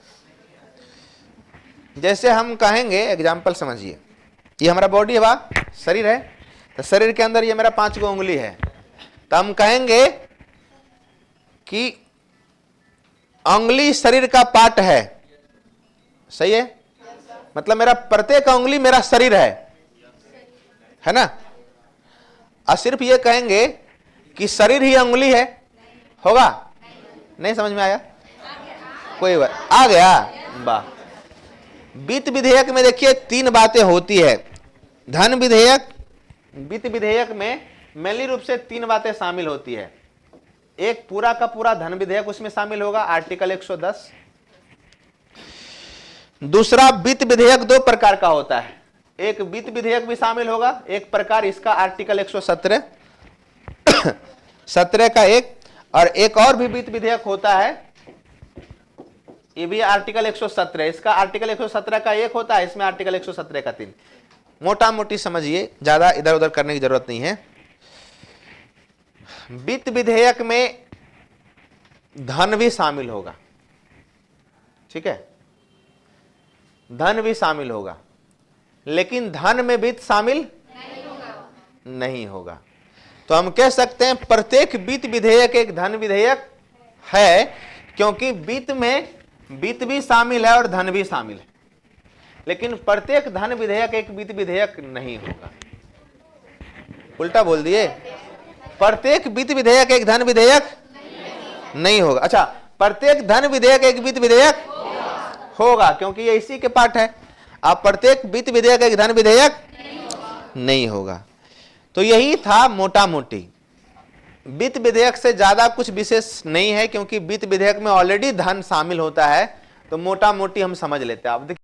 जैसे हम कहेंगे, एग्जाम्पल समझिए, ये हमारा बॉडी है, बा शरीर है, तो शरीर के अंदर ये मेरा 5 गो उंगली है, तो हम कहेंगे कि उंगली शरीर का पार्ट है। सही है? मतलब मेरा प्रत्येक उंगली मेरा शरीर है ना? और सिर्फ ये कहेंगे कि शरीर ही उंगली है, होगा? नहीं समझ में आया? कोई बात आ गया? वाह। वित्त विधेयक में देखिए 3 बातें होती है। धन विधेयक, वित्त विधेयक में मेनली रूप से 3 बातें शामिल होती है। एक पूरा का पूरा धन विधेयक उसमें शामिल होगा, आर्टिकल 110। दूसरा, वित्त विधेयक 2 प्रकार का होता है। एक वित्त विधेयक भी शामिल होगा, एक प्रकार इसका आर्टिकल 117 17 का एक, और एक और भी वित्त विधेयक होता है, ये भी आर्टिकल 117। इसका आर्टिकल 117 का एक होता है, इसमें आर्टिकल 117 का 3। मोटा मोटी समझिए, ज्यादा इधर उधर करने की जरूरत नहीं है। वित्त विधेयक में धन भी शामिल होगा, ठीक है, धन भी शामिल होगा, लेकिन धन में वित्त शामिल नहीं होगा। तो हम कह सकते हैं प्रत्येक वित्त विधेयक एक धन विधेयक है, क्योंकि वित्त में वित्त भी शामिल है और धन भी शामिल है। लेकिन प्रत्येक धन विधेयक एक वित्त विधेयक नहीं होगा। उल्टा बोल दिए, प्रत्येक वित्त विधेयक एक धन विधेयक नहीं होगा। अच्छा, प्रत्येक धन विधेयक एक वित्त विधेयक होगा, क्योंकि ये इसी के पार्ट है। अब प्रत्येक वित्त विधेयक एक धन विधेयक नहीं होगा। तो यही था मोटा मोटी। वित्त विधेयक से ज्यादा कुछ विशेष नहीं है, क्योंकि वित्त विधेयक में ऑलरेडी धन शामिल होता है, तो मोटा मोटी हम समझ लेते हैं। आप देखिए